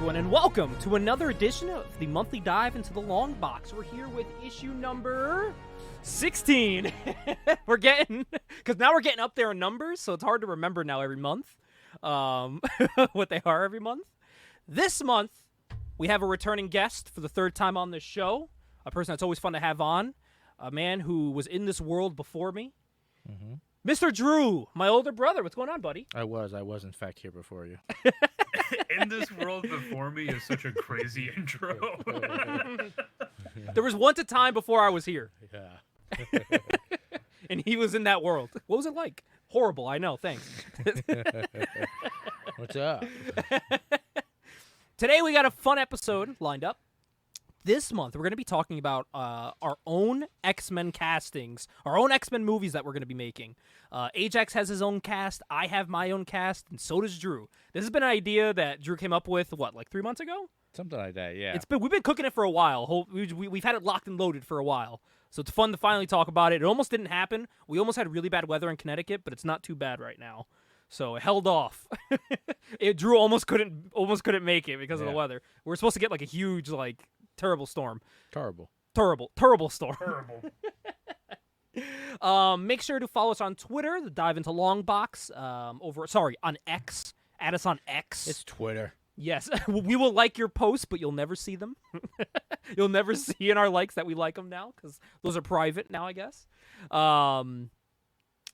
everyone, and welcome to another edition of the monthly dive into the long box. We're here with issue number 16. We're getting up there in numbers, so it's hard to remember now every month what they are every month. This month, we have a returning guest for the third time on this show, a person that's always fun to have on, a man who was in this world before me. Mr. Drew, my older brother. What's going on, buddy? I was in fact here before you. In this world before me is such a crazy intro. There was once a time before I was here. Yeah. And he was in that world. What was it like? Horrible, I know, thanks. What's up? Today we got a fun episode lined up. This month, we're going to be talking about our own X-Men castings, our own X-Men movies that we're going to be making. Ajax has his own cast, I have my own cast, and so does Drew. This has been an idea that Drew came up with, like 3 months ago? Something like that, yeah. We've been cooking it for a while. We've had it locked and loaded for a while. So it's fun to finally talk about it. It almost didn't happen. We almost had really bad weather in Connecticut, but it's not too bad right now. So it held off. Drew almost couldn't make it because of the weather. We were supposed to get like a huge, terrible storm. Terrible storm. Terrible. Make sure to follow us on Twitter, the Dive Into Longbox. On X. Add us on X. It's Twitter. Yes, we will like your posts, but you'll never see them. You'll never see in our likes that we like them now, because those are private now, I guess.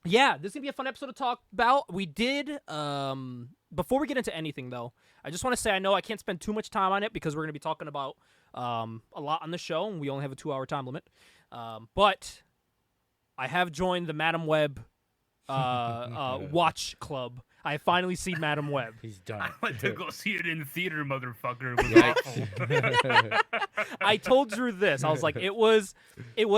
Yeah, this is going to be a fun episode to talk about. We did, before we get into anything, though, I just want to say I know I can't spend too much time on it because we're going to be talking about a lot on the show, and we only have a 2-hour time limit. But I have joined the Madam Web watch club. I have finally seen Madam Web. He's done I it. went to go see it in theater, motherfucker. It was awful. I told Drew this. I was like, it was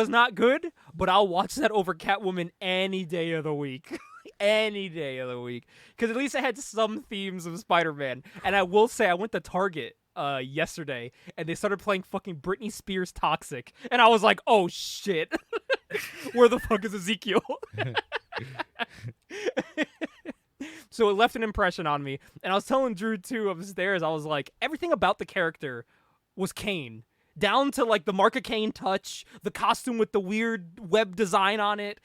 not good, but I'll watch that over Catwoman any day of the week. Any day of the week. Because at least it had some themes of Spider-Man. And I will say, I went to Target yesterday, and they started playing fucking Britney Spears Toxic. And I was like, oh, shit. Where the fuck is Ezekiel? So it left an impression on me. And I was telling Drew, too, upstairs, I was like, everything about the character was Kane. Down to, the Mark of Kane touch, the costume with the weird web design on it.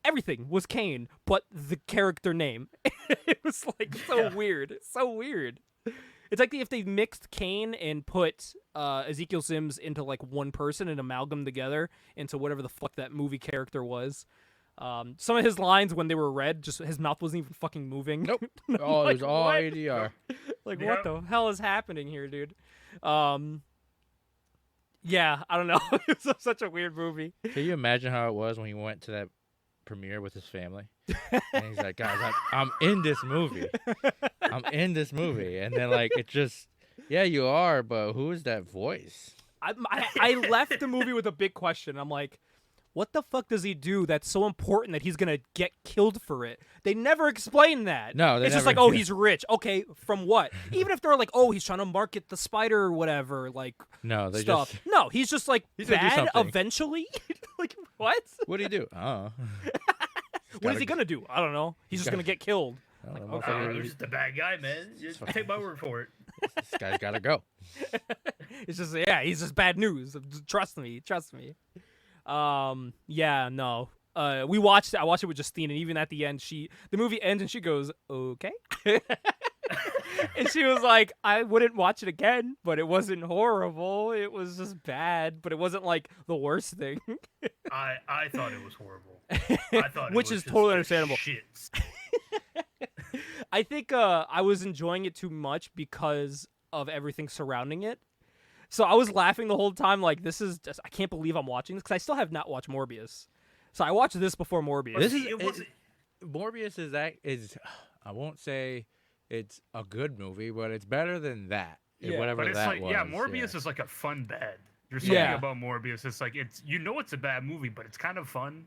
Everything was Kane, but the character name. It was, weird. So weird. It's like if they mixed Kane and put Ezekiel Sims into, one person and amalgam together into whatever the fuck that movie character was. Some of his lines when they were read, just his mouth wasn't even fucking moving. Nope. Oh, it was all what? ADR. What the hell is happening here, dude? Yeah, I don't know. It's such a weird movie. Can you imagine how it was when he went to that premiere with his family? And he's like, guys, I'm in this movie. I'm in this movie. And then, it just, yeah, you are, but who is that voice? I left the movie with a big question. I'm like, what the fuck does he do that's so important that he's going to get killed for it? They never explain that. No, it's just never, he's rich. Okay, from what? Even if they're like, oh, he's trying to market the spider or whatever, no, they stuff. Just... No, he's just he's bad eventually. What? What do you do? Oh. What is he going to do? I don't know. He's just going to get killed. I'm just a bad guy, man. Just take my word for it. This guy's got to go. It's just, he's just bad news. Trust me. Yeah, no. I watched it with Justine, and even at the end, the movie ends and she goes, okay. And she was like, I wouldn't watch it again, but it wasn't horrible. It was just bad, but it wasn't the worst thing. I thought it was horrible. I thought which it was is just totally understandable. Shit. I think I was enjoying it too much because of everything surrounding it. So I was laughing the whole time, this is just, I can't believe I'm watching this, because I still have not watched Morbius. So I watched this before Morbius. Morbius is, I won't say it's a good movie, but it's better than that. Yeah. Whatever but it's that was. Yeah, Morbius is a fun bad. There's something about Morbius. It's it's a bad movie, but it's kind of fun.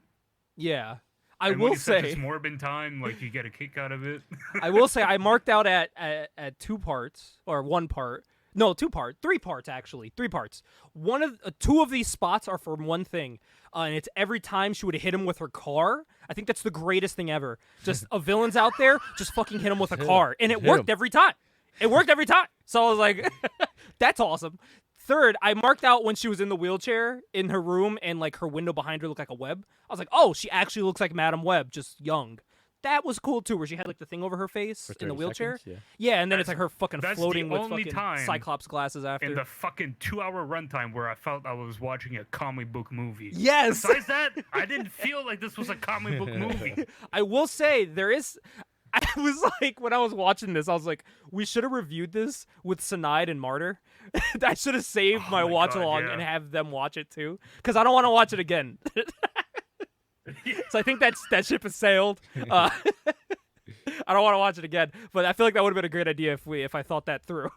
Yeah. I will say it's Morbin time, you get a kick out of it. I will say I marked out at 2 parts, or 1 part. No, 3 parts actually. 3 parts. Two of these spots are for one thing, and it's every time she would hit him with her car. I think that's the greatest thing ever. Just a villain's out there, just fucking hit him with a car, and it worked every time. It worked every time. So I was like, that's awesome. Third, I marked out when she was in the wheelchair in her room and like her window behind her looked like a web. I was like, oh, she actually looks like Madam Web, just young. That was cool too, where she had like the thing over her face in the wheelchair. Seconds, Yeah, and then it's like her fucking that's floating the with only fucking time Cyclops glasses after. in the fucking 2-hour runtime where I felt I was watching a comic book movie. Yes. Besides that, I didn't feel like this was a comic book movie. I will say there is. I was like, when I was watching this, I was like, we should have reviewed this with Sinead and Martyr. I should have saved my watch along and have them watch it too, because I don't want to watch it again. So I think that ship has sailed. I don't want to watch it again, but I feel like that would have been a great idea if I thought that through.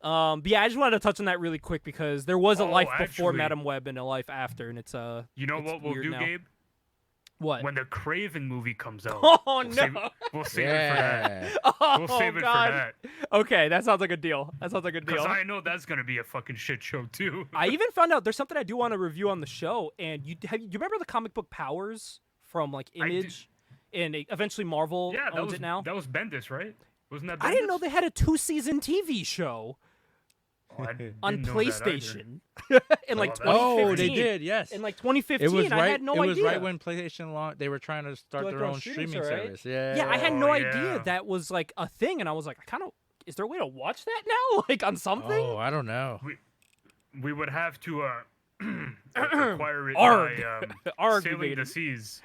But yeah, I just wanted to touch on that really quick because there was a life before Madam Web and a life after, and it's You know it's what we'll do, now. Gabe? What? When the Craven movie comes out. Oh no! We'll save it for that. Oh We'll save it God. for that. Okay, that sounds like a deal. That sounds like a deal. Because I know that's gonna be a fucking shit show too. I even found out there's something I do want to review on the show, and you remember the comic book Powers from like Image, and eventually Marvel owns it now. That was Bendis, right? Wasn't that Bendis? I didn't know they had a 2-season TV show Oh, I didn't on know that PlayStation in like Oh, 2015. Oh, they did. Yes. In like 2015, It was I right. had no it was idea. right when PlayStation launched. They were trying to start like their their own own streaming streaming service, service. Yeah. Yeah, I had no Oh, idea yeah. that was like a thing, and I was like, is there a way to watch that now, like on something? Oh, I don't know. We would have to acquire it Arg. by Arg, sailing the baby. seas.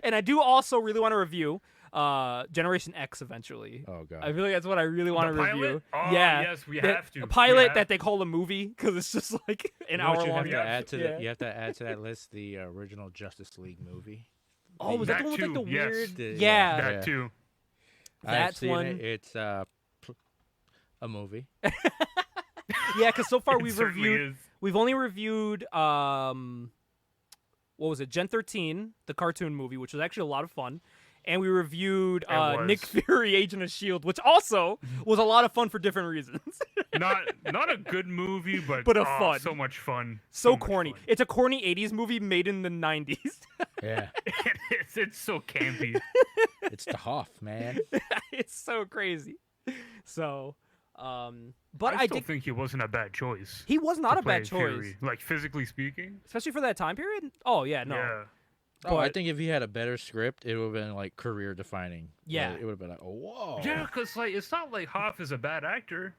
And I do also really want to review Generation X eventually. Oh god. I feel like that's what I really want to The pilot? review. Oh, yeah, yes, we The- have to. A We pilot have that they call a movie because it's just like an You know hour what you long. have to Yeah. add to Yeah. you have to add to that list the original Justice League movie. Oh, was that the That one with like the too, yes. weird? The- Yeah, yeah. That too. I've That's seen one. it. It's a movie. yeah. Because so far It we've certainly reviewed. is. We've only reviewed what was it? Gen 13, the cartoon movie, which was actually a lot of fun. And we reviewed It Nick was. Fury, Agent of S.H.I.E.L.D., which also was a lot of fun for different reasons. Not a good movie, but But a fun. so much fun. So much corny. fun. It's a corny 80s movie made in the 90s. Yeah. It's so campy. It's the Hoff, man. It's so crazy. So, but I I still did. think he wasn't a bad choice. He was not to a bad play choice, Fury. Like physically speaking. especially for that time period. Oh yeah, no. Yeah. Oh, I But- think if he had a better script, it would have been like career defining. Yeah. Like, it would have been like, oh, whoa. Yeah, because like it's not like Hoff is a bad actor.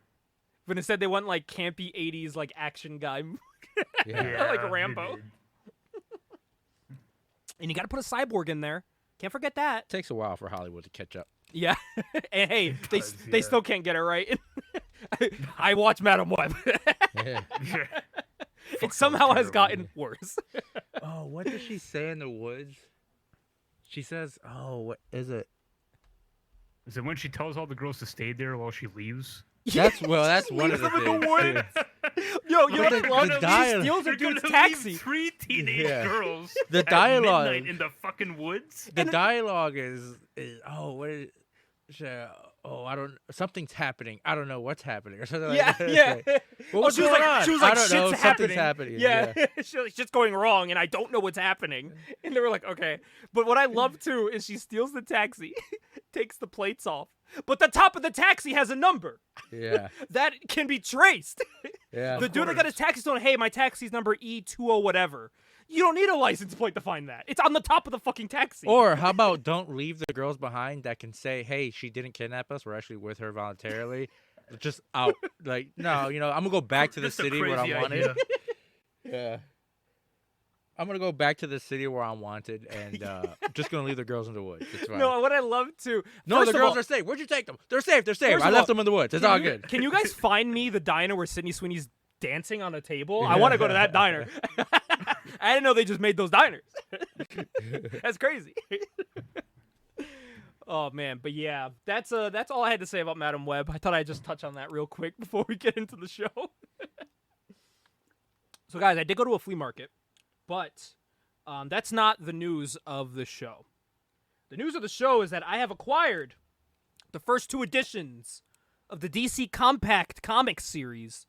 But instead they went like campy 80s like action guy, Yeah. like they Rambo. did. and you got to put a cyborg in there. Can't forget that. Takes a while for Hollywood to catch up. Yeah. And hey, they does, they yeah. still can't get it right. I watch Madam Web. Yeah. Yeah. It somehow has gotten worse. Oh, what does she say in the woods? She says, "Oh, what is it?" Is it when she tells all the girls to stay there while she leaves? That's that's one of the Leaves them in the things. woods. Yo, you know what I The love? She dialogue- steals her You're gonna dude's leave taxi. 3 teenage Yeah. girls The at dialogue- midnight in the fucking woods. The dialogue is oh, what is? Oh, I don't. Something's happening. I don't know what's happening or something Yeah, like that. yeah. It's like, what was she was going like, on? she was I like, don't shit's know. happening. Something's happening. Yeah, shit's going wrong, and I don't know what's happening. And they were like, okay. But what I love too is she steals the taxi, takes the plates off, but the top of the taxi has a number Yeah. that can be traced. Yeah. The dude that got his taxi told, hey, my taxi's number E20 whatever. You don't need a license plate to find that. It's on the top of the fucking taxi. Or how about don't leave the girls behind that can say, "Hey, she didn't kidnap us. We're actually with her voluntarily." Just out. Like, no, I'm gonna go back to the Just a city where crazy I'm wanted. idea. Yeah. I'm gonna go back to the city where I'm wanted, and just gonna leave the girls in the woods. It's fine. No, what I love too. No, first the of girls all, are safe. Where'd you take them? They're safe. They're safe. First I of left all, them in the woods. It's can all you- good. Can you guys find me the diner where Sydney Sweeney's dancing on a table? I want to go to that diner. I didn't know they just made those diners. That's crazy. Oh man, but yeah, that's all I had to say about Madam Web. I thought I'd just touch on that real quick before we get into the show. So guys, I did go to a flea market, but that's not the news of the show. The news of the show is that I have acquired the first 2 editions of the DC Compact Comics series.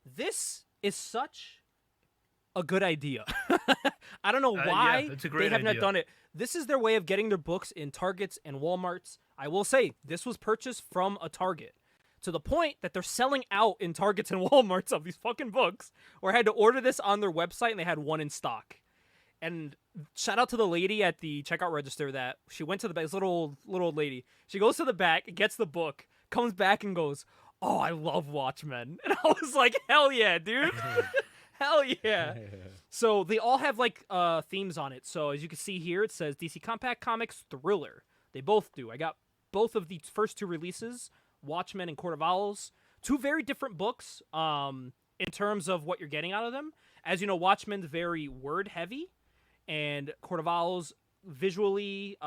This is such a good idea. I don't know Yeah, why it's a they great have not idea. done it. This is their way of getting their books in Targets and Walmarts. I will say, this was purchased from a Target. To the point that they're selling out in Targets and Walmarts of these fucking books, where I had to order this on their website and they had one in stock. And shout out to the lady at the checkout register that she went to the back, this little old lady. She goes to the back, gets the book, comes back and goes, "Oh, I love Watchmen." And I was like, "Hell yeah, dude." Hell yeah. So they all have like themes on it. So as you can see here, it says DC Compact Comics Thriller. They both do. I got both of the first two releases, Watchmen and Court of Owls. Two very different books in terms of what you're getting out of them. As you know, Watchmen's very word heavy, and Court of Owls visually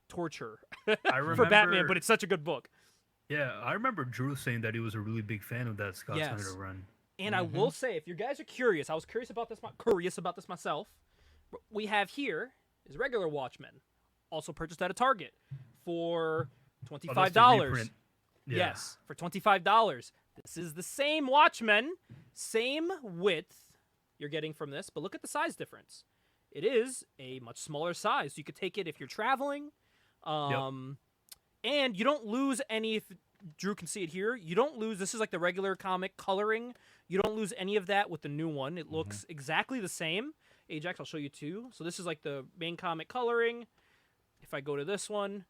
torture I remember, for Batman, but it's such a good book. Yeah, I remember Drew saying that he was a really big fan of that Scott Yes. Snyder run. And I will say, if you guys are curious, I was curious about this myself. What we have here is regular Watchmen, also purchased at a Target for $25. Oh, that's the reprint. Yeah. Yes, for $25. This is the same Watchmen, same width you're getting from this, but look at the size difference. It is a much smaller size. You could take it if you're traveling, and you don't lose any. If Drew can see it here, you don't lose. This is like the regular comic coloring. You don't lose any of that with the new one. It looks exactly the same. Ajax, I'll show you too. So this is like the main comic coloring. If I go to this one,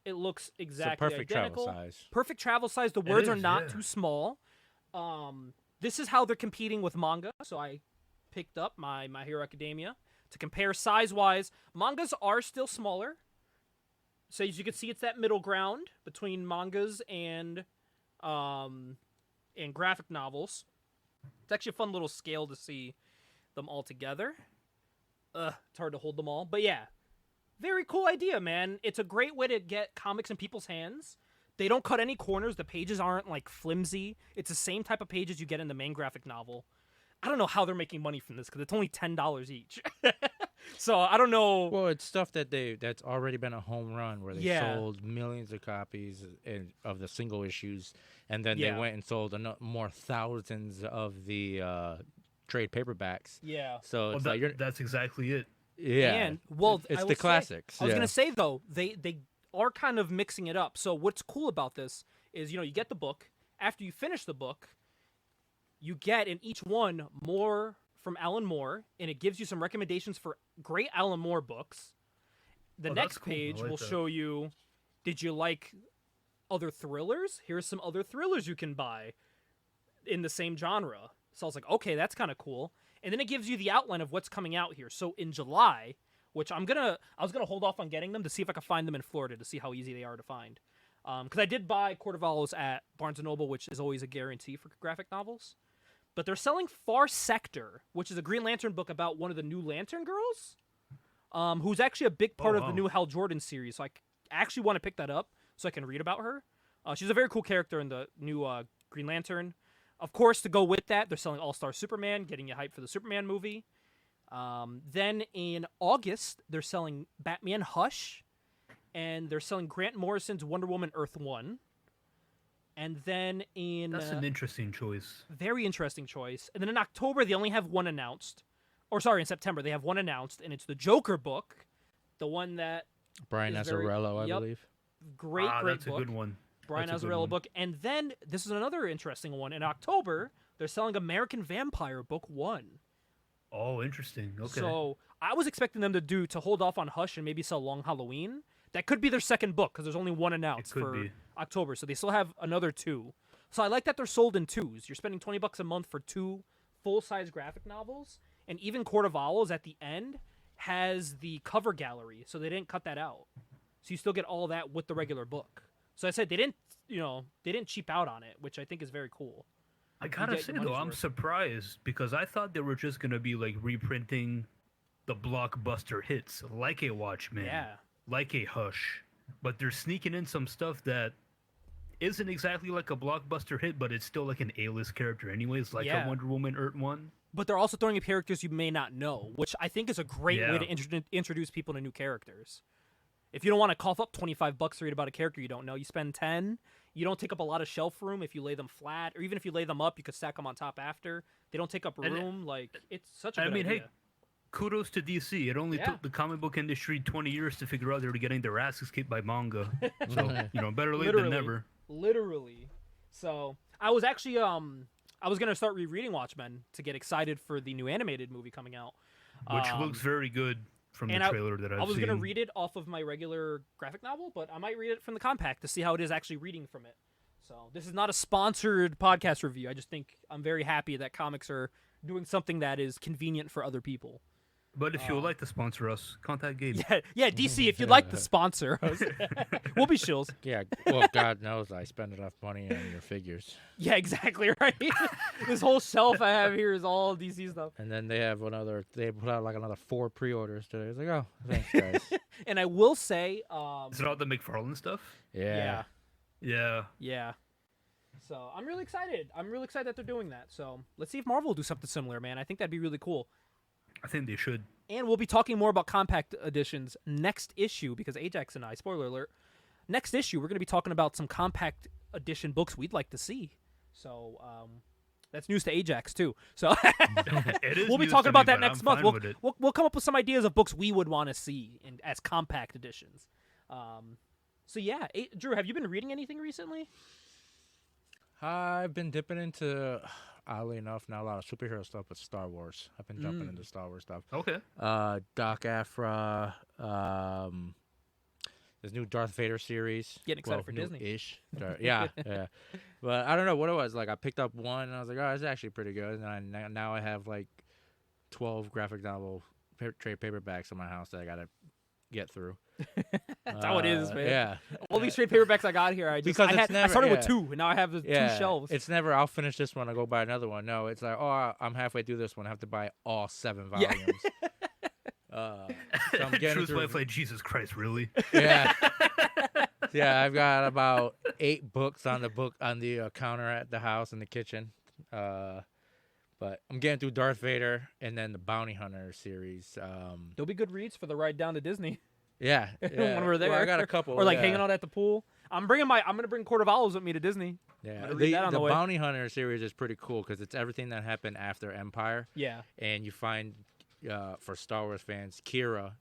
it looks exactly perfect identical. travel size. Perfect travel size. The words are is, not yeah. too small. This is how they're competing with manga. So I picked up my Hero Academia to compare size-wise. Mangas are still smaller. So as you can see, it's that middle ground between mangas and graphic novels. It's actually a fun little scale to see them all together. It's hard to hold them all. But yeah, very cool idea, man. It's a great way to get comics in people's hands. They don't cut any corners. The pages aren't like flimsy. It's the same type of pages you get in the main graphic novel. I don't know how they're making money from this because it's only $10 each. So I don't know. Well, it's stuff that's already been a home run where they Yeah. sold millions of copies of the single issues, and then Yeah. they went and sold more thousands of the trade paperbacks. Yeah. So Well, it's like you're, that's exactly it. yeah, And well, it's I will the say- classics. I was yeah. gonna say though, they are kind of mixing it up. So what's cool about this is, you get the book. After you finish the book, you get in each one more from Alan Moore, and it gives you some recommendations for great Alan Moore books. The Oh, that's next cool. I page like will that. show you, did you like other thrillers? Here's some other thrillers you can buy in the same genre. So I was like, okay, that's kind of cool. And then it gives you the outline of what's coming out here. So in July, which I was gonna hold off on getting them to see if I could find them in Florida to see how easy they are to find. Because I did buy Court of Owls at Barnes & Noble, which is always a guarantee for graphic novels. But they're selling Far Sector, which is a Green Lantern book about one of the new Lantern Girls, who's actually a big part of the wow. new Hal Jordan series. So I actually want to pick that up so I can read about her. She's a very cool character in the new Green Lantern. Of course, to go with that, they're selling All-Star Superman, getting you hyped for the Superman movie. Then in August, they're selling Batman Hush, and they're selling Grant Morrison's Wonder Woman Earth 1. And then in... That's an interesting choice. Very interesting choice. And then in October, they only have one announced. Or sorry, in September, they have one announced, and it's the Joker book. The one that... Brian is very- Azzarello, I yep. believe. Great That's book. a good one. Brian That's a good Azzarello one. book. And then, this is another interesting one. In October, they're selling American Vampire Book 1. Oh, interesting. Okay. So, I was expecting them to hold off on Hush and maybe sell Long Halloween. That could be their second book, because there's only one announced could for be. October. So, they still have another two. So, I like that they're sold in twos. You're spending $20 a month for two full-size graphic novels. And even Court of Owls at the end has the cover gallery. So, they didn't cut that out. So, you still get all that with the regular book. So, I said they didn't cheap out on it, which I think is very cool. I gotta get say your though, money's I'm worth. surprised because I thought they were just gonna be like reprinting the blockbuster hits, like a Watchmen, Yeah. like a Hush, but they're sneaking in some stuff that isn't exactly like a blockbuster hit, but it's still like an A-list character anyways, like Yeah. a Wonder Woman Earth 1. But they're also throwing in characters you may not know, which I think is a great way Yeah. to introduce people to new characters. If you don't want to cough up $25 to read about a character you don't know, you spend 10. You don't take up a lot of shelf room if you lay them flat, or even if you lay them up, you could stack them on top after. They don't take up And- room. Like, it's such a I good mean, idea. hey, kudos to DC. It only Yeah. took the comic book industry 20 years to figure out they were getting their asses kicked by manga. So, better late than never. Literally. So I was actually I was gonna start rereading Watchmen to get excited for the new animated movie coming out, Which looks very good from the and trailer that I've I was seen. gonna read it off of my regular graphic novel, but I might read it from the compact to see how it is actually reading from it. So this is not a sponsored podcast review. I just think I'm very happy that comics are doing something that is convenient for other people. But if you would like to sponsor us, contact Gabe. Yeah, DC, if you'd like to sponsor us, we'll be shills. Yeah, well, God knows I spend enough money on your figures. Yeah, exactly right. This whole shelf I have here is all DC stuff. And then they put out like another 4 pre-orders today. I was like, oh, thanks, guys. And I will say, Is it all the McFarlane stuff? Yeah. Yeah. So I'm really excited. I'm really excited that they're doing that. So let's see if Marvel will do something similar, man. I think that'd be really cool. I think they should. And we'll be talking more about compact editions next issue because Ajax and I, spoiler alert, next issue we're going to be talking about some compact edition books we'd like to see. So that's news to Ajax too. So It is we'll be news talking to about me, that but next I'm month. fine with it. We'll come up with some ideas of books we would want to see as compact editions. So yeah, Drew, have you been reading anything recently? I've been dipping into, oddly enough, not a lot of superhero stuff, but Star Wars. I've been jumping into Star Wars stuff. Okay. Doc Aphra, this new Darth Vader series. Getting excited for Disney. New-ish. Yeah. But I don't know what it was. Like, I picked up one, and I was like, oh, it's actually pretty good. And now I have, like, 12 graphic novel trade paperbacks in my house that I got to get through. That's how it is, man. Yeah. All these trade paperbacks I got here, I started with 2, and now I have the 2 shelves. It's never, I'll finish this one, I'll go buy another one. No, it's like, oh, I'm halfway through this one, I have to buy all 7 volumes. So I'm getting Truth's through. wife, like, Jesus Christ, really? Yeah. Yeah, I've got about 8 books on the counter at the house in the kitchen. But I'm getting through Darth Vader and then the Bounty Hunter series. They'll be good reads for the ride down to Disney. Yeah. When we're there. Well, I got a couple. Or like hanging out at the pool. I'm gonna bring Court of Owls with me to Disney. Yeah, gonna read that on the the way. Bounty Hunter series is pretty cool because it's everything that happened after Empire. Yeah. And you find, for Star Wars fans, Kira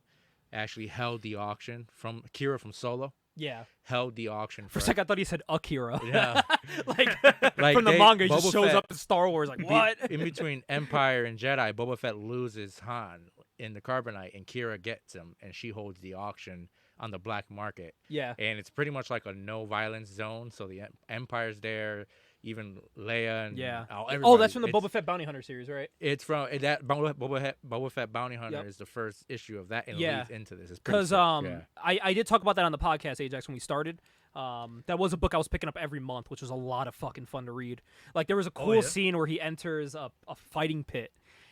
actually held the auction from Solo. Yeah. Held the auction For a second, I thought he said Akira. Yeah. like from the manga, he just Boba shows Fett- up in Star Wars. Like, what? In between Empire and Jedi, Boba Fett loses Han in the Carbonite, and Kira gets him, and she holds the auction on the black market. Yeah. And it's pretty much like a no violence zone. So the Empire's there, even Leia and That's from the Boba Fett Bounty Hunter series, right? It's from that Boba Fett Bounty Hunter is the first issue of that, and it leads into this. Because I did talk about that on the podcast, Ajax, when we started. That was a book I was picking up every month, which was a lot of fucking fun to read. Like there was a cool scene where he enters a fighting pit.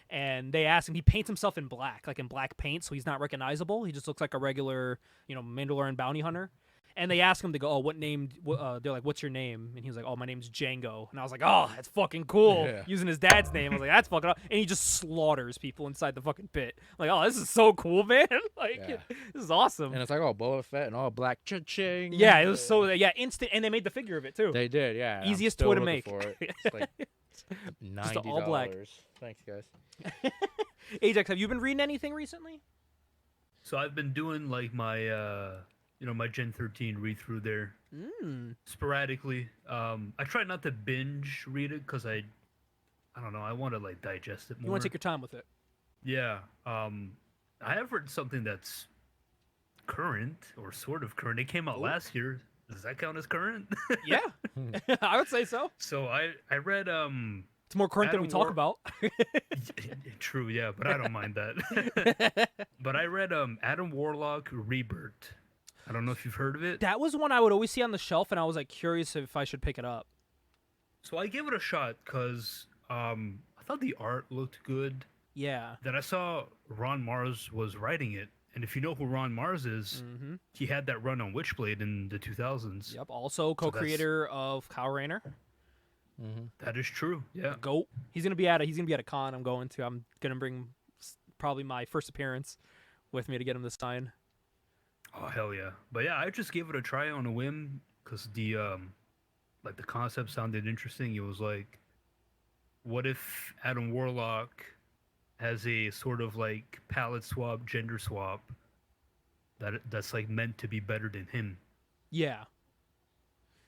And they ask him, he paints himself in black, like in black paint, so he's not recognizable. He just looks like a regular, Mandalorian bounty hunter. And they ask him to go, oh, what name? They're like, what's your name? And he's like, oh, my name's Django. And I was like, oh, that's fucking cool. Yeah. Using his dad's name. I was like, that's fucking awesome. And he just slaughters people inside the fucking pit. I'm like, oh, this is so cool, man. This is awesome. And it's like, oh, Boba Fett and all black cha-ching. Yeah, it was instant. And they made the figure of it, too. They did, yeah. Easiest I'm still toy to looking make. For it. It's like $90. all black. Thanks, guys. Ajax, have you been reading anything recently? So I've been doing like my my Gen 13 read through there sporadically. I try not to binge read it because I don't know, I want to like digest it more. You want to take your time with it. Yeah. I have read something that's current or sort of current. It came out last year. Does that count as current? Yeah, I would say so. So I read It's more current than we talk about. True, yeah, but I don't mind that. But I read Adam Warlock Rebirth. I don't know if you've heard of it. That was one I would always see on the shelf, and I was like curious if I should pick it up. So I gave it a shot because I thought the art looked good. Yeah. Then I saw Ron Mars was writing it. And if you know who Ron Mars is, he had that run on Witchblade in the 2000s. Yep. Also co-creator of Kyle Rayner. That is true. Yeah. Goat. He's gonna be at a con I'm going to. I'm gonna bring probably my first appearance with me to get him to sign. Oh hell yeah! But yeah, I just gave it a try on a whim because the the concept sounded interesting. It was like, what if Adam Warlock has a sort of like palette swap, gender swap that's like meant to be better than him. Yeah.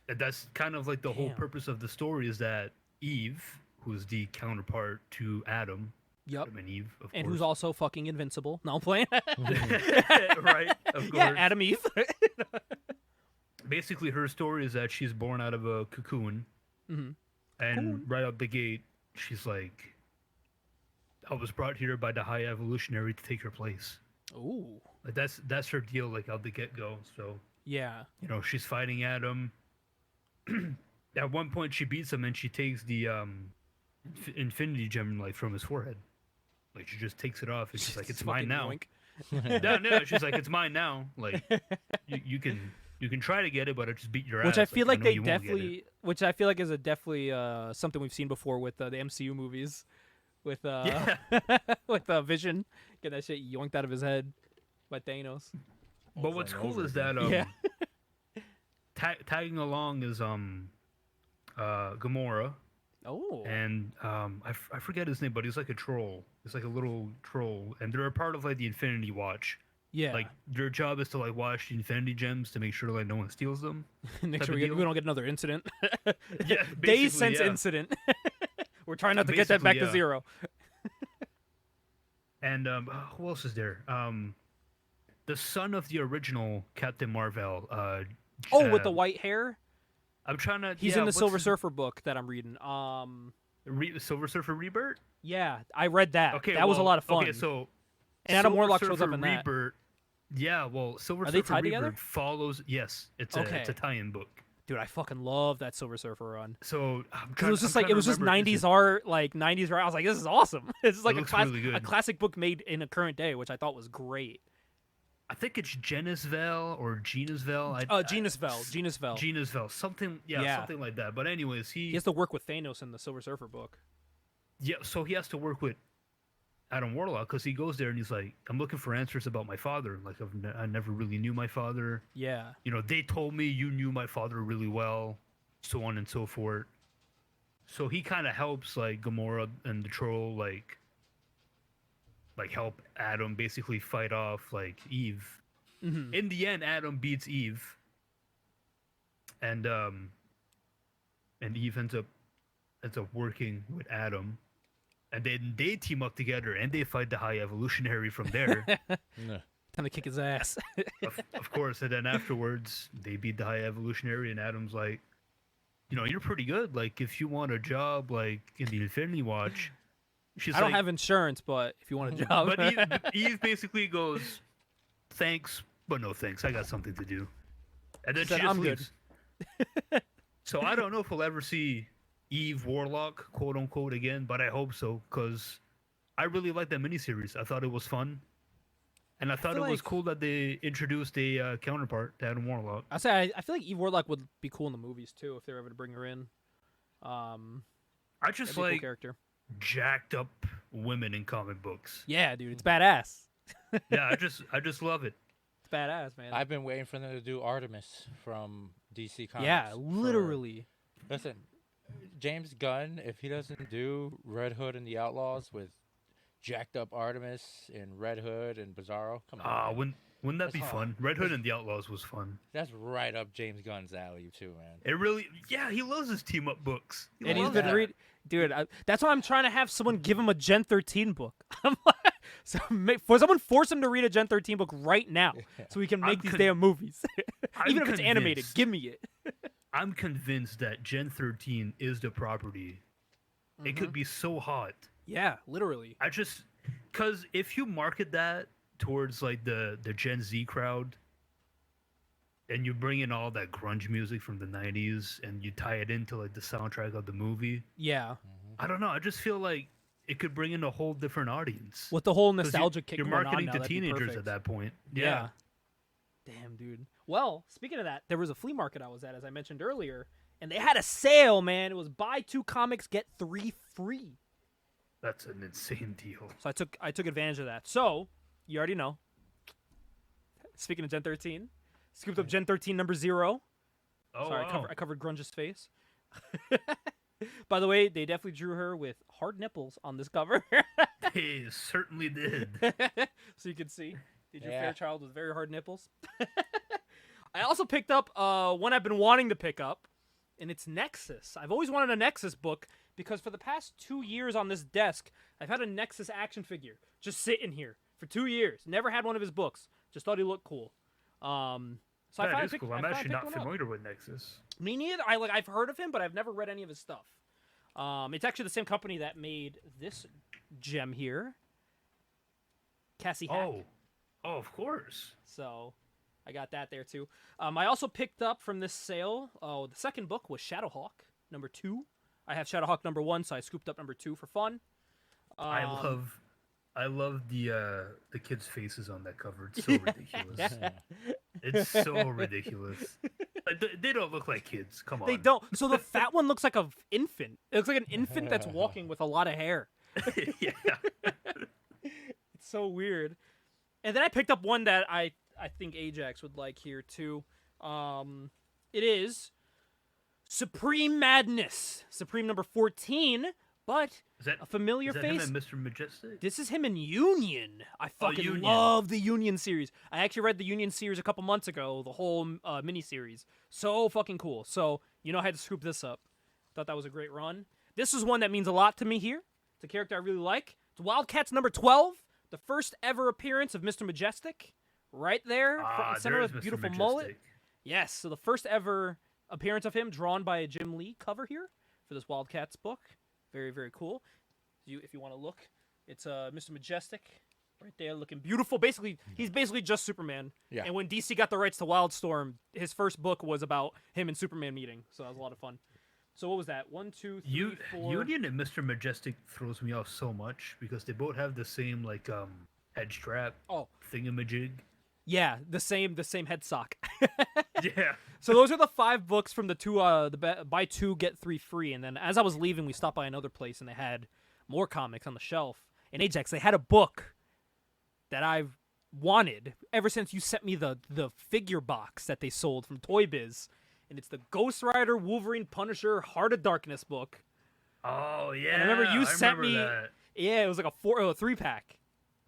And that's kind of like the whole Damn. purpose of the story is that Eve, who's the counterpart to Adam, Yep. Adam and Eve, of And course. who's also fucking invincible. No, I'm playing. Right, of course. Yeah, Adam Eve. Basically, her story is that she's born out of a cocoon, Mhm. and Cocoon. right out the gate, she's like, "I was brought here by the high evolutionary to take her place." Ooh. Like that's her deal, like out the get go. So Yeah. she's fighting Adam. At one point, she beats him, and she takes the infinity gem like from his forehead. Like she just takes it off, and she's like, "It's mine Fucking now." yoink. No, she's like, "It's mine now." Like you can try to get it, but I just beat your ass. Which I feel like know they you won't get it. definitely, which I feel like is a definitely something we've seen before with the MCU movies, with with Vision getting that shit yoinked out of his head by Thanos. But what's Over and cool over is that Yeah. tagging along is Gamora, Oh. and I forget his name, but he's like a troll. He's like a little troll, and they're a part of like the Infinity Watch. Yeah. Like their job is to like watch the Infinity Gems to make sure like no one steals them. Make type sure of we deal. don't get another incident. Yeah, Day basically, sense yeah. incident. We're trying not to get that back Basically, to yeah. 0. And who else is there? The son of the original Captain Marvel. Oh, with the white hair? I'm trying to. He's yeah, in the what's Silver his- Surfer book that I'm reading. Silver Surfer Rebirth. Yeah, I read that. Okay, that was a well, lot of fun. Okay, so and Adam Silver Warlock shows up Surfer in that. Rebirth, yeah, well, Silver Are they Surfer tied Rebirth together? follows. Yes, it's Okay. a tie-in book. Dude, I fucking love that Silver Surfer run. So Because it was just like it was just 90s art, like 90s art. I was like, this is awesome. This is like looks really a good. classic book made in a current day, which I thought was great. I think it's Genisvel or Genusvel. Genusvel. Genusvel, something. Yeah, something like that. But anyways, He has to work with Thanos in the Silver Surfer book. yeah, so he has to work with Adam Warlock because he goes there and he's like, I'm looking for answers about my father. Like I never really knew my father. Yeah. They told me you knew my father really well, so on and so forth. So he kind of helps like Gamora and the troll like help Adam basically fight off like Eve. Mm-hmm. In the end, Adam beats Eve, and Eve ends up working with Adam, and then they team up together and they fight the High Evolutionary from there. No. Time to kick his ass. of course, and then afterwards they beat the High Evolutionary, and Adam's like, you're pretty good. Like if you want a job like in the Infinity Watch, she's I don't like, have insurance, but if you want a job. but Eve basically goes, thanks, but no thanks. I got something to do. And then She said, she just "I'm good." leaves. So I don't know if we'll ever see Eve Warlock, quote unquote, again, but I hope so because I really liked that miniseries. I thought it was fun. And I thought it feel was like- cool that they introduced a counterpart to Adam Warlock. I say I feel like Eve Warlock would be cool in the movies too if they were ever to bring her in. I That'd just be a cool like character. jacked up women in comic books. Yeah, dude, it's badass. Yeah, I just love it. It's badass, man. I've been waiting for them to do Artemis from DC Comics. yeah, for- literally. Listen, James Gunn, if he doesn't do Red Hood and the Outlaws with jacked up Artemis and Red Hood and Bizarro, come on. man. Wouldn't that That's be hard. fun? Red Hood and the Outlaws was fun. That's right up James Gunn's alley too, man. It really, yeah, he loves his team up books. He And he's loves been that. reading, dude. That's why I'm trying to have someone give him a Gen 13 book. I'm like, force him to read a Gen 13 book right now, so we can make I'm these con- damn movies. I'm Even if it's animated, convinced. give me it. I'm convinced that Gen 13 is the property. It could be so hot. Yeah, literally. I just, because if you market that towards like the Gen Z crowd, and you bring in all that grunge music from the 90s and you tie it into like the soundtrack of the movie, Yeah, I don't know. I just feel like it could bring in a whole different audience. with the whole 'Cause nostalgia kick You're going on marketing now, to that'd be teenagers perfect. at that point. Yeah. Damn, dude. Well, speaking of that, there was a flea market I was at, as I mentioned earlier, and they had a sale, man. It was buy 2 comics, get 3 free. That's an insane deal. So I took advantage of that. So, you already know. Speaking of Gen 13, scooped up Gen 13 number 0. Oh, Sorry, wow. I covered Grunge's face. By the way, they definitely drew her with hard nipples on this cover. They certainly did. So you can see. They drew Yeah. Fairchild with very hard nipples. I also picked up one I've been wanting to pick up, and it's Nexus. I've always wanted a Nexus book because for the past 2 years on this desk, I've had a Nexus action figure just sitting here for 2 years. Never had one of his books. Just thought he looked cool. So I That finally is picked, cool. I I'm finally actually picked not one up. familiar with Nexus. Me neither. I've heard of him, but I've never read any of his stuff. It's actually the same company that made this gem here, Cassie Hack. Oh, of course. So I got that there too. I also picked up from this sale. Oh, the second book was Shadowhawk #2. I have Shadowhawk #1, so I scooped up #2 for fun. I love the kids' faces on that cover. It's so ridiculous. It's so ridiculous. Like, they don't look like kids. Come on. They don't. So the fat one looks like an infant. It looks like an infant that's walking with a lot of hair. Yeah. It's so weird. And then I picked up one that I think Ajax would like here too. It is Supreme Madness, Supreme #14, but Is that a familiar is that face. him and Mr. Majestic? This is him in Union. I fucking Union. love the Union series. I actually read the Union series a couple months ago, the whole miniseries. So fucking cool. So, I had to scoop this up. Thought that was a great run. This is one that means a lot to me here. It's a character I really like. It's Wildcats #12, the first ever appearance of Mr. Majestic. Right there, front and center there's with Mr. beautiful Majestic. mullet. Yes, so the first ever appearance of him drawn by a Jim Lee cover here for this Wildcats book. Very, very cool. If you want to look, it's Mr. Majestic right there looking beautiful. Basically, he's basically just Superman. Yeah. And when DC got the rights to Wildstorm, his first book was about him and Superman meeting. So that was a lot of fun. So what was that? 1, 2, 3, 4. Union and Mr. Majestic throws me off so much because they both have the same head strap thingamajig. Yeah, the same head sock. Yeah. So those are the 5 books from the buy 2 get 3 free. And then as I was leaving, we stopped by another place and they had more comics on the shelf. And Ajax, they had a book that I've wanted ever since you sent me the figure box that they sold from Toy Biz. And it's the Ghost Rider, Wolverine, Punisher, Heart of Darkness book. Oh yeah. And I remember you sent me. That. Yeah, it was like a 3-pack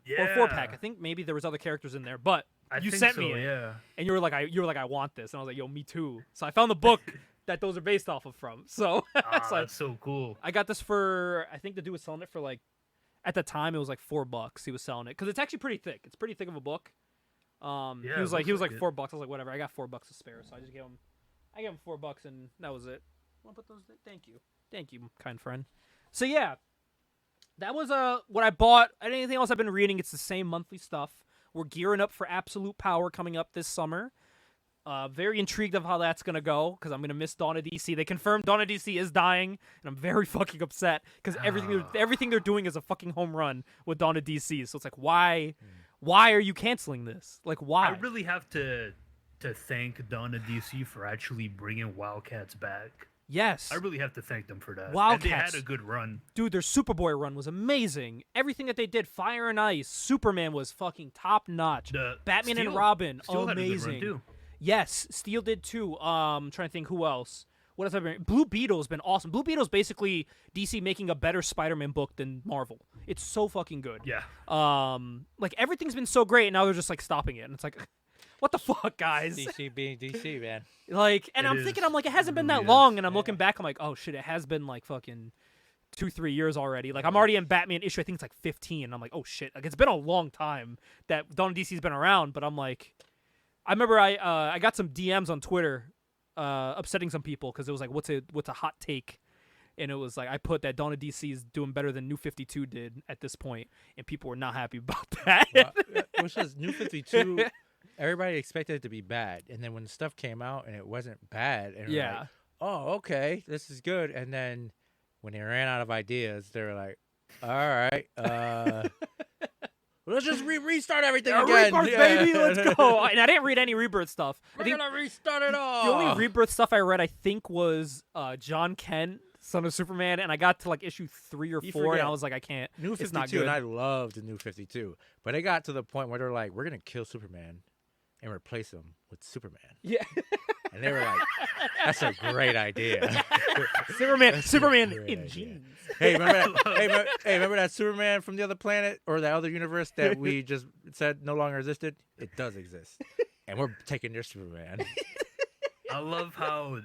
Yeah. or 4-pack. I think maybe there was other characters in there, but you think sent so, me it. Yeah. And you were like, I want this, and I was like, yo, me too. So I found the book that those are based off of from. So, so That's so cool. I got this for, I think the dude was selling it for like, at the time it was like $4. He was selling it because it's actually pretty thick. It's pretty thick of a book. Yeah, he was like it. $4. I was like, whatever. I got $4 to spare, so I just gave him. I gave him $4, and that was it. Want to put those? Thank you, kind friend. So yeah, that was what I bought. Anything else I've been reading? It's the same monthly stuff. We're gearing up for Absolute Power coming up this summer. Very intrigued of how that's gonna go because I'm gonna miss Dawn of DC. They confirmed Dawn of DC is dying, and I'm very fucking upset because everything they're doing is a fucking home run with Dawn of DC. So it's like, why are you canceling this? Like, why? I really have to thank Dawn of DC for actually bringing Wildcats back. Yes, I really have to thank them for that. Wildcats. And they had a good run. Dude, their Superboy run was amazing. Everything that they did, Fire and Ice, Superman was fucking top notch. Batman and Robin, Steel had a good run, amazing. too. Yes, Steel did too. Trying to think who else. What else have I been? Blue Beetle's been awesome. Blue Beetle's basically DC making a better Spider-Man book than Marvel. It's so fucking good. Yeah. Like everything's been so great, and now they're just like stopping it, and it's like, what the fuck, guys? DC being DC, man. Like, and I'm like, it hasn't been that long, and I'm looking back, I'm like, oh shit, it has been like fucking 2-3 years already. Like, I'm already in Batman issue, I think it's like 15, and I'm like, oh shit, like it's been a long time that Dawn of DC's been around, but I'm like, I remember I got some DMs on Twitter, upsetting some people because it was like, what's a hot take, and it was like I put that Dawn of DC is doing better than New 52 did at this point, and people were not happy about that. Which was New 52. Everybody expected it to be bad, and then when stuff came out and it wasn't bad, and we're like, oh, okay, this is good. And then when they ran out of ideas, they were like, all right, let's just restart everything again. Rebirth, baby, let's go. And I didn't read any Rebirth stuff. We're gonna restart it all. The only Rebirth stuff I read, I think, was John Kent, Son of Superman, and I got to like issue 3 or 4, and I was like, I can't. New It's 52, not good. and I loved the New 52, but it got to the point where they're like, we're gonna kill Superman and replace him with Superman. Yeah. And they were like, "That's a great idea." Superman great in idea. jeans. Hey, remember that Superman from the other planet or the other universe that we just said no longer existed? It does exist, and we're taking your Superman. I love how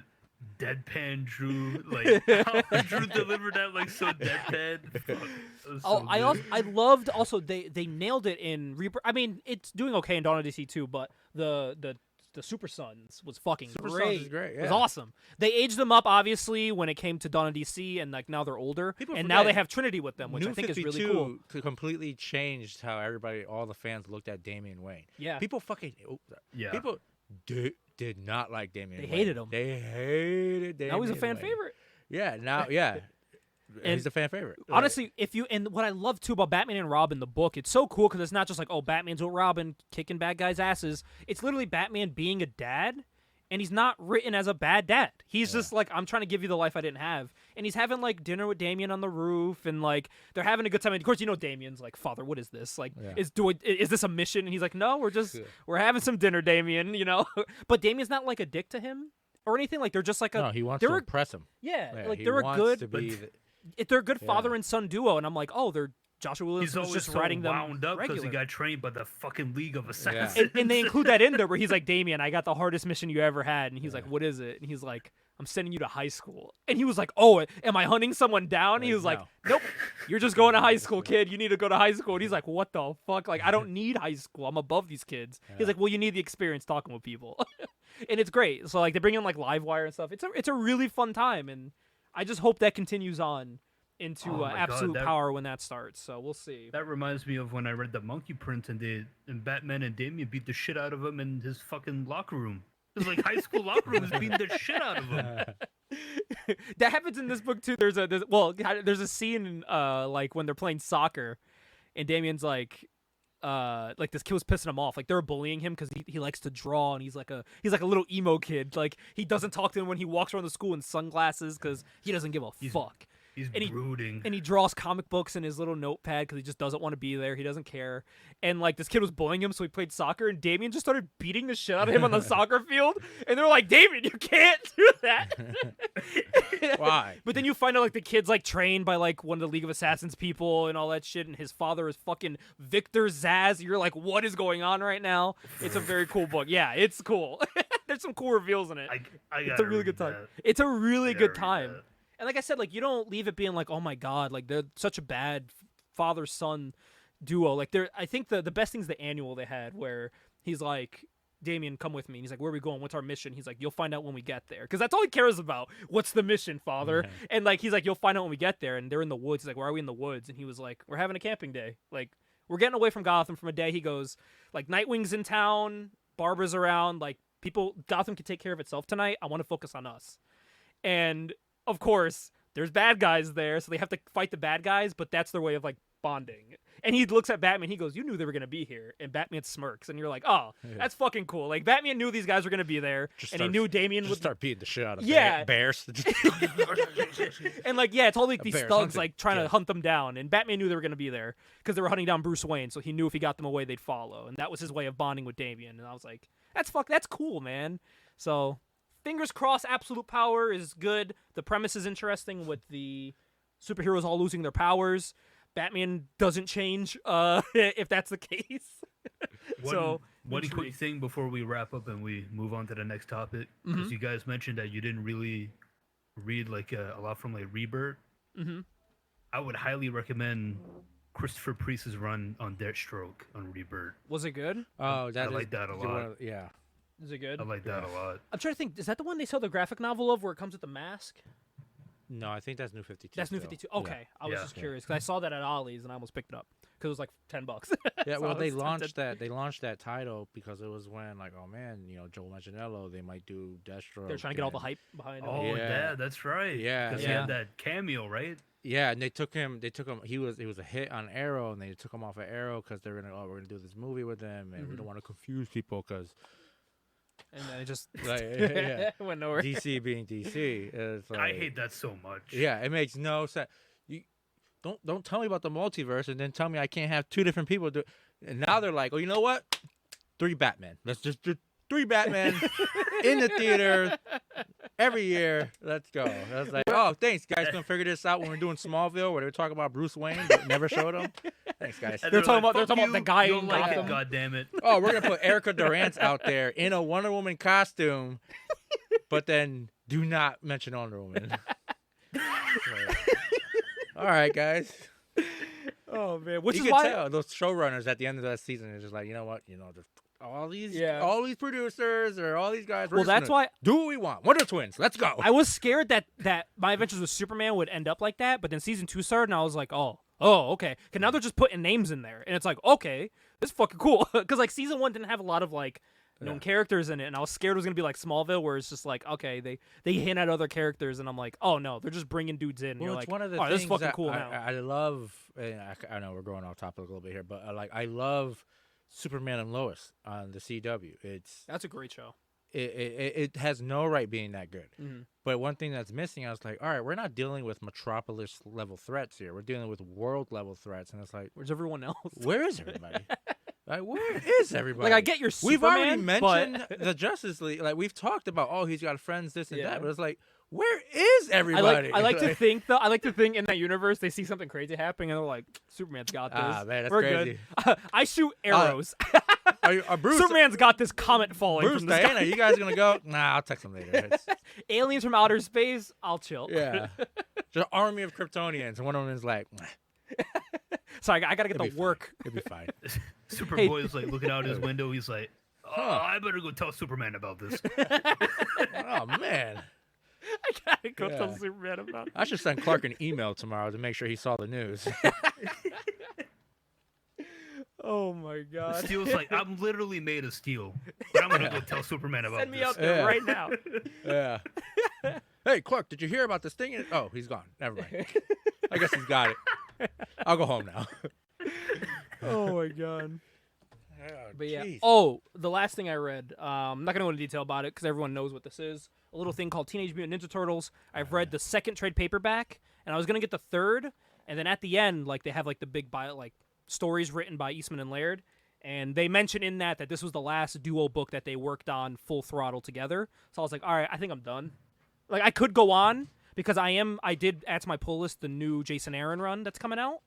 deadpan Drew, like how Drew delivered that like so deadpan. Fuck, that was so good. I loved also they nailed it in Rebirth. I mean, it's doing okay in Dawn of DC too, but the Super Sons was fucking Super great. Sons is great. It was yeah. awesome. They aged them up obviously when it came to Dawn of DC, and like now they're older, People and now forget, they have Trinity with them, which New I think is 52 really cool. completely changed how all the fans looked at Damian Wayne. Yeah, People fucking Yeah. people did not like Damian They Wayne. hated him. They hated Damian now he's a fan Wayne. favorite. Yeah, now yeah. And he's a fan favorite. Honestly, and what I love too about Batman and Robin, the book, it's so cool because it's not just like, oh, Batman's with Robin kicking bad guys' asses. It's literally Batman being a dad, and he's not written as a bad dad. He's just like, I'm trying to give you the life I didn't have. And he's having like dinner with Damian on the roof, and like they're having a good time. And of course, Damian's like, Father, what is this? Like, is this a mission? And he's like, no, we're having some dinner, Damian. But Damian's not like a dick to him or anything. Like they're just like no, he wants to impress him. Yeah, like he they're a wants good. to be They're a good father and son duo, and I'm like, oh, they're Joshua Williams He's always just so writing them wound up because he regular. got trained by the fucking League of Assassins. And they include that in there where he's like, Damian, I got the hardest mission you ever had, and he's like, what is it? And he's like, I'm sending you to high school. And he was like, oh, am I hunting someone down? He was like, nope, you're just going to high school, kid. You need to go to high school. And he's like, what the fuck? Like, I don't need high school. I'm above these kids. He's like, well, you need the experience talking with people. And it's great. So like they bring in like Livewire and stuff. It's a really fun time, and I just hope that continues on into Absolute Power when that starts. So we'll see. That reminds me of when I read the Monkey Prince and Batman and Damian beat the shit out of him in his fucking locker room. It was like high school locker room is beating the shit out of him. That happens in this book too. There's a scene like when they're playing soccer, and Damian's like this kid was pissing him off. Like they're bullying him because he likes to draw, and he's like a little emo kid. Like he doesn't talk to him when he walks around the school in sunglasses because he doesn't give a fuck. He's brooding. And he draws comic books in his little notepad because he just doesn't want to be there. He doesn't care. And like this kid was bullying him, so he played soccer, and Damian just started beating the shit out of him on the soccer field. And they're like, Damian, you can't do that. Why? But then you find out like the kid's like trained by like one of the League of Assassins people and all that shit, and his father is fucking Victor Zsasz. You're like, what is going on right now? It's a very cool book. Yeah, it's cool. There's some cool reveals in it. It's a really good time. It's a really good time. And like I said, like you don't leave it being like, oh my god, like they're such a bad father-son duo. Like I think the best thing's the annual they had where he's like, Damian, come with me. And he's like, where are we going? What's our mission? He's like, you'll find out when we get there. Because that's all he cares about. What's the mission, father? Yeah. And like he's like, you'll find out when we get there. And they're in the woods. He's like, why are we in the woods? And he was like, we're having a camping day. Like we're getting away from Gotham from a day. He goes, like Nightwing's in town, Barbara's around, like Gotham can take care of itself tonight. I want to focus on us. And of course, there's bad guys there, so they have to fight the bad guys, but that's their way of, like, bonding. And he looks at Batman, he goes, you knew they were going to be here. And Batman smirks, and you're like, oh, that's fucking cool. Like, Batman knew these guys were going to be there, and he knew Damian would start beating the shit out of bears. And, like, yeah, it's all like these thugs, hunting. like, trying to hunt them down. And Batman knew they were going to be there, because they were hunting down Bruce Wayne, so he knew if he got them away, they'd follow. And that was his way of bonding with Damian. And I was like, that's cool, man. So fingers crossed, Absolute Power is good. The premise is interesting with the superheroes all losing their powers. Batman doesn't change if that's the case. One quick thing before we wrap up and we move on to the next topic, because you guys mentioned that you didn't really read like a lot from like Rebirth. Mm-hmm. I would highly recommend Christopher Priest's run on Deathstroke on Rebirth. Was it good? Oh, I like that a lot. Yeah. Is it good? I like that a lot. I'm trying to think. Is that the one they sell the graphic novel of where it comes with the mask? No, I think that's New 52. That's New 52. Okay. Yeah. I was just curious because I saw that at Ollie's and I almost picked it up because it was like $10. Yeah, So well, I they was launched tempted. that. They launched that title because it was when, like, oh man, Joe Manganiello, they might do Deathstroke. They're trying to get all the hype behind it. Oh, yeah, that's right. Yeah, because he had that cameo, right? Yeah, and they took him. He was a hit on Arrow, and they took him off of Arrow because we're gonna do this movie with him, and we don't want to confuse people because. And then it just went nowhere. DC being DC. It's like, I hate that so much. Yeah, it makes no sense. You don't tell me about the multiverse and then tell me I can't have two different people do. And now they're like, oh, you know what? 3 Batman. Let's just do 3 Batman in the theater every year. Let's go. I was like, oh, thanks, guys. Gonna figure this out when we're doing Smallville, where they were talking about Bruce Wayne, but never showed him. Thanks, guys. And They're talking like, about "Fuck the you, guy you in don't like Gotham." it, God damn it. Oh, we're gonna put Erica Durant out there in a Wonder Woman costume, but then do not mention Wonder Woman. All right, guys. Oh man, which You is can why tell those showrunners at the end of that season are just like, you know what, all these producers or all these guys. Well, that's why do what we want. Wonder Twins, let's go. I was scared that My Adventures with Superman would end up like that, but then season 2 started, and I was like, oh, okay. Because now they're just putting names in there, and it's like, okay, this is fucking cool. Because like season 1 didn't have a lot of like known characters in it, and I was scared it was gonna be like Smallville, where it's just like, okay, they hint at other characters, and I'm like, oh no, they're just bringing dudes in. And Well, you're it's like, one of the oh, this is things fucking that cool now. I love. And I know we're going off topic a little bit here, but I love Superman and Lois on the CW. That's a great show. It has no right being that good. Mm-hmm. But one thing that's missing, I was like, all right, we're not dealing with Metropolis level threats here. We're dealing with world level threats, and it's like, Where's everyone else? where is everybody? Like, where is everybody? Like, I get your Superman, We've already mentioned but... the Justice League. Like, we've talked about, oh, he's got friends, this and Yeah. that. But it's like, where is everybody? I like to think though. I like to think in that universe they see something crazy happening and they're like, Superman's got this. Ah, man, that's We're crazy. good. I shoot arrows. Bruce, Superman's got this comet falling Bruce, from the Diana, sky. you guys gonna go? Nah, I'll text him later. It's- Aliens from outer space. I'll chill. yeah, just an army of Kryptonians, and one of them is like, nah, So I gotta get it'll the be fine. work. It'll be fine. Superboy's like looking out his window. He's like, oh, I better go tell Superman about this. Oh man, I gotta go Yeah. tell Superman about it. I should send Clark an email tomorrow to make sure he saw the news. Oh my god. Steel's like, I'm literally made of steel, but I'm gonna go tell Superman about Send me this. out there Yeah. right now. Yeah. Hey, Clark, did you hear about this thing? Oh, he's gone. Never mind. I guess he's got it. I'll go home now. Oh my god. Oh, But yeah. jeez. Oh, the last thing I read. I'm not gonna go into detail about it because everyone knows what this is. A little thing called Teenage Mutant Ninja Turtles. I've read the second trade paperback, and I was gonna get the third. And then at the end, like they have like the big stories written by Eastman and Laird, and they mention in that this was the last duo book that they worked on full throttle together. So I was like, all right, I think I'm done. Like I could go on because I did add to my pull list the new Jason Aaron run that's coming out.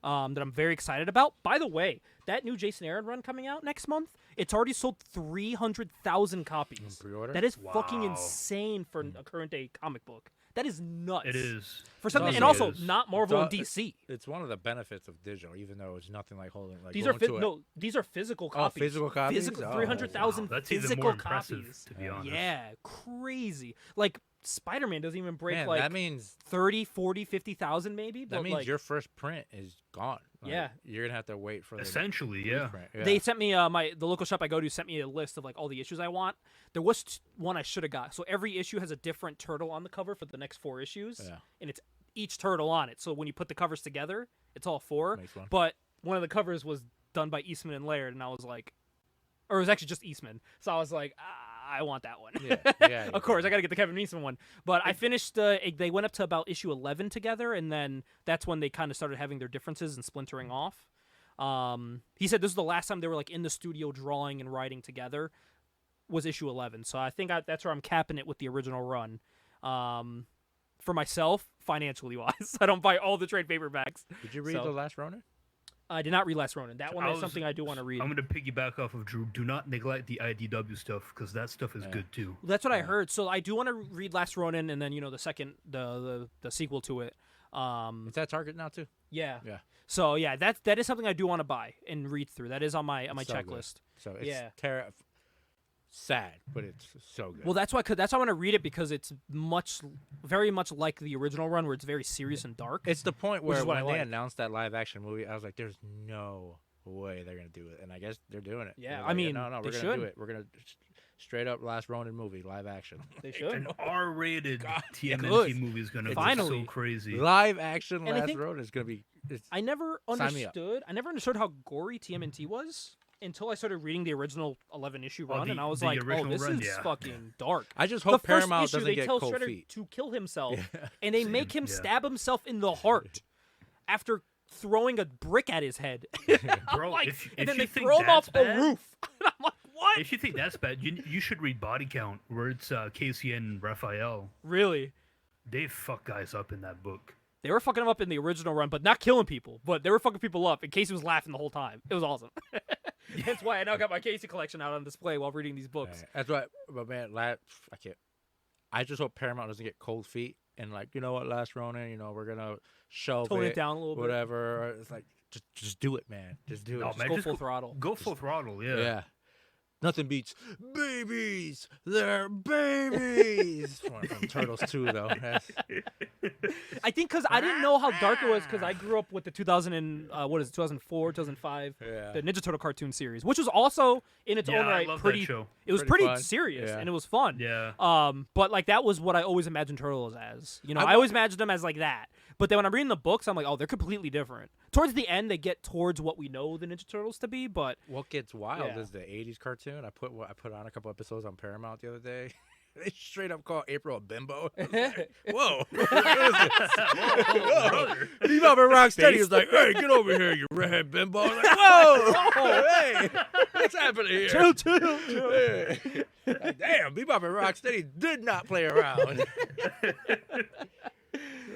That I'm very excited about. By the way, that new Jason Aaron run coming out next month, it's already sold 300,000 copies. Pre-order? That is fucking Wow. insane for a current day comic book. That is nuts. It is. For something, also and also is. not Marvel and It's- DC. It's one of the benefits of digital, even though it's nothing like holding. Like These are going to these are physical Oh, copies. physical copies? Physical, Oh, 300,000 Wow, that's even physical more impressive, copies. to be honest. Yeah, crazy. Like Spider-Man doesn't even break Man, like that means 30, 40, 50,000 maybe. that But means like, your first print is gone. Like, Yeah. you're gonna have to wait for the Essentially, yeah. reprint. Yeah. They sent me the local shop I go to sent me a list of like all the issues I want. There was one I should have got. So every issue has a different turtle on the cover for the next 4 issues, Yeah. and it's each turtle on it. So when you put the covers together, it's all 4. Makes one. But one of the covers was done by Eastman and Laird, and I was like, or it was actually just Eastman. So I was like, I want that one. Yeah, Of course, I got to get the Kevin Eastman one. But I finished. They went up to about issue 11 together, and then that's when they kind of started having their differences and splintering off. He said this is the last time they were like in the studio drawing and writing together. Was issue 11. So I think that's where I'm capping it with the original run. For myself, financially wise, I don't buy all the trade paperbacks. Did you read So- The Last Ronin? I did not read Last Ronin. That one is something I do want to read. I'm gonna piggyback off of Drew. Do not neglect the IDW stuff because that stuff is good too. That's what I heard. So I do want to read Last Ronin, and then the second, the sequel to it. It's at Target now too. Yeah. Yeah. So yeah, that is something I do want to buy and read through. That is on my So good. checklist. So it's Yeah. sad, but it's so good. Well, that's why I want to read it because it's very much like the original run, where it's very serious and dark. It's the point Which where is what when I they like. announced that live action movie, I was like, "There's no way they're gonna do it," and I guess they're doing it. Yeah, They're I like, mean, no, they we're gonna should. do it. We're gonna straight up Last Ronin movie live action. They should. An R-rated TMNT good. movie is gonna Finally. be so crazy. Live action And I Last think- Ronin is gonna be. I never Sign me up. understood. I never understood how gory TMNT was until I started reading the original 11 issue run, and I was the like, "Oh, original this run, is yeah. fucking dark." I just The hope first Paramount issue, doesn't they get tell cold Shredder feet. to kill himself, Yeah. and they Same, make him yeah. stab himself in the heart after throwing a brick at his head. Bro, Like, if and then you they think throw him off that's bad, a roof. And I'm like, what? What? If you think that's bad, you should read Body Count, where it's Casey and Raphael. Really? They fuck guys up in that book. They were fucking them up in the original run, but not killing people. But they were fucking people up, and Casey was laughing the whole time. It was awesome. That's why I now got my Casey collection out on display while reading these books. That's why, but man, I can't. I just hope Paramount doesn't get cold feet and like, you know what, Last Ronin, you know, we're gonna shelve Tone it down a little bit. whatever. It's like, just do it, man. Just do it. No, Just man, Go just full throttle. Go full throttle, yeah. Yeah. Nothing beats babies. They're babies. from Turtles 2, though. I think because I didn't know how dark it was because I grew up with the 2004, 2005, Yeah. the Ninja Turtle cartoon series, which was also in its Yeah, own I right love pretty. that show. It was Pretty pretty fun. serious Yeah. and it was fun. Yeah. But like that was what I always imagined Turtles as. You know, I I wa- always imagined them as like that. But then when I'm reading the books, I'm like, oh, they're completely different. Towards the end, they get towards what we know the Ninja Turtles to be, but What gets wild Yeah. is the '80s cartoon. I put on a couple episodes on Paramount the other day. They straight up call April a bimbo. I was like, whoa! Whoa! Bebop and Rocksteady was like, "Hey, get over here, you redhead bimbo!" I was like, whoa! Hey, what's happening here? chill. Hey. Like, damn, Bebop and Rocksteady did not play around.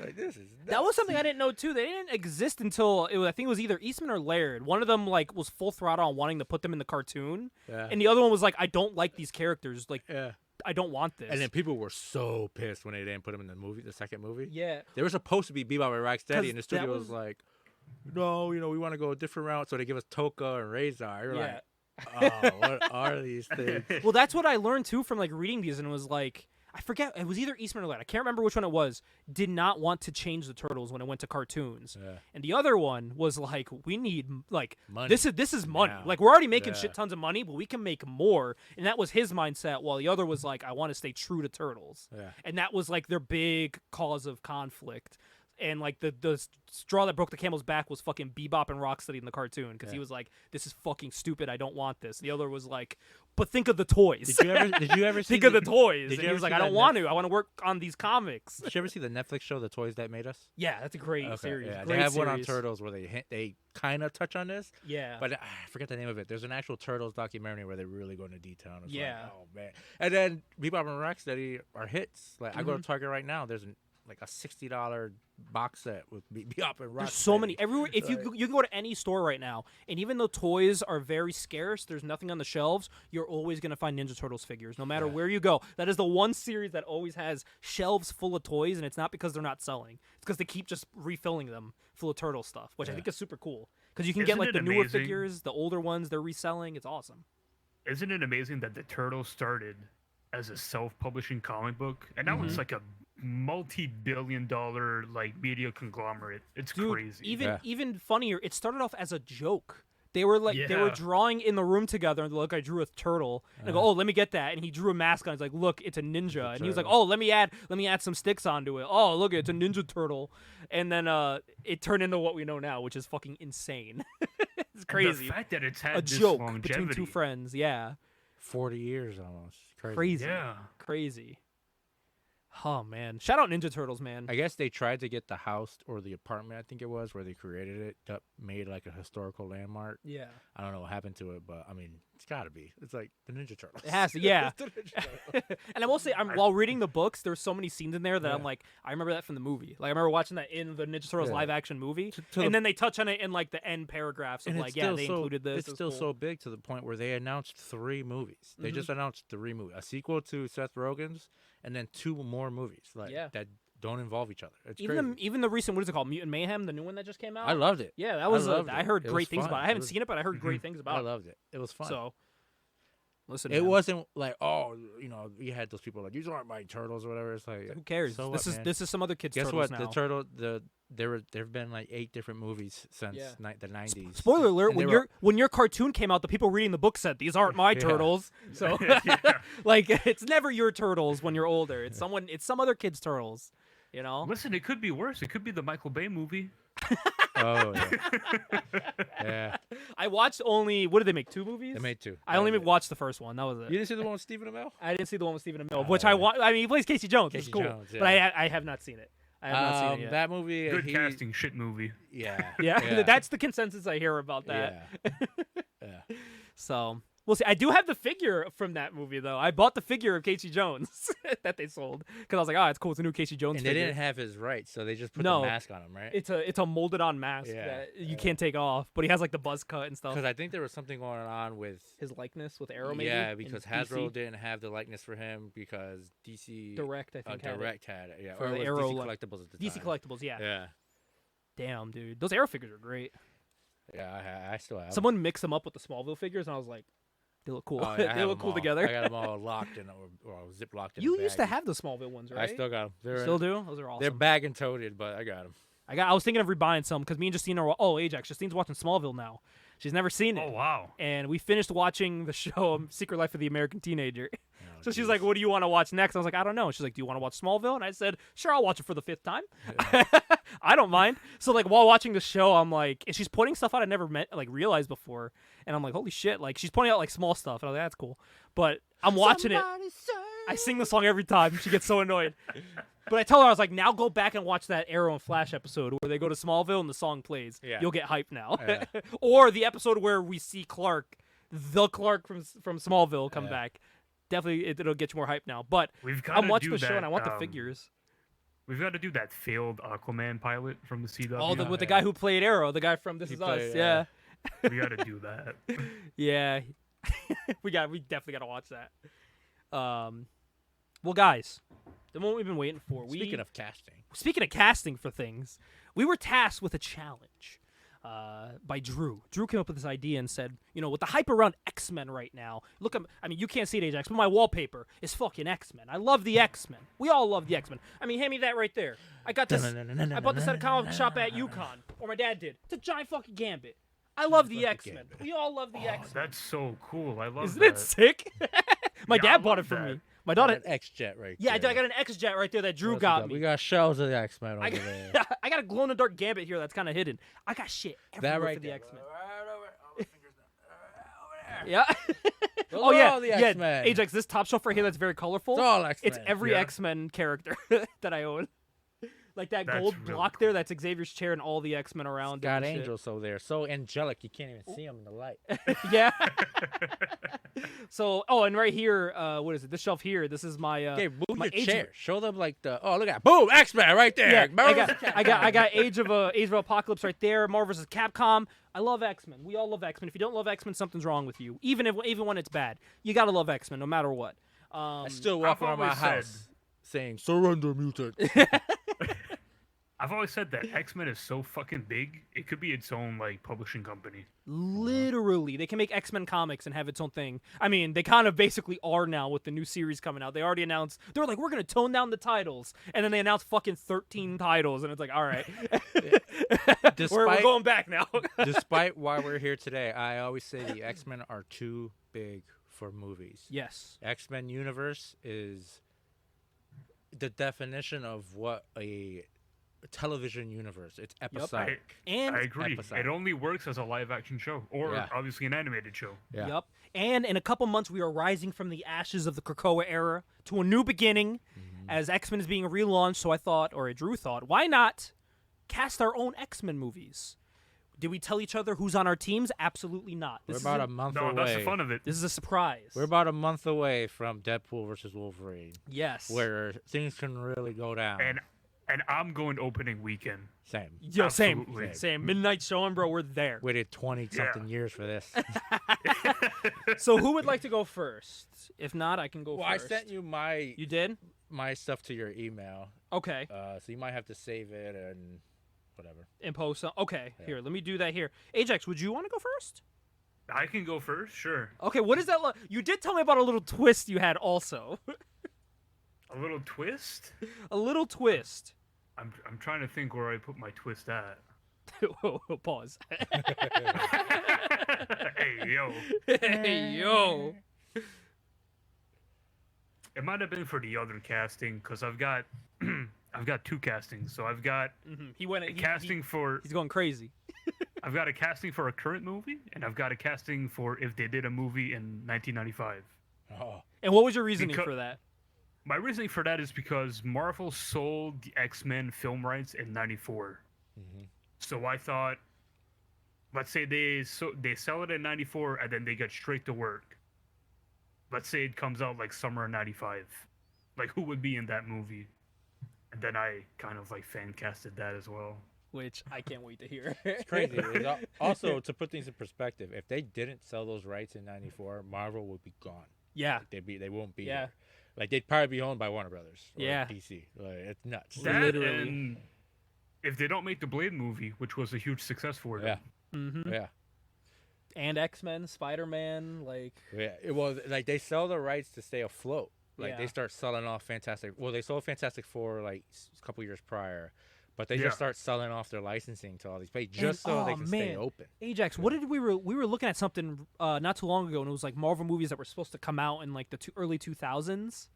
Like, this is That was something I didn't know too. They didn't exist until I think it was either Eastman or Laird. One of them like was full throttle on wanting to put them in the cartoon, Yeah. and the other one was like, I don't like these characters. Like, Yeah. I don't want this. And then people were so pissed when they didn't put him in the second movie. yeah, They were supposed to be Bebop and 'Cause Rocksteady, and the that studio was was- like, no, you know, we want to go a different route. So they give us Toka and Razor. You're yeah. like, oh, what are these things? Well, that's what I learned too from like reading these, and it was like I forget it was either Eastman or Laird. I can't remember which one it was. Did not want to change the Turtles when it went to cartoons, Yeah. and the other one was like, we need like Money. this is money. now. Like we're already making Yeah. shit tons of money, but we can make more. And that was his mindset. While the other was like, I want to stay true to Turtles. Yeah. And that was like their big cause of conflict. And like the straw that broke the camel's back was fucking Bebop and Rocksteady in the cartoon because he Yeah. was like, this is fucking stupid. I don't want this. The other was like, but think of the toys. Did you ever see Think of the toys. did And you he ever was like, see I that don't want to. I want to work on these comics. Did you ever see the Netflix show, The Toys That Made Us? Yeah, that's a great series. Yeah, Great they have one on series. Turtles where they kind of touch on this, Yeah. but I forget the name of it. There's an actual Turtles documentary where they really go into detail. And it's Yeah. Like, oh man. And then Bebop and Rocksteady are hits. Like I go to Mhm. Target right now. There's like a $60 box set with Bebop and Rocksteady. There's so many everywhere. If Like- you can go to any store right now, and even though toys are very scarce, there's nothing on the shelves. You're always gonna find Ninja Turtles figures, no matter Yeah. where you go. That is the one series that always has shelves full of toys, and it's not because they're not selling. It's because they keep just refilling them full of turtle stuff, which I Yeah. think is super cool. Because you can get Isn't like it the newer amazing? figures, the older ones they're reselling. It's awesome. Isn't it amazing that the Turtles started as a self-publishing comic book, and now Mm-hmm. it's like a multi-billion-dollar like media conglomerate? It's Dude, crazy. even funnier, it started off as a joke. They were like they were Yeah. drawing in the room together, and they're like, I drew a turtle. And I go, oh, let me get that. And he drew a mask on. He's like, look, it's a ninja. And he was like, turtle. oh, let me add some sticks onto it. Oh, look, it's a ninja turtle. And then it turned into what we know now, which is fucking insane. It's And crazy. The fact that it's had A this joke longevity. between two friends. Yeah, 40 years almost. crazy. Yeah. Crazy. Oh man, shout out Ninja Turtles, man. I guess they tried to get the house or the apartment, I think it was, where they created it, that made like a historical landmark. Yeah, I don't know what happened to it, but I mean, it's got to be. It's like the Ninja Turtles. it has to. Yeah. It's the Ninja Turtles. And I will say, while reading the books, there's so many scenes in there that I'm Yeah. like, I remember that from the movie. Like I remember watching that in the Ninja Turtles Yeah. live action movie, To and the- then they touch on it in like the end paragraphs of And like, it's yeah, still they so, included this. It's it was still cool. so big to the point where they announced 3 movies. They Mhm. just announced 3 movies, a sequel to Seth Rogen's, and then 2 more movies like Yeah. that don't involve each other. It's Even crazy. the recent, what is it called, Mutant Mayhem, the new one that just came out. I loved it. Yeah, that was. loved I it. heard It great was things fun. about it. I It haven't was- seen it, but I heard great things I about it. loved it. It was fun. So, listen, it man, wasn't like, oh, you know, you had those people like, these aren't my turtles or whatever. It's like, who cares? So this what, is man? this is some other kids' Guess turtles what? now. There've been like 8 different movies since Yeah. the 90s. Spoiler alert: And they when were- your cartoon came out, the people reading the book said these aren't my Yeah. turtles. So, Yeah. like, it's never your turtles when you're older. It's some other kid's turtles. You know. Listen, it could be worse. It could be the Michael Bay movie. Oh yeah, yeah. I watched only. What did they make? 2 movies? They made 2. I only watched the first one. That was You it. didn't see the one with Stephen Amell? I didn't see the one with Stephen Amell, Oh, which I want. I mean, he plays Casey Jones. It's Casey cool, Jones, but yeah. I have not seen it. I have not seen it yet. That movie. Good he- casting, shit movie. Yeah. Yeah, that's the consensus I hear about that. Yeah. Yeah. So, We'll see. I do have the figure from that movie though. I bought the figure of Casey Jones that they sold because I was like, oh, it's cool. It's a new Casey Jones. And figure. they didn't have his rights, so they just put No. the mask on him, right? It's a molded on mask that you can't take off, but he has like the buzz cut and stuff. Because I think there was something going on with His likeness with Arrow, maybe. yeah, in because DC. Hasbro didn't have the likeness for him because DC Direct, I think. had it. Direct had it. Yeah, For or the it was Arrow DC li- Collectibles at the DC time. Collectibles, yeah. Yeah, Damn, dude, those Arrow figures are great. yeah, I still have. 'em. Someone mixed them up with the Smallville figures, and I was like, they look cool. Oh, yeah, I they have look 'em cool all. together. I got them all locked in or zip locked in. You a used to bag. have the Smallville ones, right? I still got them. They're Still do. Those are awesome. They're bag and toted, but I got them. I was thinking of rebuying some because me and Justine are. Oh, Ajax. Justine's watching Smallville now. She's never seen it. Oh wow. And we finished watching the show Secret Life of the American Teenager. Oh, So she's like, what do you want to watch next? I was like, I don't know. She's like, do you want to watch Smallville? And I said, sure, I'll watch it for the 5th time. I don't mind. So like while watching the show, I'm like, and she's pointing stuff out I never realized before. And I'm like, holy shit. Like she's pointing out like small stuff. And I was like, that's cool. But I'm watching it. I sing the song every time. She gets so annoyed. But I tell her, I was like, now go back and watch that Arrow and Flash episode where they go to Smallville and the song plays. Yeah. You'll get hyped now. Yeah. Or the episode where we see Clark, the Clark from Smallville, come Yeah. back. Definitely, it'll get you more hype now. But We've got I'm to watching do the show that, and I want the figures. We've got to do that failed Aquaman pilot from the CW. Oh, with the yeah. guy who played Arrow, the guy from This He Is Us. played, Yeah. We got to do that. Yeah. we definitely got to watch that. Well, guys, the moment we've been waiting for. Speaking of casting for things, we were tasked with a challenge by Drew. Drew came up with this idea and said, with the hype around X-Men right now, you can't see it, Ajax, but my wallpaper is fucking X-Men. I love the X-Men. We all love the X-Men. Hand me that right there. I got this. I bought this at a comic shop at UConn, or my dad did. It's a giant fucking Gambit. I love the X-Men. Gambit. We all love the Oh, X-Men. that's so cool. I love Isn't that. it sick? My Yeah, dad I bought it love for that. me. My daughter. An X-Jet right Yeah, there. I got an X-Jet right there that Drew What else got we me. We got shells of the X-Men over I there. got, I got a glow-in-the-dark Gambit here that's kind of hidden. I got shit everywhere That right for the there. X-Men. Over there. Yeah. Those Oh are yeah, all the yeah. X-Men. Ajax, this top shelf right here that's very colorful. It's all X-Men. It's every Yeah. X-Men character that I own. Like that That's gold really block cool. there, that's Xavier's chair and all the X-Men around. Got and shit. angels over there. So angelic, you can't even see them in the light. Yeah. So, and right here, what is it? This shelf here. This is my. Okay, move my your Age chair. Show them like the. Oh, look at boom, X-Men right there. Yeah, Marvel vs. I got Age of Apocalypse right there. Marvel vs. Capcom. I love X-Men. We all love X-Men. If you don't love X-Men, something's wrong with you. Even when it's bad, you gotta love X-Men no matter what. I still walk around my always said- house saying surrender mutant. I've always said that X-Men is so fucking big, it could be its own publishing company. Literally, they can make X-Men comics and have its own thing. They kind of basically are now with the new series coming out. They already announced they were like, we're gonna tone down the titles, and then they announced fucking 13 titles, and it's like, all right, we're Despite- going back now. Despite why we're here today, I always say the X-Men are too big for movies. Yes. X-Men universe is the definition of what a television universe. It's episodic. And I agree. Episodic. It only works as a live-action show, or Yeah. obviously an animated show. Yeah. Yep. And in a couple months, we are rising from the ashes of the Krakoa era to a new beginning as X-Men is being relaunched. So I thought, or Drew thought, why not cast our own X-Men movies? Did we tell each other who's on our teams? Absolutely not. We're This about is a month No, away. that's the fun of it. This is a surprise. We're about a month away from Deadpool versus Wolverine, yes. where things can really go down. And I'm going opening weekend. Same. Yo, same. Absolutely. Same. Midnight showing, bro. We're there. Waited 20-something Yeah. years for this. So who would like to go first? If not, I can go Well, I first. sent you You did? my stuff to your email, Okay. so you might have to save it and whatever. And post some. Okay. Yeah. Here, let me do that here. Ajax, would you want to go first? I can go first, sure. Okay, what is that? You did tell me about a little twist you had also. A little twist. A little twist. I'm trying to think where I put my twist at. Pause. Hey yo, Hey, yo. it might have been for the other casting because I've got I've got two castings. So I've got He went. a casting for He's going crazy. I've got a casting for a current movie, and I've got a casting for if they did a movie in 1995. Oh, And what was your reasoning Becau- for that? My reasoning for that is because Marvel sold the X-Men film rights in '94. So I thought let's say they sell it in 94 and then they get straight to work. Let's say it comes out like summer of 95. Like, who would be in that movie? And then I kind of like fan casted that as well. Which I can't wait to hear. It's crazy. Also, to put things in perspective, if they didn't sell those rights in '94, Marvel would be gone. Yeah. Like, they won't be. Yeah. There. Like, they'd probably be owned by Warner Brothers. Or Yeah. DC. Like, it's nuts. That Literally. and if they don't make the Blade movie, which was a huge success for them. Yeah. Mm-hmm. Yeah. And X-Men, Spider-Man, like. Yeah. Well, like, they sell the rights to stay afloat. Like, Yeah. they start selling off Fantastic. Well, they sold Fantastic Four like a couple years prior, but they Yeah. just start selling off their licensing to all these places just so they can stay open. Ajax, what did we were looking at something not too long ago, and it was like Marvel movies that were supposed to come out in like the early 2000s.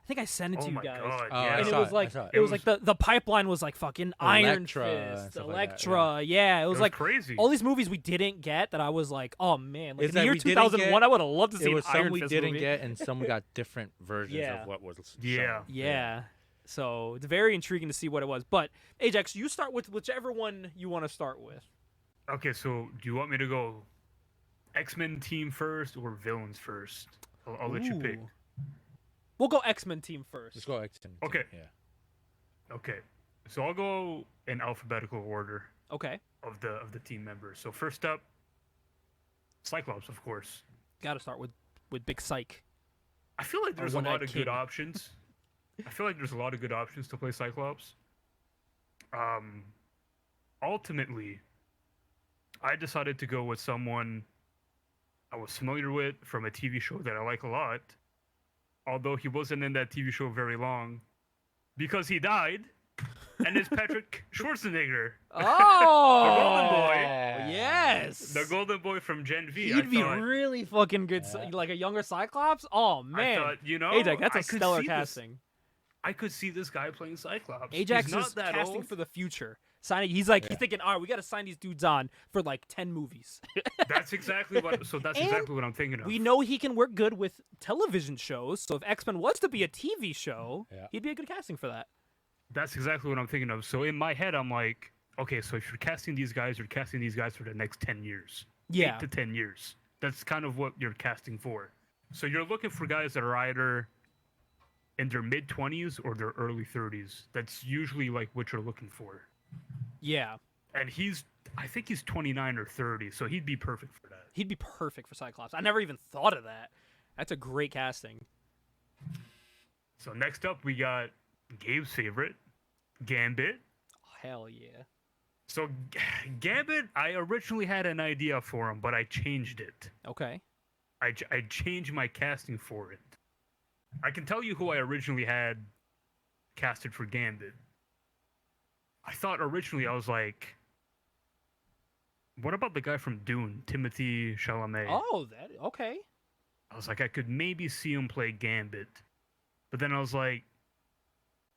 I think I sent it to Oh you my guys. god! Oh, yeah. And I it saw was it, like I saw it was like the pipeline was like fucking Iron Elektra and Fist, stuff like that, Elektra. Yeah, it was like crazy. all these movies we didn't get that I was like, oh man, like Is in the that year we didn't 2001, get- I would have loved to see It was an Iron some we Fist didn't movie. get, and some we got different versions Yeah. of what was. Yeah. shown. Yeah. So it's very intriguing to see what it was. But Ajax, you start with whichever one you want to start with. Okay, so do you want me to go X-Men team first or villains first? I'll let you pick. Ooh. We'll go X-Men team first. Let's go X-Men. Okay. Yeah. Okay, so I'll go in alphabetical order Okay. of the team members. So first up, Cyclops, of course. Got to start with Big Psych. I feel like there's a One-Eyed lot of King. good options. I feel like there's a lot of good options to play Cyclops. Ultimately, I decided to go with someone I was familiar with from a TV show that I like a lot, although he wasn't in that TV show very long, because he died, and it's Patrick Schwarzenegger, Oh, Golden Boy. Yes. the Golden Boy from Gen V. He'd I be thought, really fucking good, Yeah. like a younger Cyclops. Oh I man, thought, you know, Ajax, that's I a could stellar see casting. I could see this guy playing Cyclops. Ajax He's not is that casting old. for the future. Signing, he's like Yeah. he's thinking, all right, we got to sign these dudes on for like 10 movies. That's exactly what. So that's And exactly what I'm thinking of. We know he can work good with television shows. So if X-Men was to be a TV show, Yeah. he'd be a good casting for that. That's exactly what I'm thinking of. So in my head, I'm like, okay, so if you're casting these guys, you're casting these guys for the next 10 years. Yeah. 8 to 10 years. That's kind of what you're casting for. So you're looking for guys that are either in their mid 20s or their early 30s. That's usually like what you're looking for. Yeah. And I think he's 29 or 30, so he'd be perfect for that. He'd be perfect for Cyclops. I never even thought of that. That's a great casting. So next up, we got Gabe's favorite, Gambit. Oh, hell yeah. So Gambit, I originally had an idea for him, but I changed it. Okay. I changed my casting for it. I can tell you who I originally had casted for Gambit. I thought originally I was like, what about the guy from Dune, Timothy Chalamet? Oh, that okay. I was like, I could maybe see him play Gambit, but then I was like,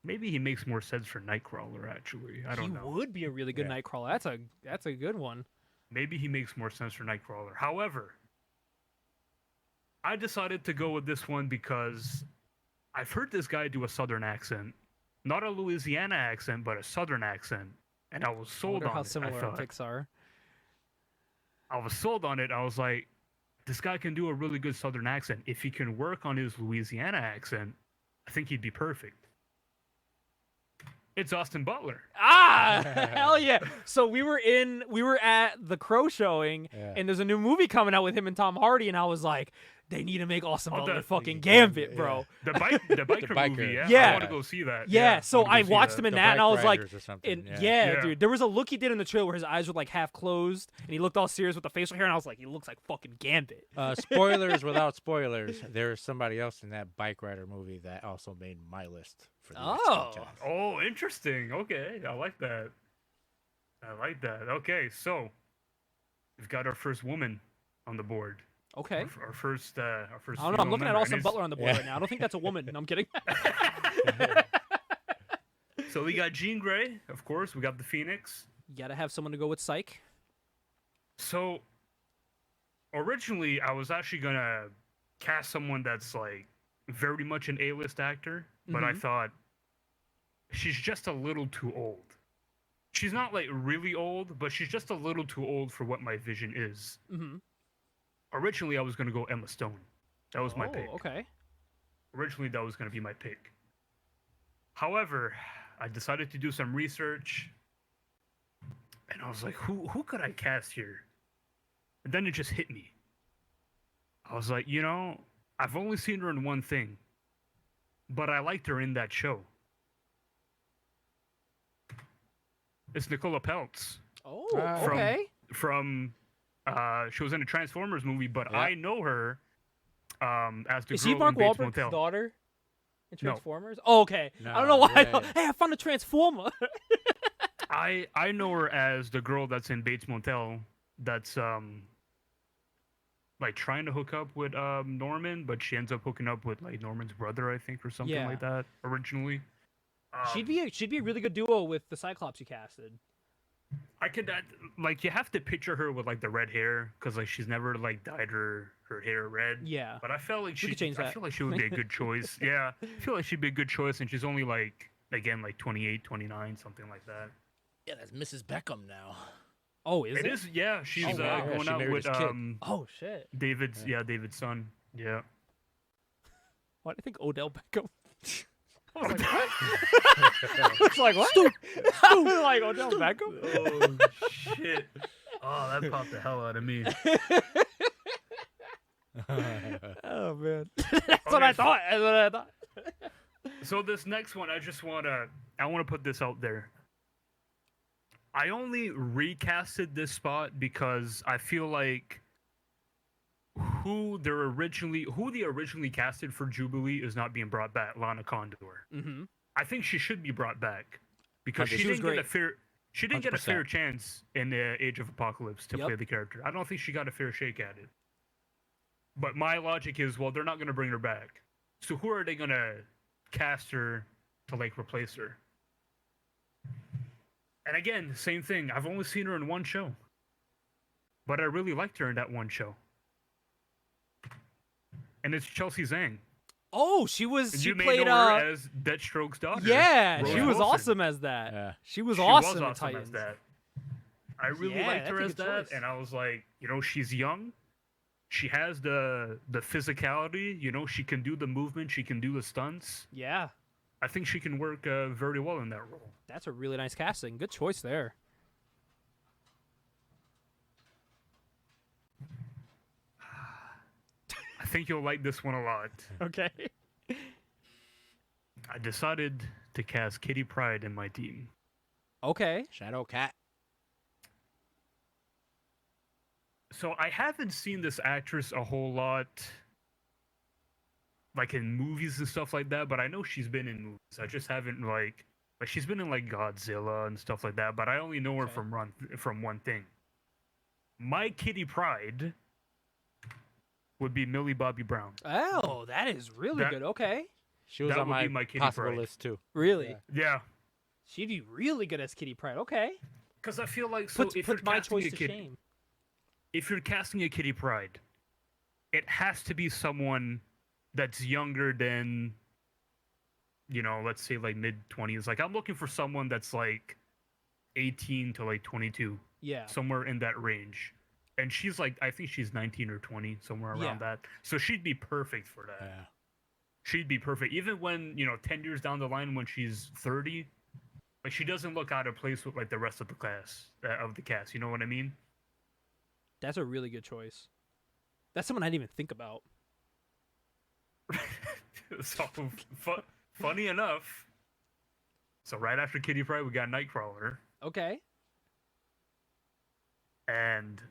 maybe he makes more sense for Nightcrawler. Actually, I don't he know. would be a really good Yeah. Nightcrawler. That's a good one. Maybe he makes more sense for Nightcrawler. However, I decided to go with this one because I've heard this guy do a Southern accent. Not a Louisiana accent, but a Southern accent. And I was I sold wonder on how it. similar I our thought. picks are. I was sold on it. I was like, this guy can do a really good Southern accent. If he can work on his Louisiana accent, I think he'd be perfect. It's Austin Butler. Ah, hell yeah! So we were at the Crow showing, Yeah. and there's a new movie coming out with him and Tom Hardy, and I was like, they need to make Austin Oh, Butler the- fucking Gambit, Gambit, bro. The biker biker. movie, yeah. Yeah. I want to go see that. Yeah, so wanna go I see watched that. him in The that, and I Bike was like, Riders or something, and yeah. Yeah. dude, there was a look he did in the trailer where his eyes were like half closed, and he looked all serious with the facial hair, and I was like, he looks like fucking Gambit. Spoilers without spoilers. There's somebody else in that bike rider movie that also made my list for the next Oh. podcast. Oh, interesting. Okay, I like that. Okay, so we've got our first woman on the board. Okay. Our first. I don't know. I'm looking at Austin Butler on the board Yeah. right now. I don't think that's a woman. No, I'm kidding. So we got Jean Grey, of course. We got the Phoenix. You gotta have someone to go with Psych. So originally, I was actually gonna cast someone that's like very much an A-list actor, but I Mhm. thought she's just a little too old. she's not like really old, but she's just a little too old for what my vision is. Mm-hmm. Originally, I was gonna go Emma Stone. That was my pick. Okay. Originally, that was gonna be my pick. However, I decided to do some research, and I was like, who could I cast here? And then it just hit me. I was like, I've only seen her in one thing, but I liked her in that show. It's Nicola Peltz. Oh, From- okay. From she was in a Transformers movie, but Yeah. I know her as the Is girl she Mark in Bates Wahlberg's Motel. daughter in No. Transformers? Oh, okay. I don't know No, why. yeah. Hey, I found a Transformer. I know her as the girl that's in Bates Motel. That's like trying to hook up with Norman, but she ends up hooking up with like Norman's brother, I think, or something Yeah. like that. Originally, she'd be a really good duo with the Cyclops you casted. I could like you have to picture her with like the red hair because like she's never like dyed her hair red. Yeah. But I felt like We could change I that. feel like she would be a good choice. Yeah, I feel like she'd be a good choice, and she's only like again like 28, 29, something like that. Yeah, that's Mrs. Beckham now. Oh, is It is, yeah. She's Oh, wow. going She out married with his kid. Oh shit. David's David's son. Yeah. Why do you think Odell Beckham? I was like, what? I was like, what? I was like, Odell Beckham? Oh shit! Oh, that popped the hell out of me. Oh man. That's what I thought. That's what I thought. So this next one, I wanna put this out there. I only recasted this spot because I feel like who they originally casted for Jubilee is not being brought back. Lana Condor. Mm-hmm. I think she should be brought back because she She was didn't get a great. fair. She didn't get a 100%. fair chance in the Age of Apocalypse to Yep. play the character. I don't think she got a fair shake at it. But my logic is, well, they're not going to bring her back. So who are they going to cast her to like replace her? And again, same thing. I've only seen her in one show, but I really liked her in that one show. And it's Chelsea Zhang. Oh, she You may played know her as Deathstroke's daughter. yeah, Rose she was Wilson. awesome as that. Yeah. She was She awesome in as Titans. that. I really Yeah, liked her that's as a good that, choice. and I was like, she's young. She has the physicality. She can do the movement. She can do the stunts. Yeah. I think she can work very well in that role. That's a really nice casting. Good choice there. I think you'll like this one a lot. Okay. I decided to cast Kitty Pryde in my team. Okay. Shadow Cat. So I haven't seen this actress a whole lot, like in movies and stuff like that. But I know she's been in movies. I just haven't like she's been in like Godzilla and stuff like that. But I only know her Okay. from one thing. My Kitty Pryde would be Millie Bobby Brown. Oh, that is really That- good. Okay. She was That on would be my, my Kitty possible Pryde. list too. Really? Yeah. Yeah, She'd be really good as Kitty Pryde. Okay. because I feel like so Put if you're my casting choice a to kid, shame. if you're casting a Kitty Pryde, it has to be someone that's younger than, let's say like mid-20s. Like I'm looking for someone that's like 18 to like 22, Yeah. somewhere in that range. And she's like, I think she's 19 or 20, somewhere around Yeah. that. So she'd be perfect for that. Yeah. She'd be perfect. Even when, 10 years down the line when she's 30, like she doesn't look out of place with like the rest of the class, of the cast. You know what I mean? That's a really good choice. That's someone I didn't even think about. So funny enough. So right after Kitty Pryde, we got Nightcrawler, Okay. and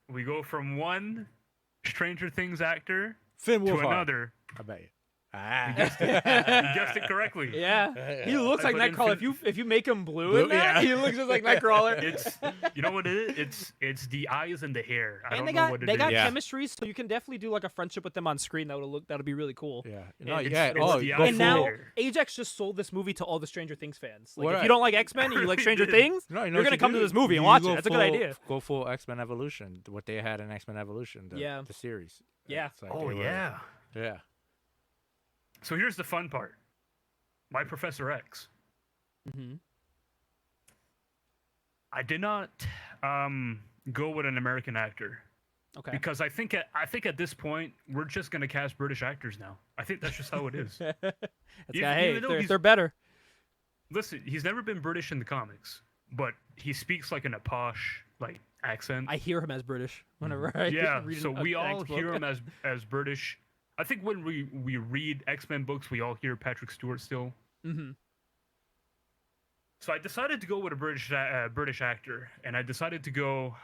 we go from one Stranger Things actor Finn to Wolfhard. another. I bet you. Ah. You guessed it correctly. Yeah. He looks like But in Nightcrawler. Fin- If you make him blue, Blue, in that, yeah. he looks just like Nightcrawler. It's you know what it is? It's the eyes and the hair. I and don't they know got what it they is. got Yeah. chemistry, so you can definitely do like a friendship with them on screen. That'll be really cool. Yeah. And No, it's- yeah. it's Oh, the go eyes And full. now hair. Ajax just sold this movie to all the Stranger Things fans. Like, What if I- you don't like X-Men and you like really Stranger did. Things, No, you know you're what gonna you come do? to this movie and You watch go it. That's a full- good idea. Go full X-Men Evolution. What they had in X-Men Evolution. Yeah. The series. Yeah. It's like Oh they were- yeah. Yeah. So here's the fun part. My Professor X. Mm-hmm. I did not go with an American actor. Okay. Because I think at this point we're just gonna cast British actors now. I think that's just how it is. Hey, Even though they're better. Listen, he's never been British in the comics, but he speaks like in a posh like accent. I hear him as British whenever I Yeah, read so we all X-book. hear him as British. I think when we read X-Men books, we all hear Patrick Stewart still. Mm-hmm. So I decided to go with a British actor, and I decided to go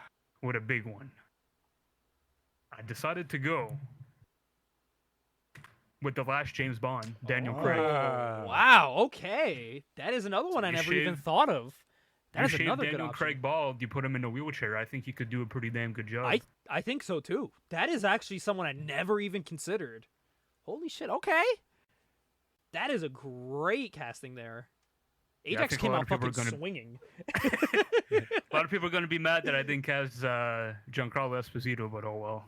with a big one. I decided to go with the last James Bond, Daniel Craig. Wow. Okay, that is another one I never even thought of. That is another good Daniel option. Craig bald, you put him in a wheelchair. I think he could do a pretty damn good job. I think so too. That is actually someone I never even considered. Holy shit. Okay. That is a great casting there. Yeah, I Ajax think a came lot out of people are fucking gonna- swinging. A lot of people are going to be mad that I didn't cast Giancarlo Esposito, but oh well.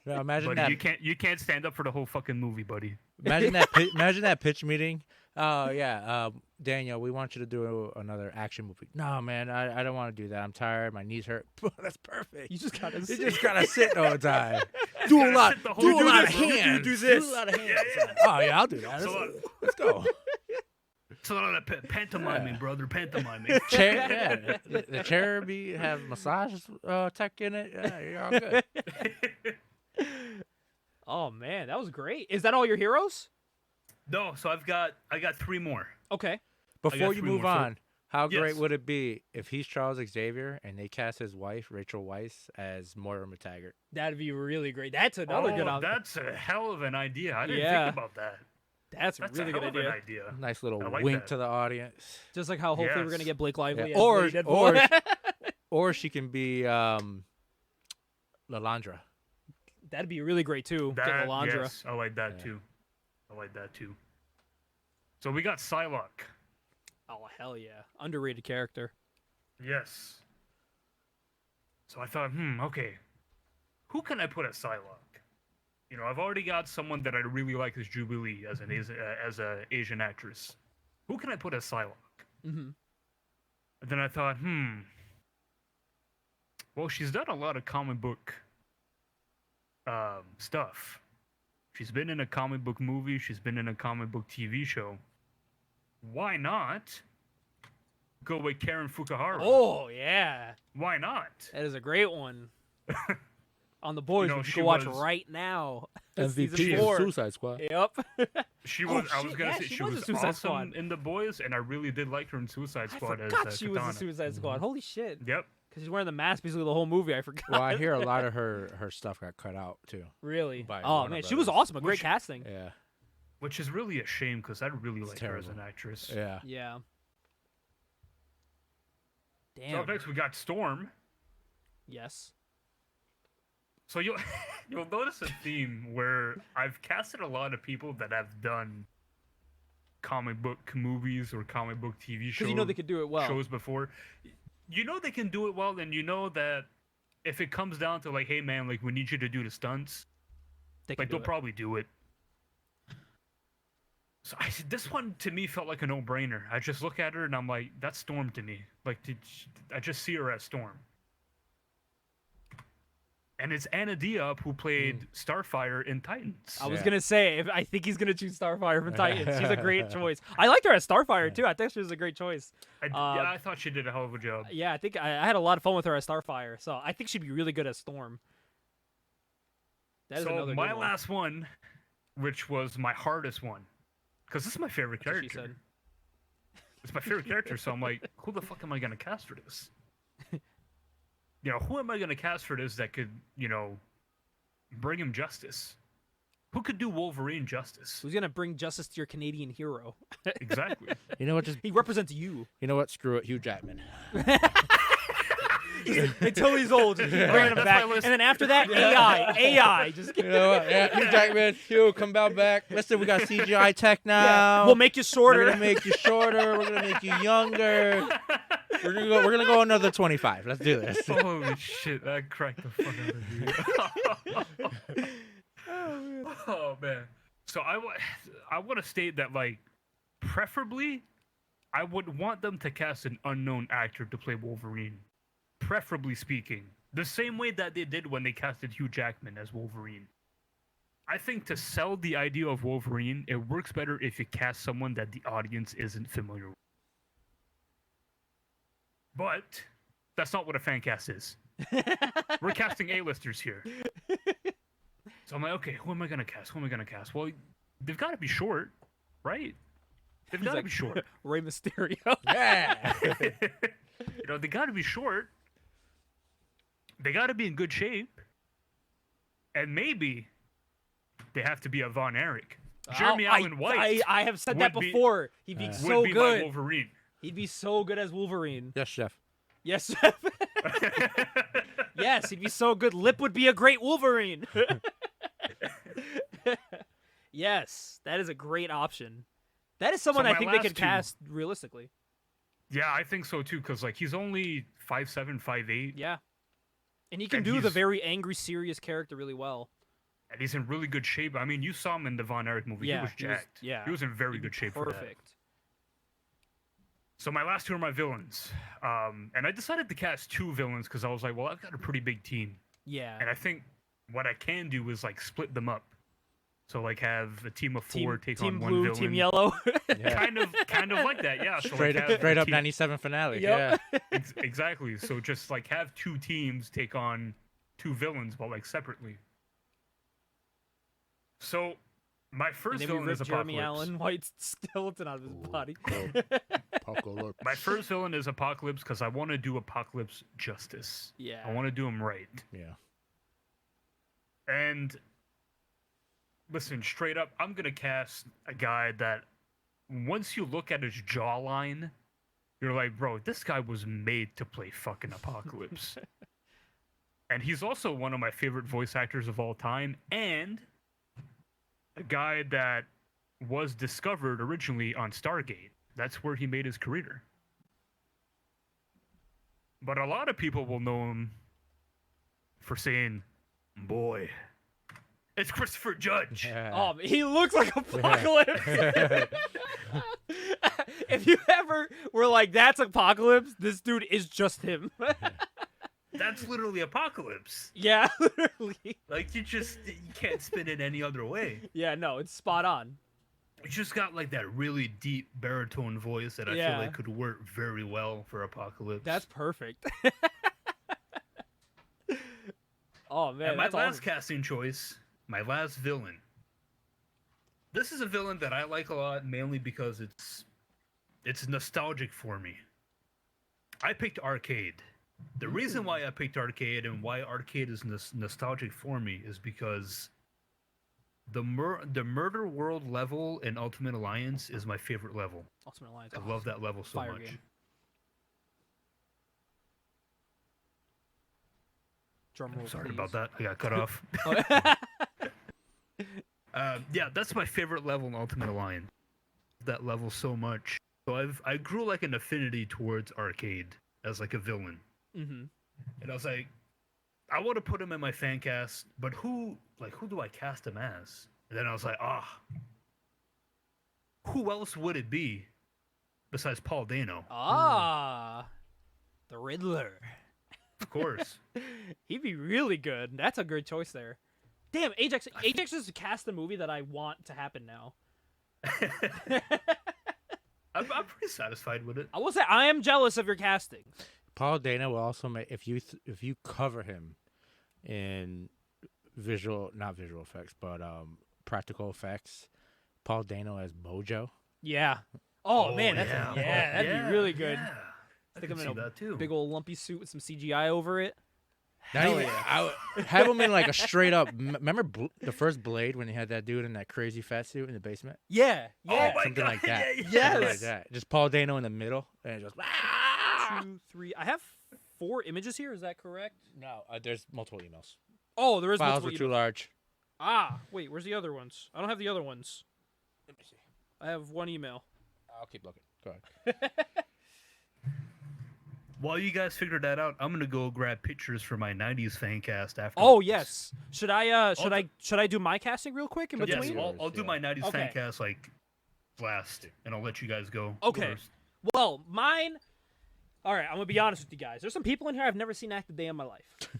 Yeah, imagine Buddy, that. you can't stand up for the whole fucking movie, buddy. Imagine that. Imagine that pitch meeting. Oh yeah, Daniel, we want you to do another action movie. No, man, I don't want to do that. I'm tired. My knees hurt. That's perfect. You just gotta You sit. just gotta sit all the time. Do a gotta lot. sit the whole Do a lot of time, bro. hands. Do this. Do a lot of hands. Oh yeah, I'll do that. Let's go. It's a lot of pantomiming, brother. Pantomiming. Chair, yeah. The chair have massage tech in it. Yeah, you're all good. Oh man, that was great. Is that all your heroes? No, so I got 3 more. Okay. Before you 3 move more, so- on, how great Yes. would it be if he's Charles Xavier and they cast his wife, Rachel Weisz, as Moira McTaggart? That'd be really great. That's another good option. That's a hell of an idea. I didn't Yeah. think about that. That's a That's really a good hell of an idea. idea. Nice little I like wink that. to the audience. Just like how hopefully we're gonna Yes. get Blake Lively. Yeah. As Or- Lady Deadpool. Or she can be Lalandra. That'd be really great too. Get That, Lalandra. yes, I like that Yeah. too. I like that too. So we got Psylocke. Oh hell yeah, underrated character. Yes. So I thought, okay, who can I put as Psylocke? You know, I've already got someone that I really like as Jubilee as as a Asian actress. Who can I put as Psylocke? Mm-hmm. And then I thought, well, she's done a lot of comic book stuff. She's been in a comic book movie. She's been in a comic book TV show. Why not go with Karen Fukuhara? Oh yeah, Why not? that is a great one. On the boys, You know, which you she can watch was right now. MVP Season of 4. Suicide Squad. Yep. She was. I shit, was gonna yeah, say she she was a was Suicide awesome Squad. in The Boys, and I really did like her in Suicide I Squad as forgot she was Katana. a Suicide Squad. Holy shit. Yep. Because she's wearing the mask basically the whole movie. I forgot. Well, I hear a lot of her stuff got cut out too. Really? by Oh Warner man, she was Brothers. awesome. A great Which- casting. Yeah, Which is really a shame because I really like her as terrible. an actress. yeah. Yeah. So Damn. up next we got Storm. Yes. So you'll you'll notice a theme where I've casted a lot of people that have done comic book movies or comic book TV shows. Because you know they could do it well. Shows before. You know they can do it well, and you know that if it comes down to like, hey man, like we need you to do the stunts, They can like do they'll it. probably do it. So this one to me felt like a no-brainer. I just look at her and I'm like, that's Storm to me. Like I just see her as Storm. And it's Anna Diop who played Starfire in Titans. I was Yeah. gonna say, I think he's gonna choose Starfire from Titans. She's a great choice. I liked her as Starfire too. I think she was a great choice. Yeah, I thought she did a hell of a job. Yeah, I think I had a lot of fun with her as Starfire. So I think she'd be really good as Storm. That is So another my good one. last one, which was my hardest one, because this is my favorite That's what she character. said. It's my favorite character, so I'm like, who the fuck am I gonna cast for this? You know, who am I gonna cast for this that could, you know, bring him justice? Who could do Wolverine justice? Who's gonna bring justice to your Canadian hero? Exactly. You know what? Just He represents you. you know what? Screw it, Hugh Jackman. Until he's old, just keep bringing him That's back. my list. And then after that, AI. Just You know what? Yeah, Hugh Jackman. Hugh, come back. Listen, we got CGI tech now. we'll make you We're shorter. gonna make you shorter. We're gonna make you younger. We're gonna go another 25. Let's do this. Holy shit, that cracked the fuck out of me. Oh man. So I want to state that like, preferably, I would want them to cast an unknown actor to play Wolverine, preferably speaking, the same way that they did when they casted Hugh Jackman as Wolverine. I think to sell the idea of Wolverine, it works better if you cast someone that the audience isn't familiar with. But that's not what a fan cast is. We're casting A-listers here. So I'm like, okay, who am I gonna cast? Who am I gonna cast? Well, they've got to be short, right? They've got to be short. Rey Mysterio. Yeah. They got to be short. They got to be in good shape. And maybe they have to be a Von Erich. Jeremy Allen White. I have said that before. He'd be so would be good. my Wolverine. He'd be so good as Wolverine. Yes, chef. Yes, chef. Yes, he'd be so good. Lip would be a great Wolverine. Yes, that is a great option. That is someone I think they could cast realistically. Yeah, I think so too, because like he's only 5'7", 5'8". Yeah. And he can do the very angry, serious character really well. And he's in really good shape. I mean, you saw him in the Von Erich movie. Yeah, he was jacked. He was in very good shape for that. Perfect. So my last two are my villains. And I decided to cast two villains because I was like, well, I've got a pretty big team. Yeah. And I think what I can do is like split them up. So like have a team of four take on one blue, villain. Team yellow. Yeah. kind of like that, yeah. So Straight up 97 finale. Yep. Yeah. Exactly. So just like have two teams take on two villains, but like separately. So my first and then villain is Apocalypse. Jeremy Allen White's skeleton out of his body. Apocalypse. My first villain is Apocalypse because I want to do Apocalypse justice. Yeah. I want to do him right. Yeah. And listen, straight up, I'm gonna cast a guy that once you look at his jawline, you're like, bro, this guy was made to play fucking Apocalypse. And he's also one of my favorite voice actors of all time, and a guy that was discovered originally on Stargate. That's where he made his career. But a lot of people will know him for saying, boy, it's Christopher Judge. Yeah. Oh, he looks like Apocalypse. If you ever were like, that's Apocalypse, this dude is just him. That's literally Apocalypse. Yeah, literally. Like, you can't spin it any other way. Yeah, no, it's spot on. It's just got like that really deep baritone voice that I feel like could work very well for Apocalypse. That's perfect. Oh, man. And my that's last awesome. casting choice, my last villain. This is a villain that I like a lot, mainly because it's nostalgic for me. I picked Arcade. The reason why I picked Arcade and why Arcade is nostalgic for me is because the Murder World level in Ultimate Alliance is my favorite level. Ultimate Alliance. I love that level so Fire much. game. Drum roll, Sorry please. about that. I got cut off. Yeah, that's my favorite level in Ultimate Alliance. That level so much. So I grew like an affinity towards Arcade as like a villain. Mm-hmm. And I was like, I want to put him in my fan cast, but who do I cast him as? And then I was like, who else would it be besides Paul Dano? The Riddler. Of course. He'd be really good. That's a good choice there. Damn, Ajax is cast the movie that I want to happen now. I'm pretty satisfied with it. I will say I am jealous of your casting. Paul Dano will also make if you cover him in not visual effects, but practical effects. Paul Dano as Mojo. Yeah. Oh man, that'd be really good. Yeah. I Stick can him see in a that too. big old lumpy suit with some CGI over it. I would have him in like a straight up. Remember the first Blade when he had that dude in that crazy fat suit in the basement? Yeah. Oh my Something God, like that. yeah, Yes. Something like that. Just Paul Dano in the middle, and just 2, 3. I have 4 images here. Is that correct? no. There's multiple emails. Oh, there is Files multiple were too emails. large. Wait. Where's the other ones? I don't have the other ones. Let me see. I have one email. I'll keep looking. Go ahead. While you guys figure that out, I'm gonna go grab pictures for my '90s fan cast after. Oh yes. Should I do my casting real quick in Yes, between? I'll do my '90s fan Okay. cast like last, and I'll let you guys go. Okay. first. Well, mine. All right, I'm gonna be honest with you guys. There's some people in here I've never seen act a day in my life.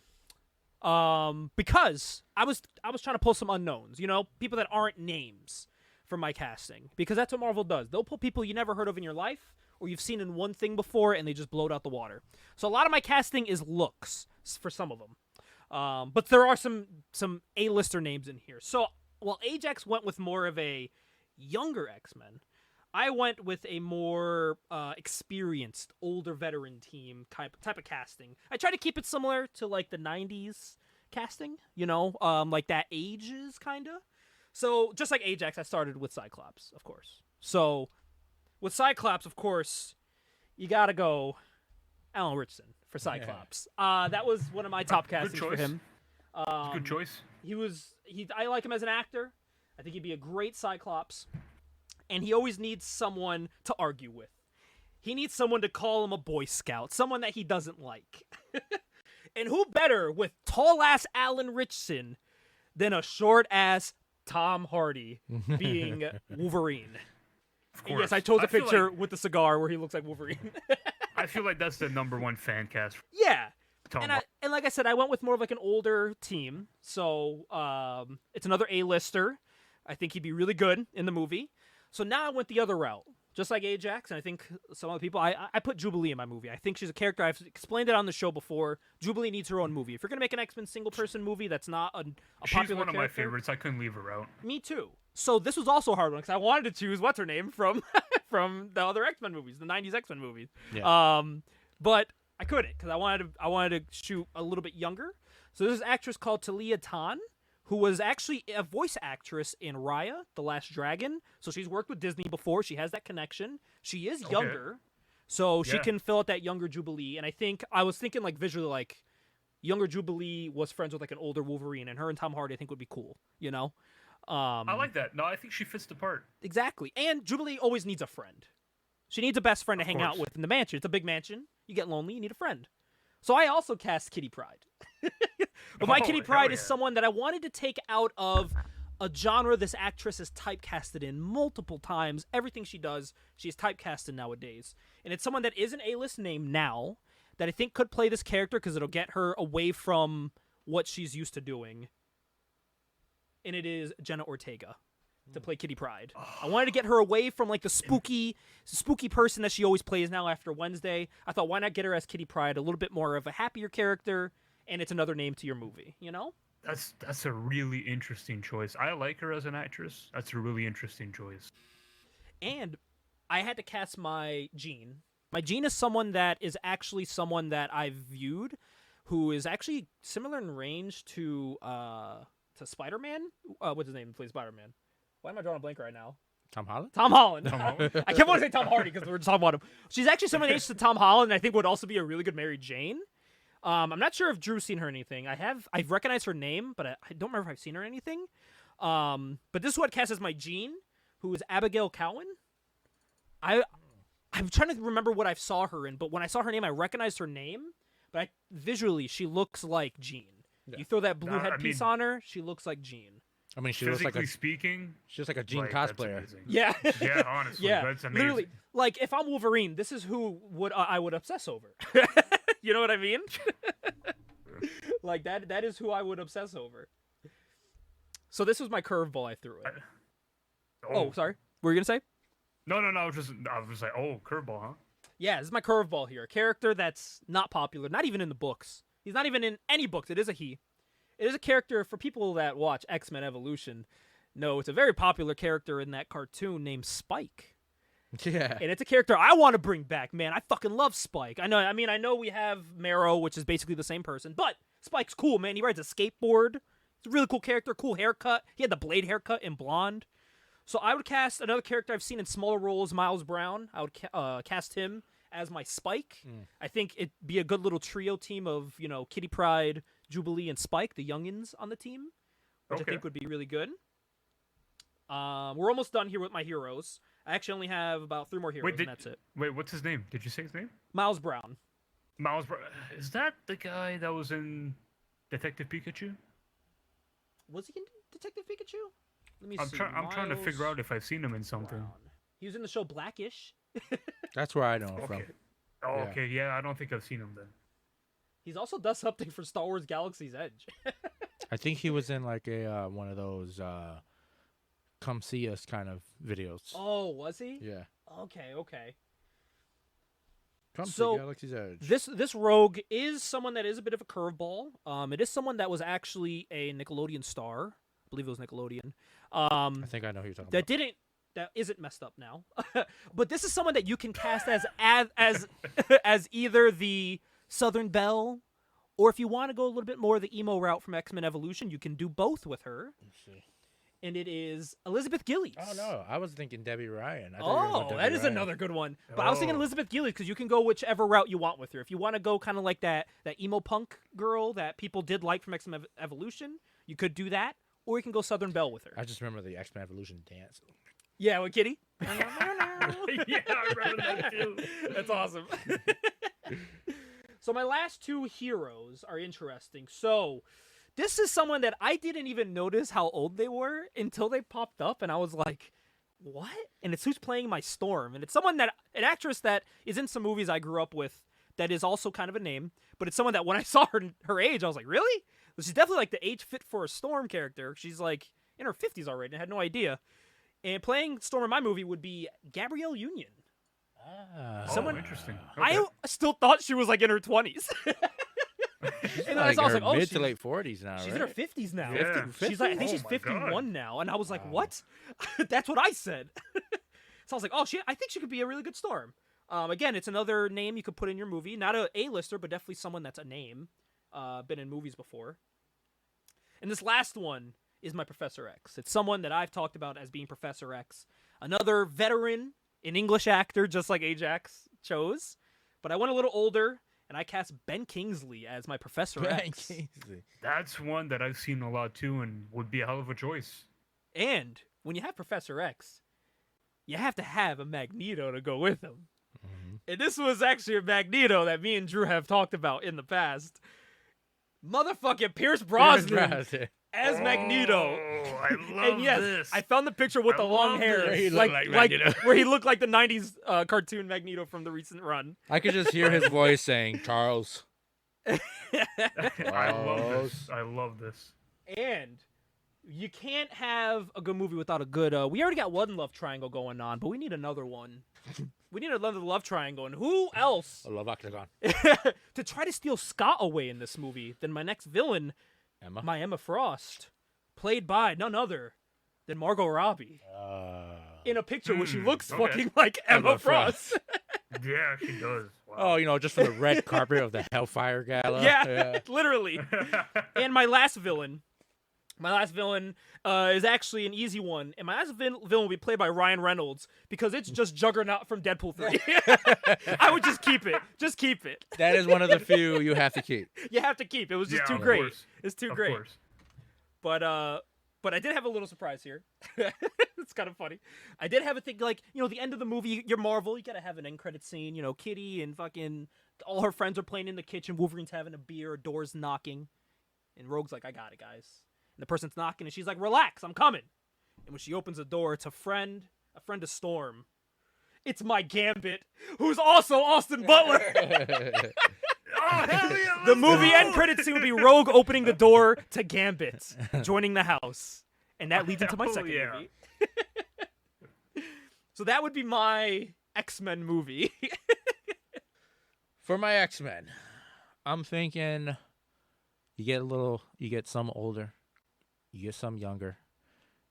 Because I was trying to pull some unknowns, people that aren't names for my casting, because that's what Marvel does. They'll pull people you never heard of in your life, or you've seen in one thing before, and they just blow it out the water. So a lot of my casting is looks for some of them, but there are some A-lister names in here. So while Ajax went with more of a younger X-Men, I went with a more experienced, older veteran team type of casting. I try to keep it similar to like the 90s casting, like that ages kind of. So just like Ajax, I started with Cyclops, of course. So with Cyclops, of course, you got to go Alan Richardson for Cyclops. Yeah. That was one of my top castings for him. Good choice. I like him as an actor. I think he'd be a great Cyclops. And he always needs someone to argue with. He needs someone to call him a Boy Scout, someone that he doesn't like. And who better with tall-ass Alan Richardson than a short-ass Tom Hardy being Wolverine? Of course. Yes, I chose a picture with the cigar where he looks like Wolverine. I feel like that's the #1 fan cast. Yeah. And like I said, I went with more of like an older team. So it's another A-lister. I think he'd be really good in the movie. So now I went the other route. Just like Ajax, and I think some other people, I put Jubilee in my movie. I think she's a character. I've explained it on the show before. Jubilee needs her own movie. If you're going to make an X-Men single-person movie that's not a popular She's one of my character, favorites. I couldn't leave her out. Me too. So this was also a hard one because I wanted to choose what's her name from from the other X-Men movies, the 90s X-Men movies. Yeah. But I couldn't because I wanted to shoot a little bit younger. So this is an actress called Talia Tan, who was actually a voice actress in Raya, The Last Dragon. So she's worked with Disney before. She has that connection. She is younger, so she can fill out that younger Jubilee. And I was thinking like visually, like younger Jubilee was friends with like an older Wolverine, and her and Tom Hardy I think would be cool. I like that. No, I think she fits the part. Exactly. And Jubilee always needs a friend. She needs a best friend to hang out with in the mansion. It's a big mansion. You get lonely, you need a friend. So I also cast Kitty Pryde. But my Kitty Pryde is someone that I wanted to take out of a genre this actress is typecasted in multiple times. Everything she does, she's typecasted nowadays. And it's someone that is an A-list name now that I think could play this character because it'll get her away from what she's used to doing. And it is Jenna Ortega to play Kitty Pryde. I wanted to get her away from like the spooky person that she always plays now after Wednesday. I thought, why not get her as Kitty Pryde, a little bit more of a happier character, and it's another name to your movie, That's a really interesting choice. I like her as an actress. That's a really interesting choice. And I had to cast my Jean. My Jean is someone that I've viewed, who is actually similar in range to Spider-Man. What's his name? Who plays Spider-Man? Why am I drawing a blank right now? Tom Holland? Tom Holland. I kept wanting to say Tom Hardy because we were just talking about him. She's actually similar in age to Tom Holland, and I think would also be a really good Mary Jane. I'm not sure if Drew's seen her in anything. I've recognized her name, but I don't remember if I've seen her in anything. But this is what cast as my Jean, who is Abigail Cowan. I'm trying to remember what I saw her in, but when I saw her name, I recognized her name. But visually, she looks like Jean. Yeah. You throw that blue headpiece on her, she looks like Jean. I mean, she looks like speaking, she looks like a Jean cosplayer. Yeah, yeah, honestly, that's amazing. Literally, like if I'm Wolverine, this is who I would obsess over. You know what I mean? Like that is who I would obsess over. So this was my curveball I threw it. Oh, sorry. What were you gonna say? No. I was like, oh, curveball, huh? Yeah, this is my curveball here. A character that's not popular, not even in the books. He's not even in any books. It is a he. It is a character for people that watch X-Men Evolution. No, it's a very popular character in that cartoon named Spike. Yeah. And it's a character I want to bring back, man. I fucking love Spike. I know we have Marrow, which is basically the same person, but Spike's cool, man. He rides a skateboard. It's a really cool character, cool haircut. He had the Blade haircut in blonde. So I would cast another character I've seen in smaller roles, Miles Brown. I would cast him as my Spike. I think it'd be a good little trio team of, Kitty Pryde, Jubilee, and Spike, the youngins on the team, which I think would be really good. We're almost done here with my heroes. I actually only have about 3 more heroes, and that's it. Wait, what's his name? Did you say his name? Miles Brown. Miles Brown. Is that the guy that was in Detective Pikachu? Was he in Detective Pikachu? Let me see. I'm trying to figure out if I've seen him in something. Brown. He was in the show Blackish. That's where I know him from. Okay. Oh, Yeah. okay. Yeah, I don't think I've seen him then. He's also does something for Star Wars Galaxy's Edge. I think he was in like a one of those come see us kind of videos. Oh, was he? Yeah. Okay. Come So, see Galaxy's Edge. This rogue is someone that is a bit of a curveball. It is someone that was actually a Nickelodeon star. I believe it was Nickelodeon. I think I know who you're talking That about. that isn't messed up now. But this is someone that you can cast as either the Southern Belle, or if you want to go a little bit more the emo route from X-Men Evolution, you can do both with her. Let's see. And it is Elizabeth Gillies. Oh no, I was thinking Debbie Ryan. I thought you were Oh, going that Debbie is Ryan. another good one. But I was thinking Oh. Elizabeth Gillies because you can go whichever route you want with her. If you want to go kind of like that emo punk girl that people did like from X-Men Evolution, you could do that. Or you can go Southern Belle with her. I just remember the X-Men Evolution dance. Yeah, with Kitty. Yeah, I remember that too. That's awesome. So my last two heroes are interesting. So this is someone that I didn't even notice how old they were until they popped up, and I was like, what? And it's who's playing my Storm. And it's an actress that is in some movies I grew up with that is also kind of a name, but it's someone that when I saw her age, I was like, really? Well, she's definitely like the age fit for a Storm character. She's like in her 50s already, and I had no idea. And playing Storm in my movie would be Gabrielle Union. Someone interesting. I still thought she was like in her 20s. She's And then I like saw, I was her like, oh, mid she's- to late 40s now, She's right? in her 50s now. Yeah. She's like, I think Oh she's my 51 God. now. And I was like, Wow. what? That's what I said. So I was like, oh, I think she could be a really good Storm. Again, it's another name you could put in your movie. Not a A-lister, but definitely someone that's a name. Been in movies before. And this last one is my Professor X. It's someone that I've talked about as being Professor X. Another veteran, an English actor, just like Ajax chose. But I went a little older, and I cast Ben Kingsley as my Professor Ben X. Kingsley. That's one that I've seen a lot too, and would be a hell of a choice. And when you have Professor X, you have to have a Magneto to go with him. Mhm. And this was actually a Magneto that me and Drew have talked about in the past. Motherfucking Pierce Brosnan as Magneto. Oh, I love And yes, this. I found the picture with I the long love hair, this. He looked like Magneto. where he looked like the '90s cartoon Magneto from the recent run. I could just hear his voice saying, Charles. I love this. I love this. And you can't have a good movie without a good. We already got one love triangle going on, but we need another one. We need another love triangle, and who else I love Octagon. to try to steal Scott away in this movie than my next villain, Emma? my Emma Frost, played by none other than Margot Robbie, in a picture where she looks okay. fucking like Emma Emma Frost. Frost. Yeah, she does. Oh, Wow. you know, just for the red carpet of the Hellfire Gala. Yeah, literally. And my last villain is actually an easy one. And my last villain will be played by Ryan Reynolds because it's just Juggernaut from Deadpool 3. I would just keep it. Just keep it. That is one of the few you have to keep. You have to keep. It was just Yeah, too of great. course. It's too Of great. course. But I did have a little surprise here. It's kind of funny. I did have a thing like, the end of the movie, you're Marvel, you gotta have an end credit scene, Kitty and fucking all her friends are playing in the kitchen, Wolverine's having a beer, doors knocking. And Rogue's like, I got it, guys. And the person's knocking and she's like, relax, I'm coming. And when she opens the door, it's a friend of Storm. It's my Gambit, who's also Austin Butler. Oh, hell yeah, The let's movie go! end credits scene will be Rogue opening the door to Gambit, joining the house. And that leads into my Hell second yeah. movie. So that would be my X-Men movie. For my X-Men, I'm thinking you get some older, you get some younger,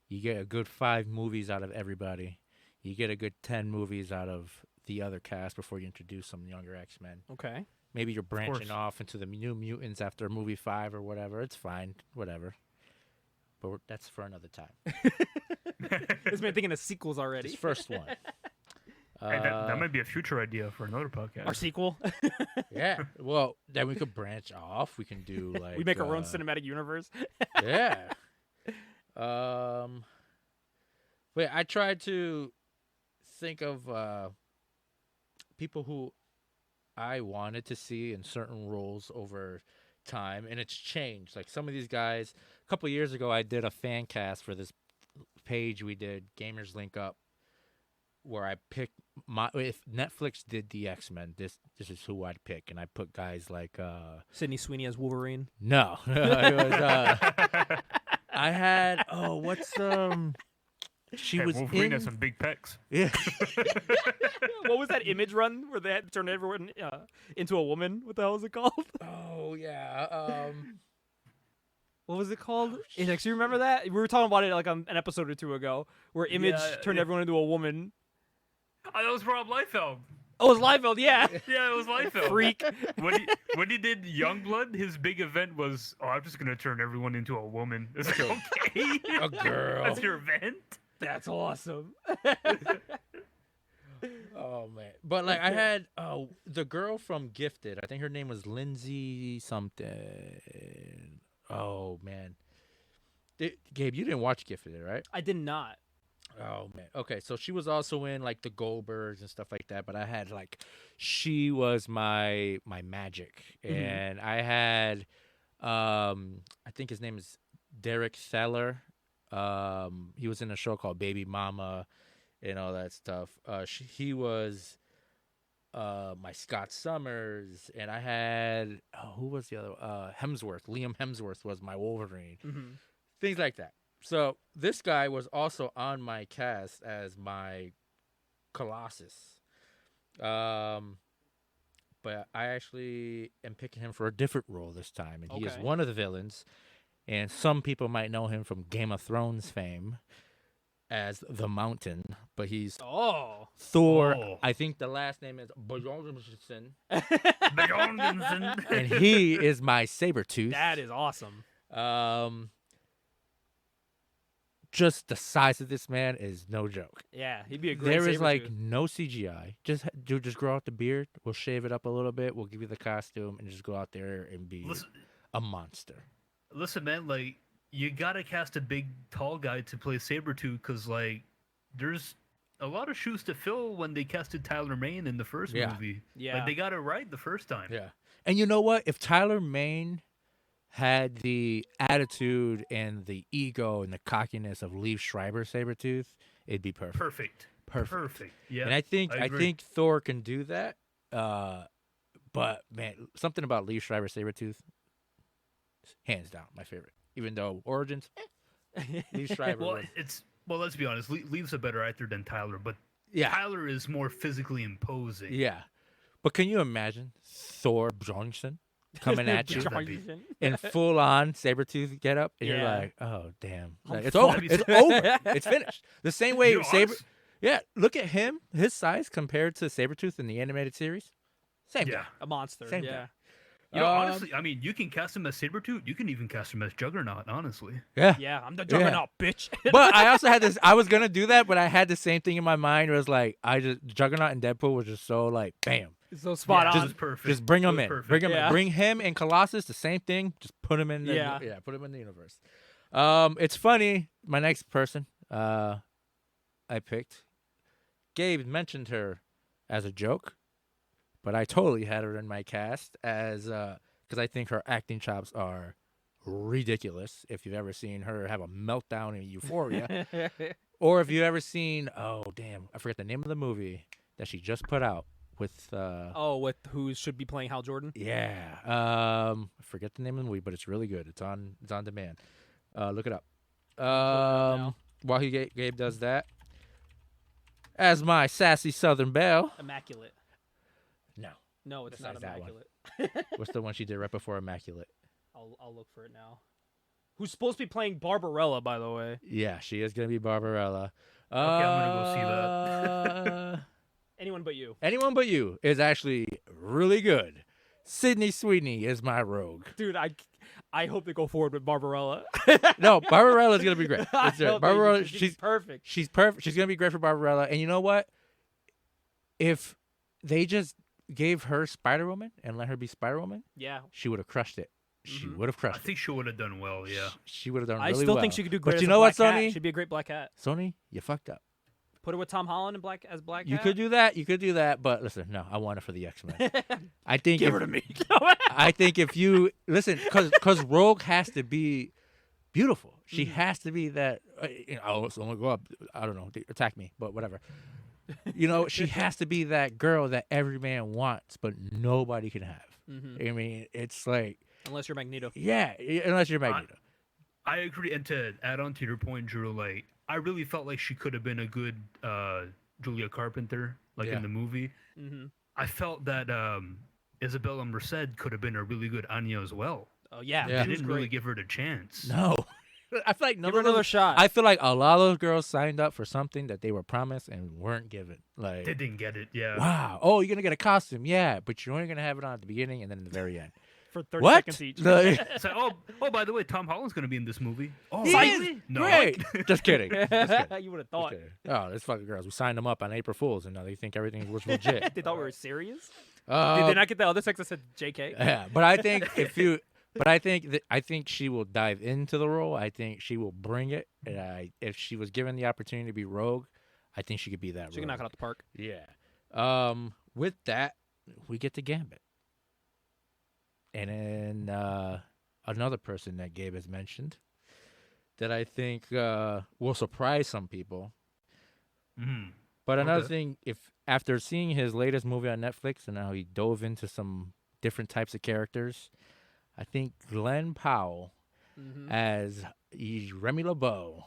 you get a good 5 movies out of everybody, you get a good 10 movies out of the other cast before you introduce some younger X-Men. Okay. Maybe you're branching course. off into the New Mutants after movie 5 or whatever. It's fine, whatever. But that's for another time. This man thinking of sequels already. This first one. Hey, that might be a future idea for another podcast. Our sequel. Yeah. Well, then we could branch off. We can do like We make our own cinematic universe. Yeah. Wait, I tried to think of people who I wanted to see in certain roles over time, and it's changed. Like some of these guys, a couple years ago, I did a fan cast for this page we did, Gamers Link Up, where I pick if Netflix did the X-Men, this is who I'd pick, and I put guys like Sydney Sweeney as Wolverine. no, it was I had what's she was Wolverine in has some big pecs. yeah What was that Image run where they had to turn everyone into a woman? What the hell is it called? oh yeah What was it called? Inex, you remember that? We were talking about it like an episode or two ago, where Image turned everyone into a woman. Oh, that was Rob Liefeld. Oh, it was Liefeld, yeah. Yeah, it was Liefeld. Freak. When he did Youngblood, his big event was, I'm just gonna turn everyone into a woman. It's like, okay, a girl. that's your event. That's awesome. Oh man, but like I had the girl from Gifted. I think her name was Lindsay something. Oh man, Gabe, you didn't watch Gifted, right? I did not. Oh man. Okay, so she was also in like the Goldbergs and stuff like that. But I had like, she was my magic, and I had, I think his name is Derek Seller. He was in a show called Baby Mama, and all that stuff. He was my Scott Summers, and I had who was the other? Hemsworth. Liam Hemsworth was my Wolverine. Things like that. So this guy was also on my cast as my Colossus. But I actually am picking him for a different role this time, and he is one of the villains. And some people might know him from Game of Thrones fame as the Mountain, but he's Thor. Oh. I think the last name is Bjornsson, Bjornsson. and he is my Sabretooth. That is awesome. Just the size of this man is no joke. Yeah, he'd be a great There is Sabretooth. like no CGI. Just grow out the beard. We'll shave it up a little bit. We'll give you the costume and just go out there and be a monster. Listen, man, like, you gotta cast a big, tall guy to play Sabretooth, because, like, there's a lot of shoes to fill when they casted Tyler Mane in the first movie. Yeah. Like, they got it right the first time. Yeah. And you know what? If Tyler Mane had the attitude and the ego and the cockiness of Liev Schreiber Sabretooth, it'd be perfect. Perfect. Yeah. And I agree. think Thor can do that. But man, something about Liev Schreiber Sabretooth, hands down my favorite. Even though Origins, Liev Schreiber was, let's be honest. Liev's a better actor than Tyler, but yeah. Tyler is more physically imposing. Yeah. But can you imagine Thor Bjornsson coming at you in full on Sabretooth get up? And you're like, oh damn. Like, it's over. It's over. It's finished. The same way Yeah, look at him, his size compared to Sabretooth in the animated series. Same guy. A monster. Same yeah. guy. You know, honestly, I mean, you can cast him as Sabretooth. You can even cast him as Juggernaut, honestly. Yeah. Yeah, I'm the Juggernaut, bitch. But I also had this, I was going to do that, but I had the same thing in my mind. It was like, Juggernaut and Deadpool was just so like, bam. So spot on. Just perfect. Just bring him in. Perfect. Bring him in. Bring him and Colossus, the same thing. Just put him in the, put him in the universe. It's funny. My next person I picked, Gabe mentioned her as a joke, but I totally had her in my cast as because I think her acting chops are ridiculous. If you've ever seen her have a meltdown in Euphoria, or if you've ever seen, I forget the name of the movie that she just put out with with who should be playing Hal Jordan? Yeah. I forget the name of the movie, but it's really good. It's on demand. Look it up. While Gabe does that, as my sassy Southern belle. Immaculate. No, it's not Besides that one. Immaculate. What's the one she did right before Immaculate? I'll look for it now. Who's supposed to be playing Barbarella, by the way? Yeah, she is gonna be Barbarella. Okay, I'm gonna go see that. Anyone But You. Anyone But You is actually really good. Sydney Sweeney is my rogue. Dude, I hope they go forward with Barbarella. No, Barbarella's gonna be great. Barbarella, she's perfect. She's perfect. She's gonna be great for Barbarella. And you know what? If they just gave her Spider-Woman and let her be Spider-Woman, yeah, she would have crushed it. She would have crushed it. I think she would have done well, yeah. She would have done I really still well. think she could do great. But as you a know what, Black Cat. Sony? She'd be a great Black Cat. Sony, you fucked up. Put her with Tom Holland and as Black Cat. You could do that. You could do that. But listen, no, I want it for the X-Men. I think Give her to me. I think if you listen, because Rogue has to be beautiful. She has to be that. So I'm gonna go up. I don't know, attack me, but whatever. You know, she has to be that girl that every man wants, but nobody can have. I mean, it's like, Unless you're Magneto. yeah, unless you're Magneto. I agree. And to add on to your point, Drew, like I really felt like she could have been a good Julia Carpenter, like Yeah. in the movie. I felt that Isabella Merced could have been a really good Anya as well. Oh yeah, Yeah. They she was didn't really great. give her the chance. No. I feel like Give her another shot. I feel like a lot of those girls signed up for something that they were promised and weren't given. Like, They didn't get it. Yeah. wow, oh, you're gonna get a costume, yeah, but you're only gonna have it on at the beginning and then in the very end. For 30 What? seconds each. It's like, oh, by the way, Tom Holland's going to be in this movie. Oh, He really? is? No. Great. Just kidding. Just kidding. You would have Just thought. kidding. Oh, these fucking girls. We signed them up on April Fools, and now they think everything was legit. They thought we were serious. Did Uh, they not get the other sex that said JK? yeah, but I think I think she will dive into the role. I think she will bring it. And if she was given the opportunity to be Rogue, I think she could be that. She can knock it out the park. Yeah. With that, we get to Gambit, and then another person that Gabe has mentioned that I think will surprise some people. Mhm. But another Okay. thing, if after seeing his latest movie on Netflix and how he dove into some different types of characters, I think Glenn Powell as Remy LeBeau,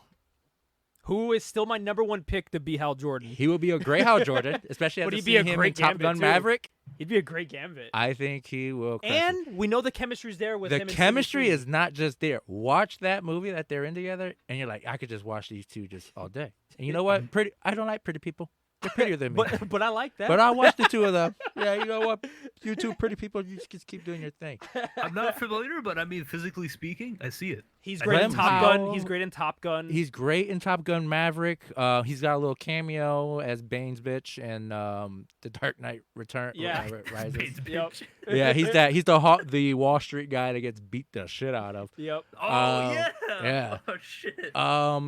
Who is still my number one pick to be Hal Jordan. he will be a great Hal Jordan, especially Would after he be seeing a him great in Top Gambit, Gun too? Maverick. He'd be a great Gambit. I think he will. Crush it. And we know the chemistry's there with him. The and chemistry CBC. is not just there. Watch that movie that they're in together, and you're like, I could just watch these two just all day. And you know what? I don't like pretty people. They're prettier than me. But I like that. But I watched the two of them. Yeah, you know what? You two pretty people, you just keep doing your thing. I'm not familiar, but I mean, physically speaking, I see it. He's I great in Glenn Top Powell- Gun. He's great in Top Gun. He's great in Top Gun Maverick. He's got a little cameo as Bane's bitch in The Dark Knight Return. Yeah. Rises. Bane's Yep. bitch. Yeah, he's the Wall Street guy that gets beat the shit out of. Yep. Oh, yeah. yeah. Oh, shit.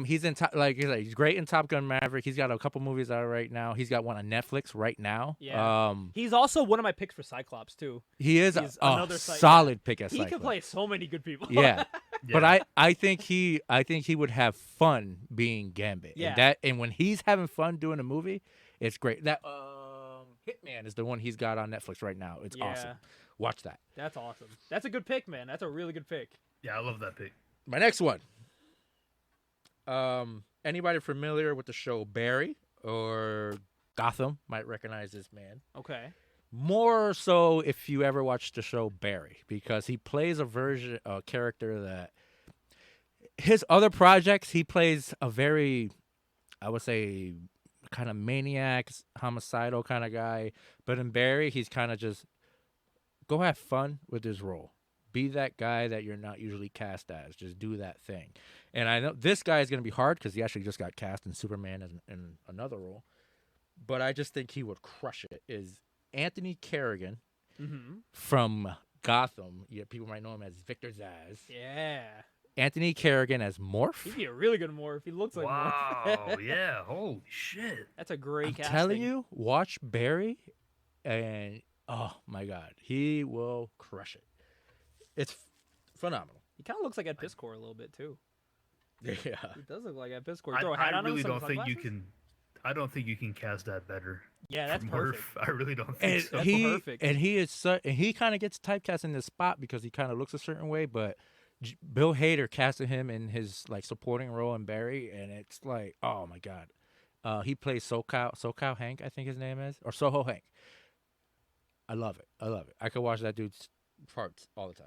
He's in he's great in Top Gun Maverick. He's got a couple movies out right now. He's got one on Netflix right now. Yeah. He's also one of my picks for Cyclops too. He is He's a another solid pick as He Cyclops. can play so many good people. Yeah. Yeah. But I think he would have fun being Gambit. Yeah. And when he's having fun doing a movie, it's great. That Hitman is the one he's got on Netflix right now. It's awesome. Yeah. Watch that. That's awesome. That's a good pick, man. That's a really good pick. Yeah, I love that pick. My next one. Anybody familiar with the show Barry or Gotham might recognize this man. Okay. More so if you ever watched the show Barry, because he plays a character that his other projects, he plays a very, I would say, kind of maniac, homicidal kind of guy. But in Barry, he's kind of just go have fun with his role. Be that guy that you're not usually cast as. Just do that thing. And I know this guy is going to be hard because he actually just got cast in Superman in another role. But I just think he would crush it. Is Anthony Kerrigan from Gotham. Yeah, people might know him as Victor Zsasz. Yeah. Anthony Kerrigan as Morph. He'd be a really good Morph. He looks like Wow. Morph. Yeah. Holy shit. That's a great I'm casting. telling you, watch Barry, and oh my God, he will crush it. It's phenomenal. He kind of looks like Ed Piscor a little bit too. Yeah. He does look like Ed Piscor. Throw a hat I on him, really some don't think you sunglasses? can. I don't think you can cast that better. Yeah, that's for perfect. Murph. I really don't think And so. That's he perfect. and he is and he kind of gets typecast in this spot because he kind of looks a certain way, but Bill Hader casted him in his like supporting role in Barry, and it's like, oh my God, he plays SoCal Hank, I think his name is, or Soho Hank. I love it. I could watch that dude's parts all the time.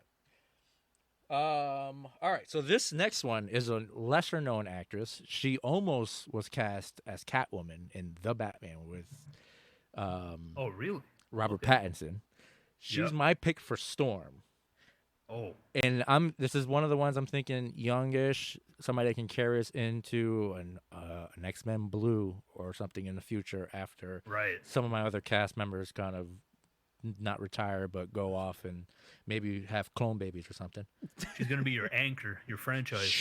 All right, so this next one is a lesser known actress. She almost was cast as Catwoman in The Batman with Oh, really? Robert Okay. Pattinson. She's Yep. my pick for Storm. Oh, And this is one of the ones I'm thinking youngish, somebody that can carry us into an X-Men Blue or something in the future after right. some of my other cast members kind of not retire but go off and maybe have clone babies or something. She's gonna be your anchor, your franchise.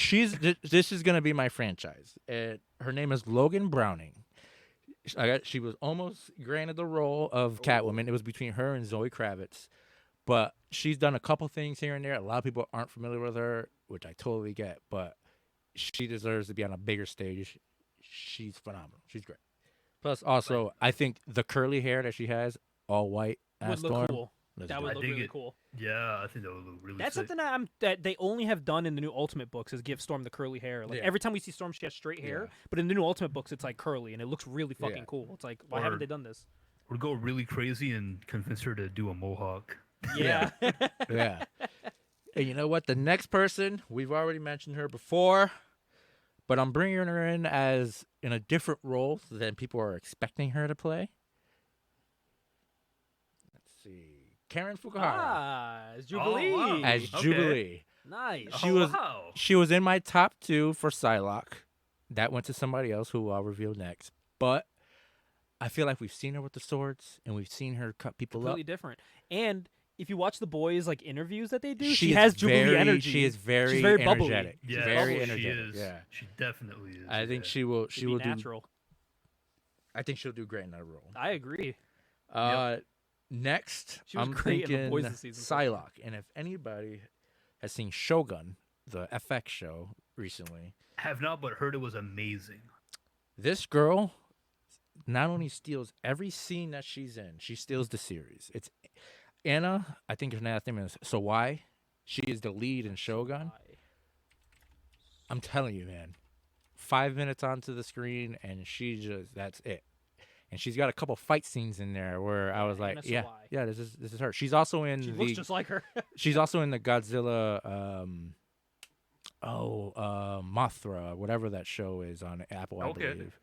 This is gonna be my franchise. Her name is Logan Browning. She was almost granted the role of Catwoman. It was between her and Zoe Kravitz, but she's done a couple things here and there. A lot of people aren't familiar with her, which I totally get. But she deserves to be on a bigger stage. She's phenomenal. She's great. Plus, also, I think the curly hair that she has, all white, Would as look Storm. cool. looks That dope. would I look dig really it. cool. Yeah, I think that would look really That's sick. something that they only have done in the new Ultimate books is give Storm the curly hair. Like Yeah. every time we see Storm, she has straight hair, Yeah. but in the new Ultimate books, it's like curly, and it looks really fucking Yeah. cool. It's like, why Or- haven't they done this? Or go really crazy and convince her to do a mohawk. Yeah. Yeah. And you know what? The next person, we've already mentioned her before, but I'm bringing her in as in a different role than people are expecting her to play. Let's see. Karen Fukuhara As Jubilee. wow. as Okay. Jubilee. Nice. She Oh, was- wow. She was in my top 2 for Psylocke. That went to somebody else who I'll reveal next. But I feel like we've seen her with the swords and we've seen her cut people Completely up. different. And if you watch the boys like interviews that they do, She she is has Jubilee very, energy. She is very, She's very bubbly. energetic. Yeah, She's very she energetic. is. Yeah. She definitely is. I think yeah. she will. She'd She be will do. natural. I think she'll do great in that role. I agree. Next, She was I'm great in The thinking Boys this season so far. Psylocke. And if anybody has seen Shogun, the FX show recently, Have not, but heard it was amazing. this girl not only steals every scene that she's in, she steals the series. It's Anna. I think her last name is Sawai. She is the lead in Shogun. I'm telling you, man. 5 minutes onto the screen, and that's it. And she's got a couple fight scenes in there where I was like, Anna yeah, Sawai. yeah, this is her. She's also in She the looks just like her. she's also in the Godzilla Mothra, whatever that show is on Apple, I Okay. believe.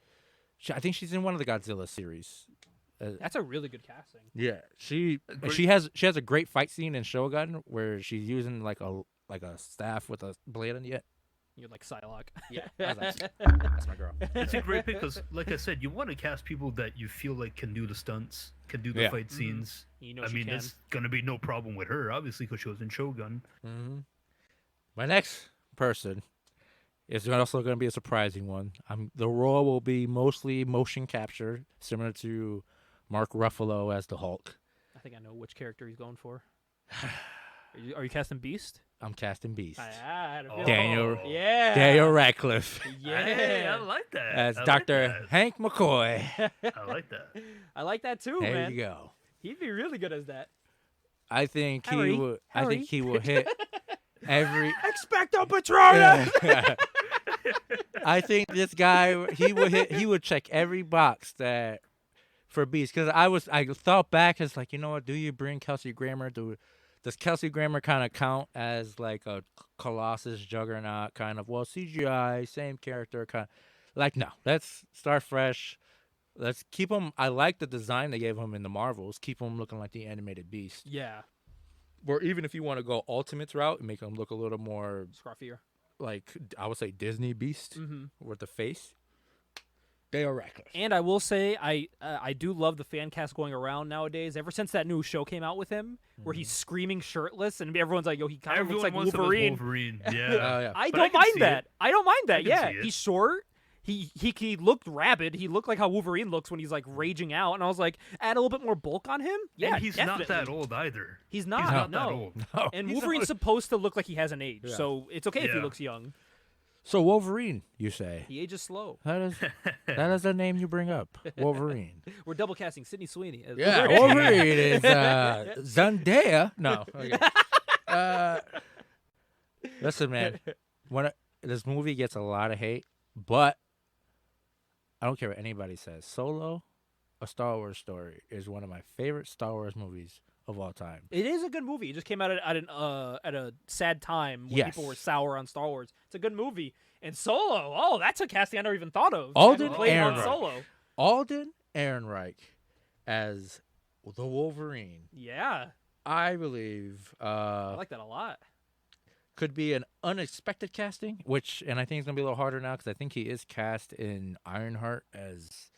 I think she's in one of the Godzilla series. That's a really good casting. Yeah, she Great. she has a great fight scene in Shogun where she's using like a staff with a blade on it. You're like Psylocke. Yeah, I was like, that's my girl. It's a great pick because, like I said, you want to cast people that you feel like can do the stunts, can do the Yeah. fight Mhm. scenes. You know I she mean, can. it's gonna be no problem with her, obviously, because she was in Shogun. Hmm. My next person is also going to be a surprising one. The role will be mostly motion capture, similar to Mark Ruffalo as the Hulk. I think I know which character he's going for. Are you casting Beast? I'm casting Beast. I had a feeling. Daniel- Yeah. Daniel Radcliffe Yeah. Hey, I like that. as I like Dr. that. Hank McCoy. I like that. I like that too, There man. you go. He'd be really good as that. I think Harry, he will. I Harry. think he will hit every. Expecto Patronus. I think this guy he would check every box that for Beast because I thought back as like, you know what, do you bring Kelsey Grammer? Does Kelsey Grammer kind of count as like a Colossus juggernaut kind of, well, CGI, same character kind of, like, no, let's start fresh. Let's keep him. I like the design they gave him in the Marvels. Keep him looking like the animated Beast. Yeah. Or even if you want to go Ultimates route and make him look a little more Scruffier. like, I would say Disney Beast Mm-hmm. with the face. They are reckless. And I will say, I do love the fan cast going around nowadays. Ever since that new show came out with him, where he's screaming shirtless, and everyone's like, "Yo, he kind of looks Everyone like wants him as Wolverine." Wolverine. Oh, Yeah. yeah. I But I don't can mind see that. it. I don't mind that. can Yeah, see it. he's short. He looked rabid. He looked like how Wolverine looks when he's like raging out, and I was like, add a little bit more bulk on him. Yeah, and he's definitely. not that old either. He's not. He's not no. that old. No, And he's Wolverine's not. supposed to look like he hasn't aged, Yeah. so it's okay if he Yeah. looks young. So Wolverine, you say? He ages slow. That is the name you bring up. Wolverine. We're double casting Sidney Sweeney. As Yeah, Wolverine. Wolverine is Zendaya. No. Okay. Listen, man. This movie gets a lot of hate, but I don't care what anybody says. Solo, A Star Wars Story, is one of my favorite Star Wars movies of all time. It is a good movie. It just came out at a sad time when people were Yes. sour on Star Wars. It's a good movie. And Solo, oh, that's a casting I never even thought of. Alden Who played Han Ehrenreich. Solo. Alden Ehrenreich as the Wolverine, Yeah, I believe, I like that a lot. could be an unexpected casting, and I think it's going to be a little harder now because I think he is cast in Ironheart as,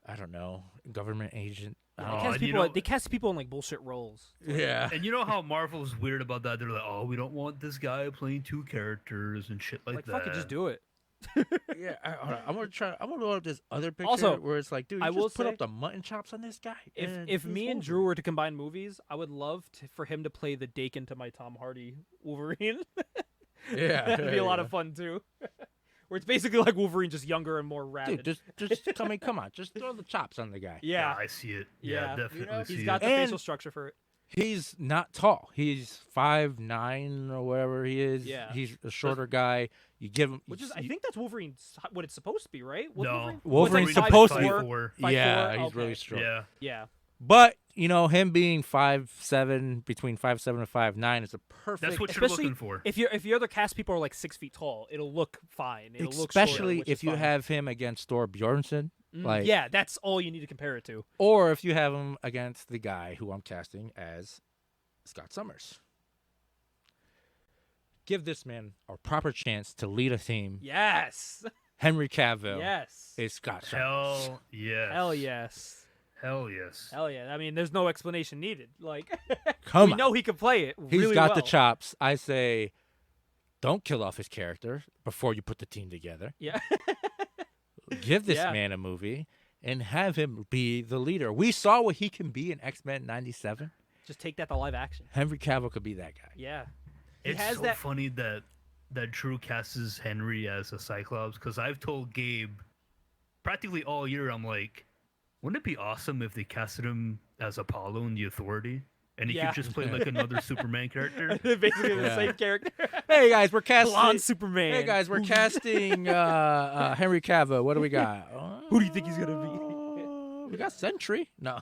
I don't know, government agent. I They don't Oh, know. cast and you people. know- They cast people in like bullshit roles. Yeah. And you know how Marvel's weird about that? They're like, oh, we don't want this guy playing two characters and shit like Like that. fuck it, just do it. Yeah, hold on. I'm gonna load up this other picture Also, where it's like, dude, you I will just put say- up the mutton chops on this guy. and If he's me and Wolverine. Drew were to combine movies, I would love for him to play the Dakin to my Tom Hardy Wolverine. yeah, That'd be a lot of fun too. Where it's basically like Wolverine, just younger and more rabid. Dude, come on, just throw the chops on the guy. yeah. I see it. Yeah, definitely see He's it. got the And- facial structure for it. He's not tall. He's 5'9" or whatever he is. Yeah. He's a shorter guy. You give him, Which is, I think that's Wolverine's what it's supposed to be, right? Was No. Wolverine's like supposed to be- 5'4"? 5'4"? yeah, he's Okay. really strong. Yeah. Yeah. But him being 5'7", between 5'7" and 5'9" is a perfect. That's what you're Especially looking for. If your other cast people are like 6 feet tall, it'll look fine. It'll look especially shorter, which is if you fine. have him against Thor Bjornsson, like yeah, that's all you need to compare it to. or if you have him against the guy who I'm casting as Scott Summers. Give this man a proper chance to lead a team. Yes. Henry Cavill Yes. is Scott Summers. Hell yes. Hell yes. Hell yes. Hell yeah. I mean, there's no explanation needed. Like, Come we on. know he can play it He's really got well. the chops. I say, don't kill off his character before you put the team together. Yeah. Give this Yeah. man a movie and have him be the leader. We saw what he can be in X-Men 97. Just take that to live action. Henry Cavill could be that guy. Yeah. He It's has so that. funny that Drew casts Henry as a Cyclops because I've told Gabe practically all year, I'm like, wouldn't it be awesome if they casted him as Apollo in The Authority? And he Yeah. could just play like another Superman character? Basically the Yeah. same character. Hey guys, we're casting. Blonde Superman. Hey guys, we're casting Henry Cavill. What do we got? Who do you think he's gonna be? We got Sentry. No,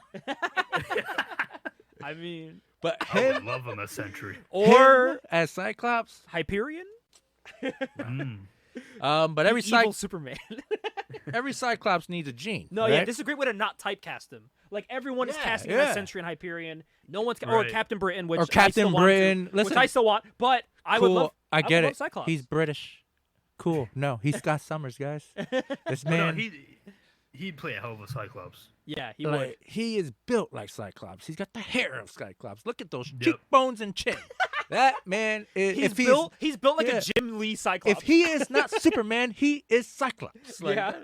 I mean, but I would him love him as Sentry. or as Cyclops. Hyperion. Mm. But every Evil Superman. every Cyclops needs a gene. No, right? yeah, this is a great way to not typecast him. Like everyone is Yeah, casting him yeah. as Sentry and Hyperion. No one's or Right. Captain Britain, which Or I Captain still want Britain. to, Listen, which I still want. But I cool. would love. I would get love it. Cyclops. He's British. Cool. No, he's Scott Summers, guys. This No, man, he'd play a hell of a Cyclops. yeah, he like, would. he is built like Cyclops. He's got the hair of Cyclops. Look at those Yep. cheekbones and chin. That man is. He's if built. He's built like yeah. a Jim Lee Cyclops. if he is not Superman, he is Cyclops. Like, yeah,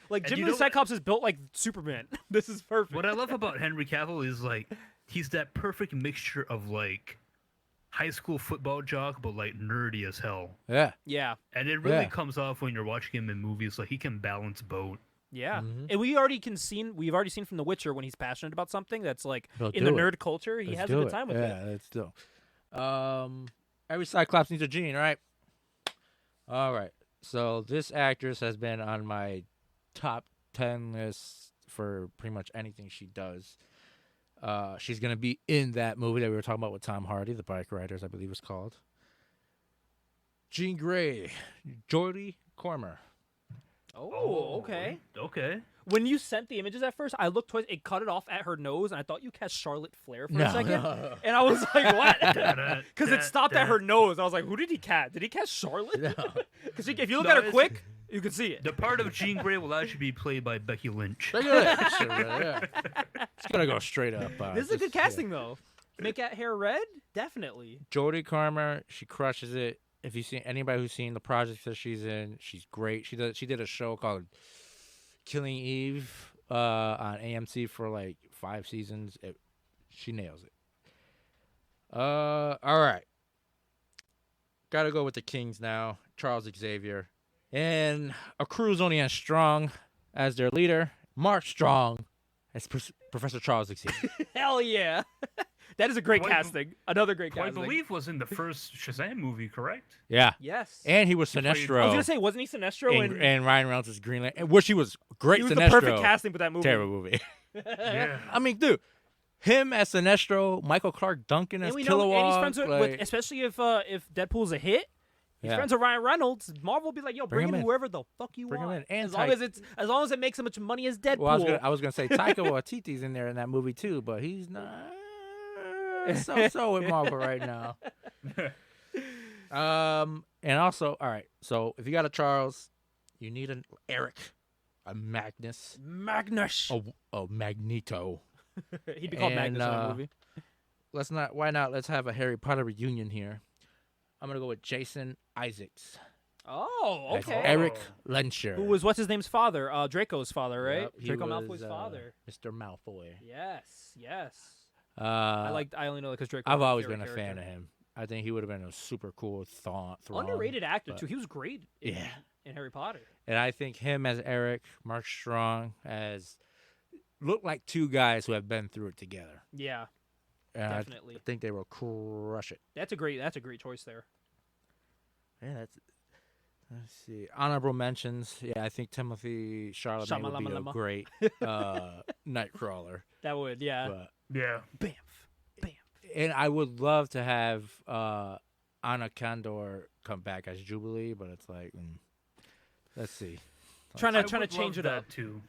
like And Jim you Lee know what- Cyclops is built like Superman. This is perfect. What I love about Henry Cavill is like he's that perfect mixture of like high school football jock but like nerdy as hell. Yeah. Yeah, And it really Yeah. comes off when you're watching him in movies. Like he can balance both. yeah. Mhm. And we've already seen from The Witcher when he's passionate about something that's like He'll in the do it. nerd culture. He Let's has a do good it. time with yeah, it. let's do. Every Cyclops needs a gene, right? All right. So this actress has been on my top 10 list for pretty much anything she does. She's gonna be in that movie that we were talking about with Tom Hardy, The Bike Riders, I believe it's called. Jean Grey, Jodie Comer. Oh, okay. Okay. When you sent the images at first, I looked towards it, cut it off at her nose, and I thought you cast Charlotte Flair for a second. And I was like, what? Because it stopped at her nose. I was like, who did he cast? Did he cast Charlotte? Because if you look No, at her it's- quick, you can see it. The part of Jean Grey will actually be played by Becky Lynch. Look at that shit, yeah. It's gonna go straight up. This is a good just- yeah. casting, though. Make that hair red? Definitely. Jodie Comer, she crushes it. If you see anybody who's seen the projects that she's in, she's great. She did a show called Killing Eve on AMC for like 5 seasons. She nails it. All right. Gotta go with the Kings now. Charles Xavier. And a crew's only as strong as their leader, Mark Strong, as Professor Charles Xavier. Hell yeah. That is a great Who I casting. Another great Who I casting. believe was in the first Shazam movie, correct? Yeah. Yes. And he was played- Sinestro. I was going to say, wasn't he Sinestro? and Ryan Reynolds is Green Lantern, which he was great. He was Sinestro, the perfect casting for that movie. terrible movie. Yeah. I mean, dude, him as Sinestro, Michael Clark Duncan as And we Kilowog. know, and he's friends with, like, especially if Deadpool's a hit. He's yeah. friends with Ryan Reynolds. Marvel will be like, yo, Bring bring him in in. whoever the fuck you Bring him want. in. And as long as it makes as much money as Deadpool. Well, I was gonna say Taika Waititi's in there in that movie too, but he's not so with Marvel right now. And also, all right. So if you got a Charles, you need an Eric, a Magnus, Magnus. a Magneto. He'd be called and, Magnus in that movie. Why not? Let's have a Harry Potter reunion here. I'm gonna go with Jason Isaacs. Oh, as okay. Eric Lensher. Who was what's his name's father? Draco's father, right? Yep, he Draco was, Malfoy's father. Mr. Malfoy. Yes. I I only know because Draco. I've was my always been favorite a fan of him. I think he would have been a super cool Thrawn. Underrated actor but- too. He was great. Yeah. in Harry Potter. And I think him as Eric, Mark Strong as look like two guys who have been through it together. Yeah, And definitely. I think they will crush it. That's a great choice there. Yeah, that's. Let's see. Honorable mentions. Yeah, I think Timothy Chalamet would be a Shamalama-lama. great Nightcrawler. That would, yeah. But, Yeah. Bamf. and I would love to have Anna Kendor come back as Jubilee, but it's like, let's see. Trying I to would change love it that up. too.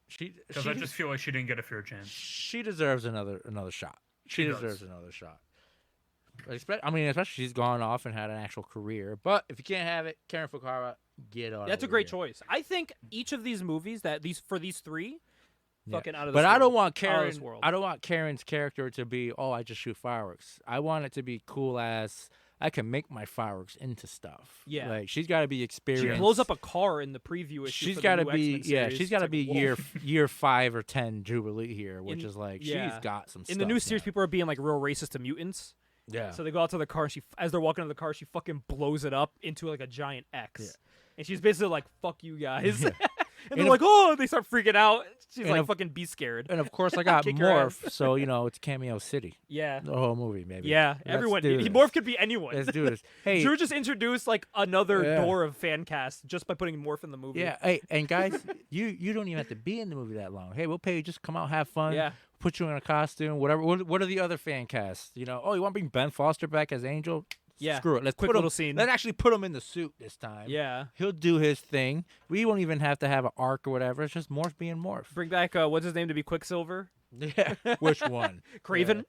She Because I just feel like she didn't get a fair chance. she deserves another shot. She She does. deserves another shot. Especially she's gone off and had an actual career. But if you can't have it, Karen Fukuhara, get on. That's a over great here. choice. I think each of these movies for these three, Yeah. fucking out of But this I don't world. want Out of Karen. this world. I don't want Karen's character to be, oh, I just shoot fireworks. I want it to be cool as I can make my fireworks into stuff. Yeah. like she's got to be She experienced. blows up a car in the preview issue. She's got to be She's got to be year 5 or 10 Jubilee here, which In- is like yeah. she's got some. In stuff the new series, now. people are being like real racist to mutants. Yeah. So they go out to the car, and as they're walking to the car, she fucking blows it up into like a giant X. Yeah. And she's basically like, "Fuck you guys," Yeah. and And they're if- like, "Oh!" They start freaking out. She's And like, if- "Fucking be scared." And of course, I got Kick her ass. Morph, so it's Cameo City, Yeah, the whole movie, maybe. yeah. Let's Everyone, do this. Morph could be anyone. Let's do this. Hey, Drew just introduced like another Yeah. door of fan cast just by putting Morph in the movie. yeah. Hey, and guys, you don't even have to be in the movie that long. Hey, we'll pay you. Just come out, have fun. Yeah. Put you in a costume, whatever. What are the other fan casts? Oh, you want to bring Ben Foster back as Angel? Yeah. Screw it. Let's Quick put him, little scene. Let's actually put him in the suit this time. Yeah. He'll do his thing. We won't even have to have an arc or whatever. It's just Morph being Morph. Bring back what's his name to be Quicksilver? Yeah. Which one? Craven.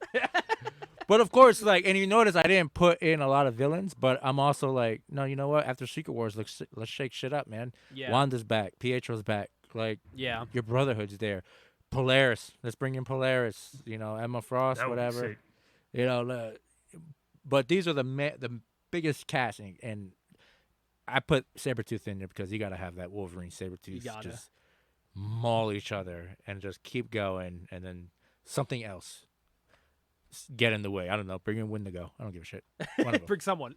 But of course, and you notice I didn't put in a lot of villains, but I'm also like, no, you know what? After Secret Wars, let's shake shit up, man. Yeah. Wanda's back. Pietro's back. Like, Yeah. your Brotherhood's there. Polaris. Let's bring in Polaris. Emma Frost, That would be whatever. sick. But these are the biggest casting, and I put Sabretooth in there because you got to have that Wolverine Sabretooth gotta. just maul each other and just keep going, and then something else get in the way. I don't know. Bring in Wendigo. I don't give a shit. One of them. Bring someone.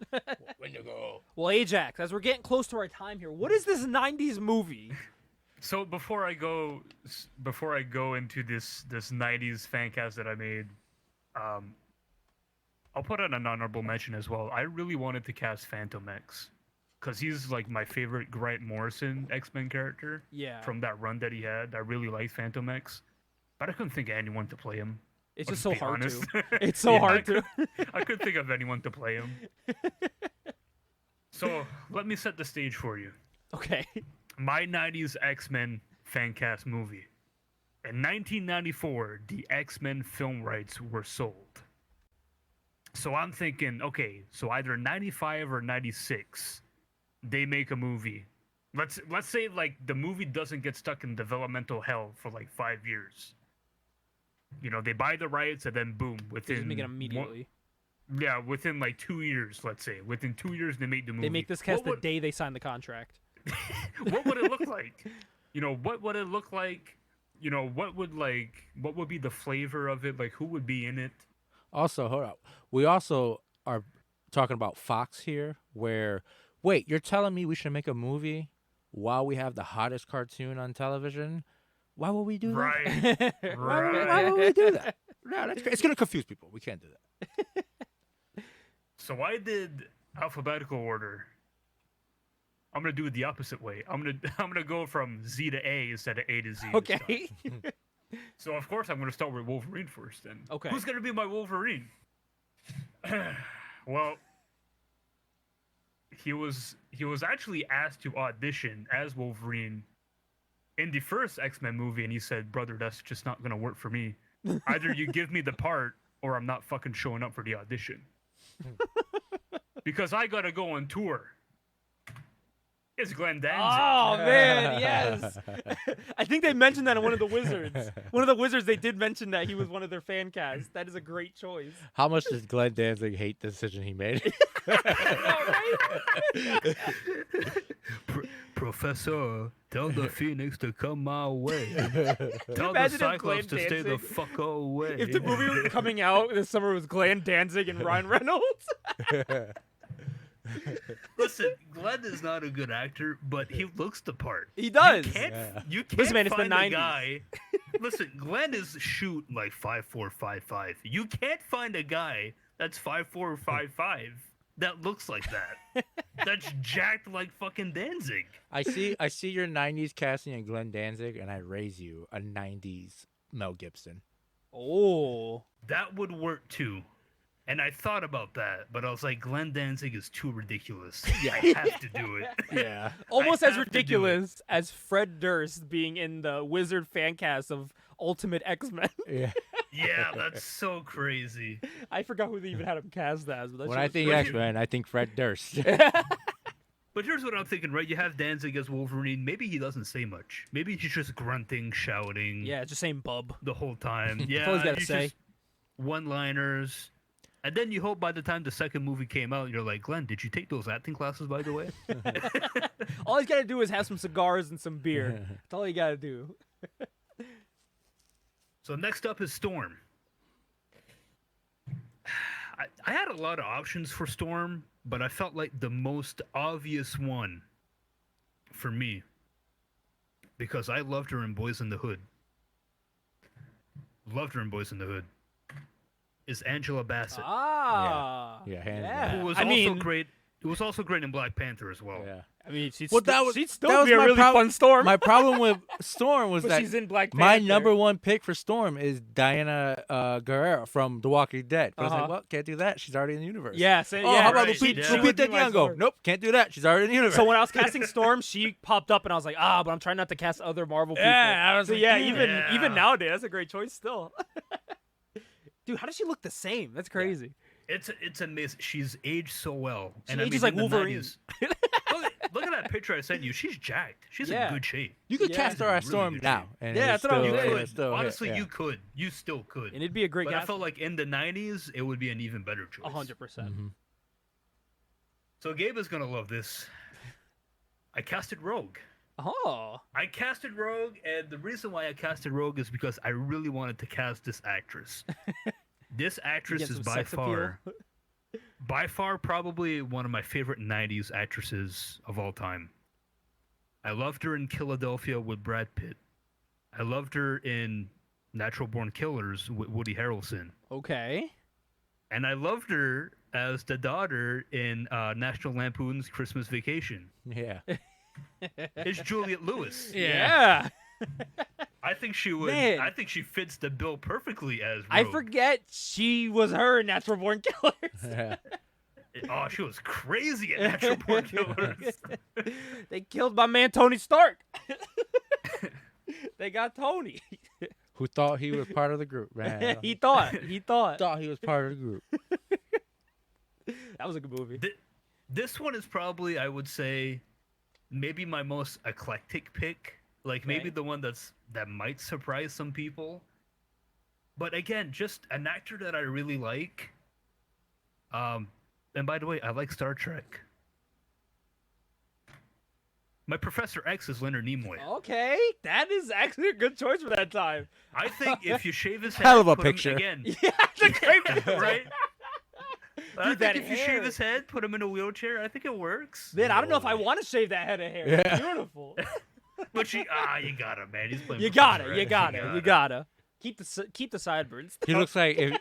Wendigo. Well, Ajax, as we're getting close to our time here, what is this '90s movie? So before I go into this '90s fan cast that I made, I'll put in an honorable mention as well. I really wanted to cast Phantom X, because he's like my favorite Grant Morrison X-Men character Yeah. from that run that he had. I really liked Phantom X, but I couldn't think of anyone to play him. It's I'll just so be hard honest. to. It's so Yeah, hard to. I couldn't think of anyone to play him. So let me set the stage for you. Okay. My 90s X-Men fan cast movie. In 1994, the X-Men film rights were sold. So I'm thinking, okay, so either 95 or 96, they make a movie. Let's say like the movie doesn't get stuck in developmental hell for like 5 years. They buy the rights and then boom, They within just make it immediately. within like 2 years, let's say. Within 2 years they make the movie. They make this cast What the would- day they sign the contract. what would it look like? What would it look like? What would be the flavor of it? Like, who would be in it? Also, hold up. We also are talking about Fox here, where, wait, you're telling me we should make a movie while we have the hottest cartoon on television? Why would we do that? Right. Why would we do that? No, it's going to confuse people. We can't do that. So I did alphabetical order. I'm gonna do it the opposite way. I'm gonna go from Z to A instead of A to Z. this time. Okay. So of course I'm gonna start with Wolverine first. Then. Okay. Who's gonna be my Wolverine? Well, he was actually asked to audition as Wolverine in the first X-Men movie, and he said, "Brother, that's just not gonna work for me. Either you give me the part, or I'm not fucking showing up for the audition." Because I gotta go on tour. It's Glenn Danzig. Oh man, yes. I think they mentioned that in one of the Wizards. One of the Wizards, they did mention that he was one of their fan casts. That is a great choice. How much does Glenn Danzig hate the decision he made? Professor, tell the Phoenix to come my way. Tell the imagine if Cyclops Glenn to stay the Danzig- fuck away. If the movie was coming out this summer was Glenn Danzig and Ryan Reynolds. Listen, Glenn is not a good actor, but he looks the part. He does. You can't Listen, man, it's the find a 90s. guy. Listen, Glenn is shoot like 5'4", 5'5". You can't find a guy that's 5'4", 5'5" that looks like that. That's jacked like fucking Danzig. I see your 90s casting in Glenn Danzig, and I raise you a 90s Mel Gibson. Oh. That would work too. And I thought about that, but I was like, Glenn Danzig is too ridiculous. Yeah, I have to do it. Yeah. Almost I as have to do ridiculous as Fred Durst being in the Wizard fan cast of Ultimate X-Men. Yeah. Yeah, that's so crazy. I forgot who they even had him cast as. But that When shit I was think crazy. X-Men, I think Fred Durst. But here's what I'm thinking, right? You have Danzig as Wolverine. Maybe he doesn't say much. Maybe he's just grunting, shouting Yeah, just saying bub. the whole time. Yeah, all he's gotta he's say. just one-liners. And then you hope by the time the second movie came out, you're like, Glenn, did you take those acting classes, by the way? All he's gotta do is have some cigars and some beer. That's all you gotta do. So next up is Storm. I had a lot of options for Storm, but I felt like the most obvious one for me, because I loved her in Boys in the Hood. Loved her in Boys in the Hood. Is Angela Bassett, Ah. Yeah, hands Yeah. who was I also mean, great. Who was also great in Black Panther as well. Yeah. I mean, she'd, Well, that was- she'd that still was be a my really fun Storm. My problem with Storm was but that she's in Black my Panther. number one pick for Storm is Diana Guerrero from The Walking Dead. But I was Uh-huh. like, well, can't do that. She's already in the universe. Yeah, Oh, yeah, how about right. Lupita, Yeah. She would be my Nyong'o? Storm. Nope, can't do that. She's already in the universe. So when I was casting Storm, she popped up, and I was like, but I'm trying not to cast other Marvel people. Yeah, I was so like, yeah, damn. even nowadays, that's a great choice still. Dude, how does she look the same? That's crazy. It's amazing. She's aged so well. She and ages I like mean, in the Wolverine. 90s look at that picture I sent you. She's jacked. She's Yeah. in good shape. you could Yeah. cast her as Really Storm good now. shape. And Yeah, it's that's what I'm still- saying. You it's could. still a hit, Honestly, yeah. you could. You still could. And it'd be a great But I cast. felt like in the 90s, it would be an even better choice. 100%. Mhm. So Gabe is going to love this. I casted Rogue. Oh. I casted Rogue, and the reason why I casted Rogue is because I really wanted to cast this actress. This You actress get is some by sex far, appeal. probably one of my favorite 90s actresses of all time. I loved her in Philadelphia with Brad Pitt. I loved her in Natural Born Killers with Woody Harrelson. Okay. And I loved her as the daughter in National Lampoon's Christmas Vacation. Yeah. It's Juliette Lewis. Yeah. I think she would. Man. I think she fits the bill perfectly as Rogue. I forget she was her in Natural Born Killers. Yeah. Oh, she was crazy at Natural Born Killers. They killed my man Tony Stark. They got Tony. Who thought he was part of the group, man? he thought. thought he was part of the group. That was a good movie. This one is probably, I would say, maybe my most eclectic pick. Like maybe Okay. the one that might surprise some people. But again, just an actor that I really like. And by the way, I like Star Trek. My Professor X is Leonard Nimoy. Okay, that is actually a good choice for that time. I think if you shave his head, Hell of a put him- picture. again, Yeah, it's a great right? I Dude, think that if you hair. shave his head, put him in a wheelchair, I think it works. Man, I don't know if I want to shave that head of hair. Yeah. It's beautiful. But you gotta, man. He's playing. You Professor gotta, you X. gotta, you gotta. Keep the sideburns. He looks like if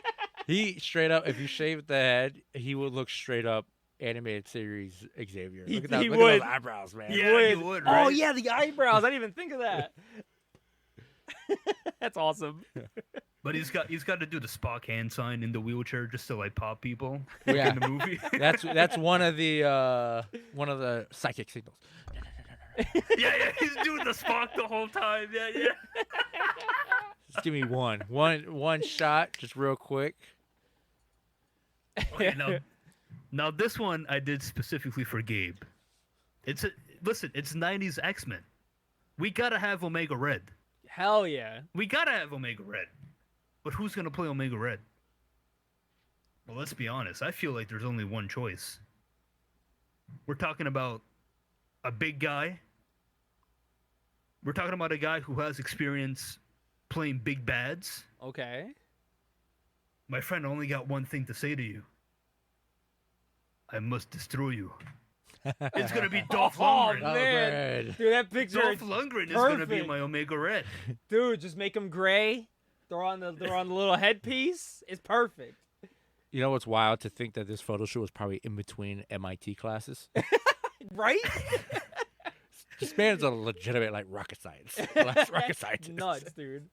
he straight up, if you shaved the head, he would look straight up animated series Xavier. He- Look at that. he Look would. at those eyebrows, man. Yeah, you would, Oh right? yeah, the eyebrows. I didn't even think of that. That's awesome. But he's got to do the Spock hand sign in the wheelchair just to like pop people Yeah. in the movie. That's one of the psychic signals. yeah, he's doing the Spock the whole time. Yeah. Just give me one shot, just real quick. Okay, now this one I did specifically for Gabe. It's 90s X-Men. We gotta have Omega Red. Hell yeah. We gotta have Omega Red. But who's gonna play Omega Red? Well, let's be honest. I feel like there's only one choice. We're talking about a big guy. We're talking about a guy who has experience playing big bads. Okay. My friend, I only got one thing to say to you. I must destroy you. It's gonna be Oh, Dolph Lundgren. man. great. Dude, that picture. Dolph is Lundgren is gonna be perfect. my Omega Red. Dude, just make him gray. Throw on the little headpiece. It's perfect. You know what's wild to think that this photo shoot was probably in between MIT classes. Right? This man's a legitimate like rocket science. Rocket scientist. Nuts, dude.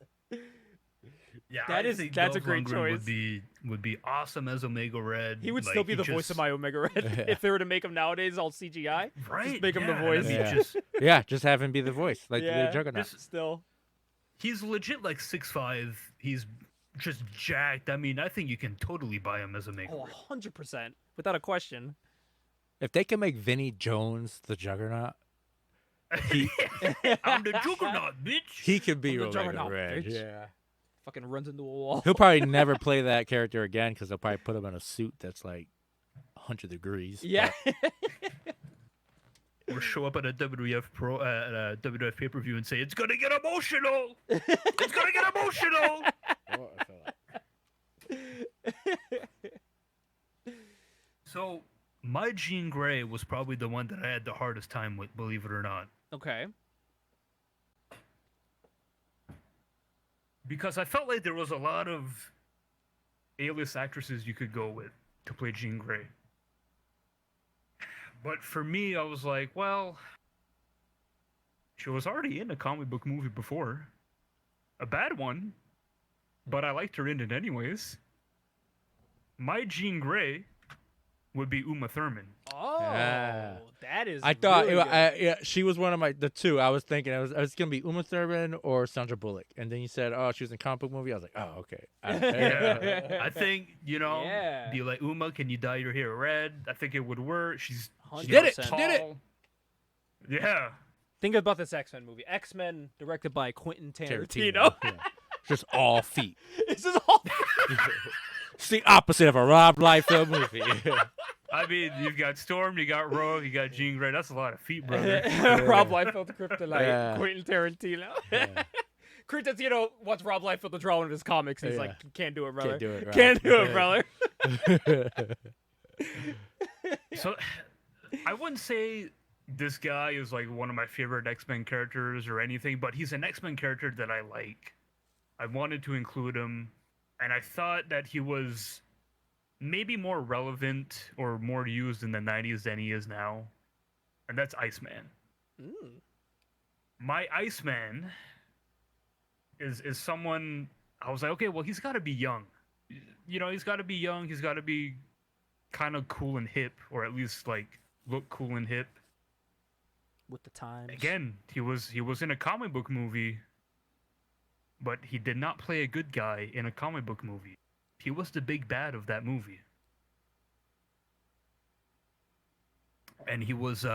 Yeah, That I is- think that's a Dolph great Lundgren choice. Would be awesome as Omega Red. He would Like, still be the voice of just- my Omega Red if they were to make him nowadays all CGI. Right. make him the yeah, voice. I mean, Yeah. just Yeah, just have him be the voice, like Yeah. the Juggernaut. Just- Still. he's legit like 6'5". He's just jacked. I mean, I think you can totally buy him as Omega Oh, Red. 100%. Without a question. If they can make Vinny Jones the Juggernaut, I'm the Juggernaut, bitch. he could be I'm the Omega Juggernaut, Red. bitch. Yeah. Fucking runs into a wall. He'll probably never play that character again because they'll probably put him in a suit that's like 100 degrees. Yeah. Or show up at a WWF pay-per-view and say it's gonna get emotional. It's gonna get emotional. So my Jean Grey was probably the one that I had the hardest time with, believe it or not, Okay. because I felt like there was a lot of A-list actresses you could go with to play Jean Grey. But for me, I was like, well, she was already in a comic book movie before. A bad one, but I liked her in it anyways. My Jean Grey would be Uma Thurman. Oh, Yeah. that is. I thought really good. yeah, she was one of the two. I was thinking it was gonna be Uma Thurman or Sandra Bullock, and then you said, "Oh, she was in a comic book movie." I was like, "Oh, okay." Yeah, I think Yeah. be like Uma. Can you dye your hair red? I think it would work. She's She did it. She She did it. tall. Yeah, Think about this X-Men movie. X-Men directed by Quentin Tarantino. Tarantino. Yeah. Just all feet. This is all. It's the opposite of a Rob Liefeld movie. I mean, you've got Storm, you got Rogue, you got Jean Grey. That's a lot of feet, brother. Rob Liefeld, Kryptonite, Yeah. Quentin Tarantino. Yeah. Quentin Tarantino wants Rob Liefeld to draw one of his comics. And he's Yeah. like, can't do it, brother. Can't do it. Right. Can't do it, Yeah. brother. So, I wouldn't say this guy is like one of my favorite X-Men characters or anything, but he's an X-Men character that I like. I wanted to include him, and I thought that he was maybe more relevant or more used in the 90s than he is now, and that's Iceman. Mm. My Iceman is someone I was like, okay, well, he's got to be young. You know, he's got to be young. He's got to be kind of cool and hip, or at least like look cool and hip. With the times. Again, he was in a comic book movie, but he did not play a good guy in a comic book movie. He was the big bad of that movie. And he was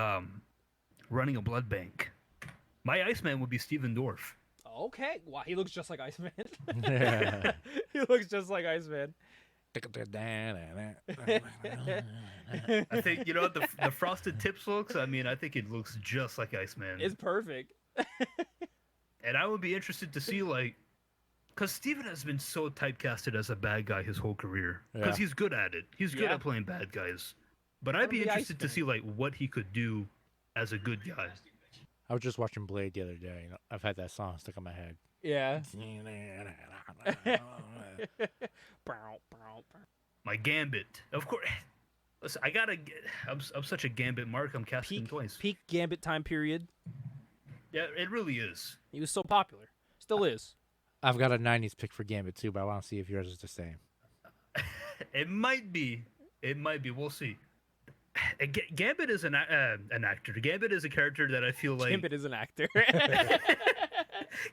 running a blood bank. My Iceman would be Steven Dorff. Okay. Wow, he looks just like Iceman. Yeah. He looks just like Iceman. I think, you know, the frosted tips looks, I mean, I think it looks just like Iceman. It's perfect. And I would be interested to see, like, because Steven has been so typecasted as a bad guy his whole career. Because Yeah. he's good at it. He's good Yeah. at playing bad guys. But I'd be the interested to Iceman. see, like, what he could do as a good guy. I was just watching Blade the other day. You know, I've had that song stuck in my head. Yeah. My Gambit. Of course. Listen, I gotta get. I'm such a Gambit mark. I'm casting him twice. Peak Gambit time period. Yeah, it really is. He was so popular. Still is. I've got a '90s pick for Gambit too, but I want to see if yours is the same. It might be. It might be. We'll see. Gambit is an actor. Gambit is a character that I feel like. Gambit is an actor.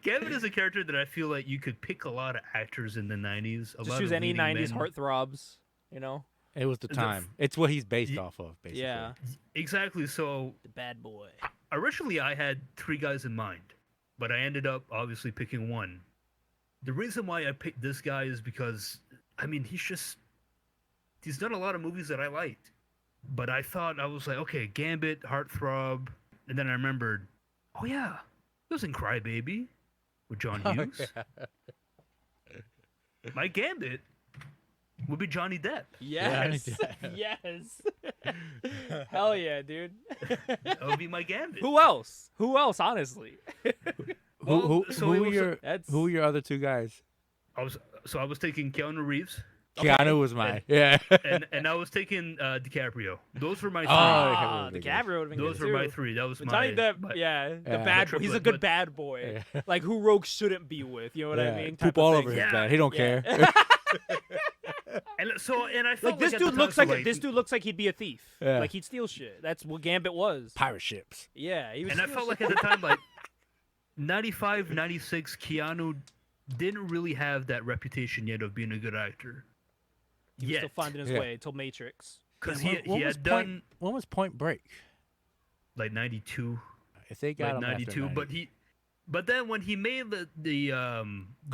Gambit is a character that I feel like you could pick a lot of actors in the 90s. Just lot choose of any leading 90s men. heartthrobs, you know? It was the The time. It's what he's based off of, basically. Yeah. Exactly. So The bad boy. originally I had 3 guys in mind, but I ended up obviously picking one. The reason why I picked this guy is because, I mean, he's done a lot of movies that I liked. But I thought, I was like, okay, Gambit, Heartthrob. And then I remembered, oh yeah, he was in Crybaby with John Hughes. My Gambit would be Johnny Depp. Yes. Depp. Yes. Hell yeah, dude. That would be my Gambit. Who else? Who else? Honestly. Well, so it was- Who were your other two guys? I was taking Keanu Reeves, Keanu was mine. Yeah. and I was taking DiCaprio. Those were my three. Oh, The okay, DiCaprio would have been Those good were my too. three. That was But my. Johnny Depp, my- yeah, the Yeah. bad boy. He's a good But- bad boy. Yeah. Like who Rogue shouldn't be with. You know what I mean? Poop Type of all thing. over his Yeah. bed. He don't Yeah. care. And I felt Like this at the dude time, looks so, like this dude looks like he'd be a thief. Yeah. Like he'd steal shit. That's what Gambit was. Pirate ships. Yeah, he was. And I stealing felt like shit. at the time, like 95, 96, Keanu didn't really have that reputation yet of being a good actor. he was still Yet, finding his Yeah. way till Matrix. because When- he when was had done when was Point Break? like 92, If they got like him after 92, but then when he made the he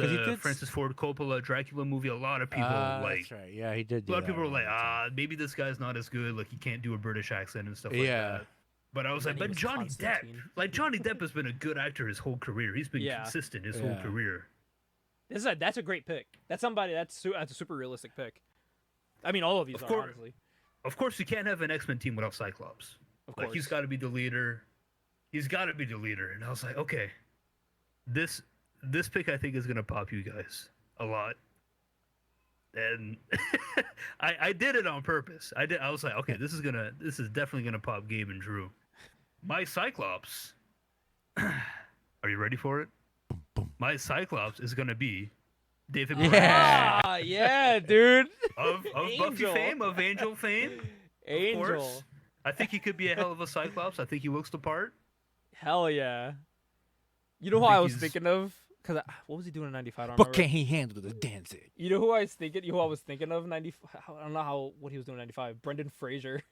did Francis Ford Coppola Dracula movie, a lot of people like that's right. Yeah, he did. a lot of people were like, maybe this guy's not as good. Like he can't do a British accent and stuff like Yeah. that. But I was And like, then he but was Johnny Depp, Constantine. like Johnny Depp has been a good actor his whole career. He's been Yeah. consistent his whole Yeah. career. That's a great pick. That's somebody that's a super realistic pick. I mean, all of these Of are course. honestly. Of course, you can't have an X-Men team without Cyclops. Of Like course. he's got to be the leader. He's got to be the leader. And I was like, okay, this pick I think is gonna pop you guys a lot. And I did it on purpose. I was like, okay, this is definitely gonna pop Gabe and Drew. My Cyclops. Are you ready for it? My Cyclops is gonna be David Morales Yeah. Ah, yeah, dude. of Buffy Angel. fame, of Angel fame. Angel. Of course. I think he could be a hell of a Cyclops. I think he looks the part. Hell yeah. You know who I I think was he's- thinking of? Cause what was he doing in '95? I don't But remember. can he handle the dancing? You know who I was thinking? Who I was thinking of? '95. I don't know what he was doing in '95. Brendan Fraser.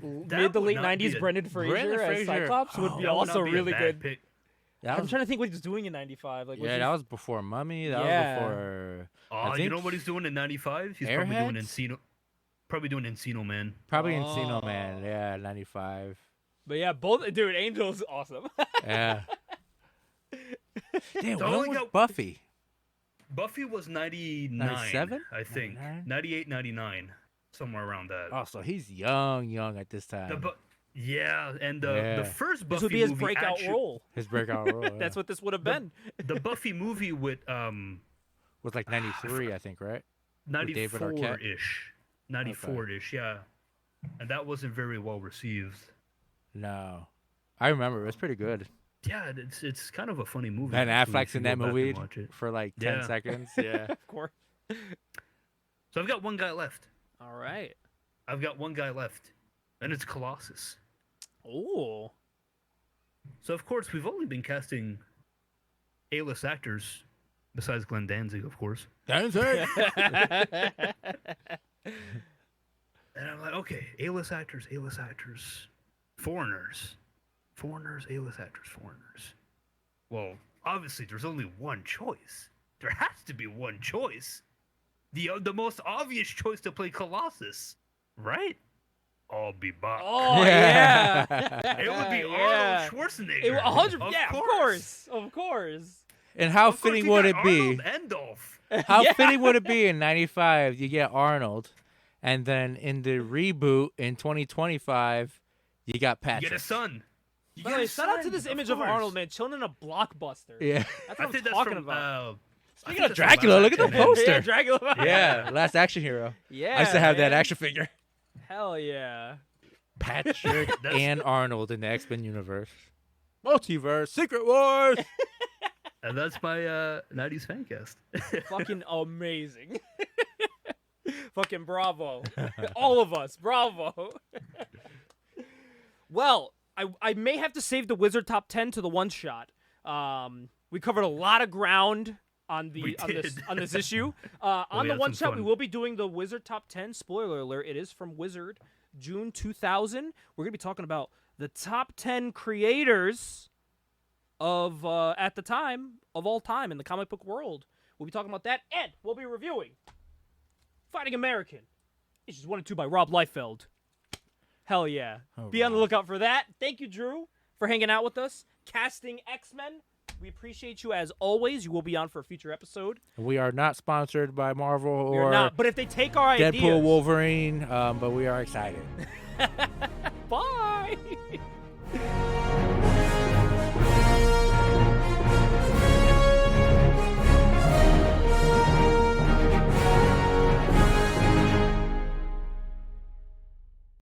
Mid to would late not be '90s, a- Brendan Fraser Brendan as Fraser. Cyclops would Oh, be That would not also be a really bad good. pick. That I'm was, trying to think what he was doing in '95. Like, was yeah, he- that was before Mummy. That Yeah. was before Oh, you think know what he's doing in '95? He's probably doing Airheads? Encino. Probably doing Encino Man. probably Encino Man. Oh. Yeah, 95. But yeah, both dude, Angel's awesome. Yeah. Damn, The when only was guy- Buffy? Buffy was 99, 97? I think. 99? 98, 99. Somewhere around that. Oh, so he's young at this The time. yeah, and Yeah. the first Buffy This would be his movie breakout actu- role. His breakout role. That's what this would have been. The Buffy movie with was like 93, I think, right? David Arquette? 94-ish. 94-ish, yeah. And that wasn't very well received. No. I remember. It was pretty good. Yeah, it's kind of a funny movie. Ben actually, Affleck's if you in go that back and movie watch it. for like 10 Yeah. seconds. Yeah. Of course. So I've got one guy left. All right. I've got one guy left. And it's Colossus. Oh. So of course we've only been casting A-list actors, besides Glenn Danzig, of course. Dancing. And I'm like, okay, A-list actors, foreigners, A-list actors, foreigners. Well, obviously there's only one choice. There has to be one choice. The most obvious choice to play Colossus, right? I'll be back. Oh yeah. It would be Yeah. Arnold Schwarzenegger. It, 100. Of Yeah, course. of course. And how Of course, fitting you would got it be? Arnold and Dolph. How Yeah. fitting would it be in 95 you get Arnold, and then in the reboot in 2025 you got You Patrick? get a son. You By get the way, a shout out to son, this image of course. Arnold, man, chilling in a blockbuster. Yeah. That's I what think I'm that's talking from, about. I Speaking think of that's from Dracula, live look at the action, man. poster. Yeah, Dracula. Yeah, Last Action Hero. Yeah. I used to have that man. action figure. Hell yeah. Patrick That's- and Arnold in the X-Men universe. Multiverse, Secret Wars. And that's my 90s fan cast. Fucking amazing. Fucking bravo. All of us, bravo. Well, I may have to save the Wizard top 10 to the one shot. We covered a lot of ground on We this did. on this issue. On we the had one some shot, we fun. will be doing the Wizard top 10. Spoiler alert: it is from Wizard, June 2000. We're gonna be talking about the top 10 creators of at the time of all time in the comic book world. We'll be talking about that, and we'll be reviewing Fighting American, issues 1 and 2 by Rob Liefeld. Hell yeah. All Be on the right. lookout for that. Thank you, Drew, for hanging out with us. Casting X-Men. We appreciate you as always. You will be on for a future episode. We are not sponsored by Marvel We're or not, but if they take our Deadpool, ideas, Wolverine, but we are excited. bye.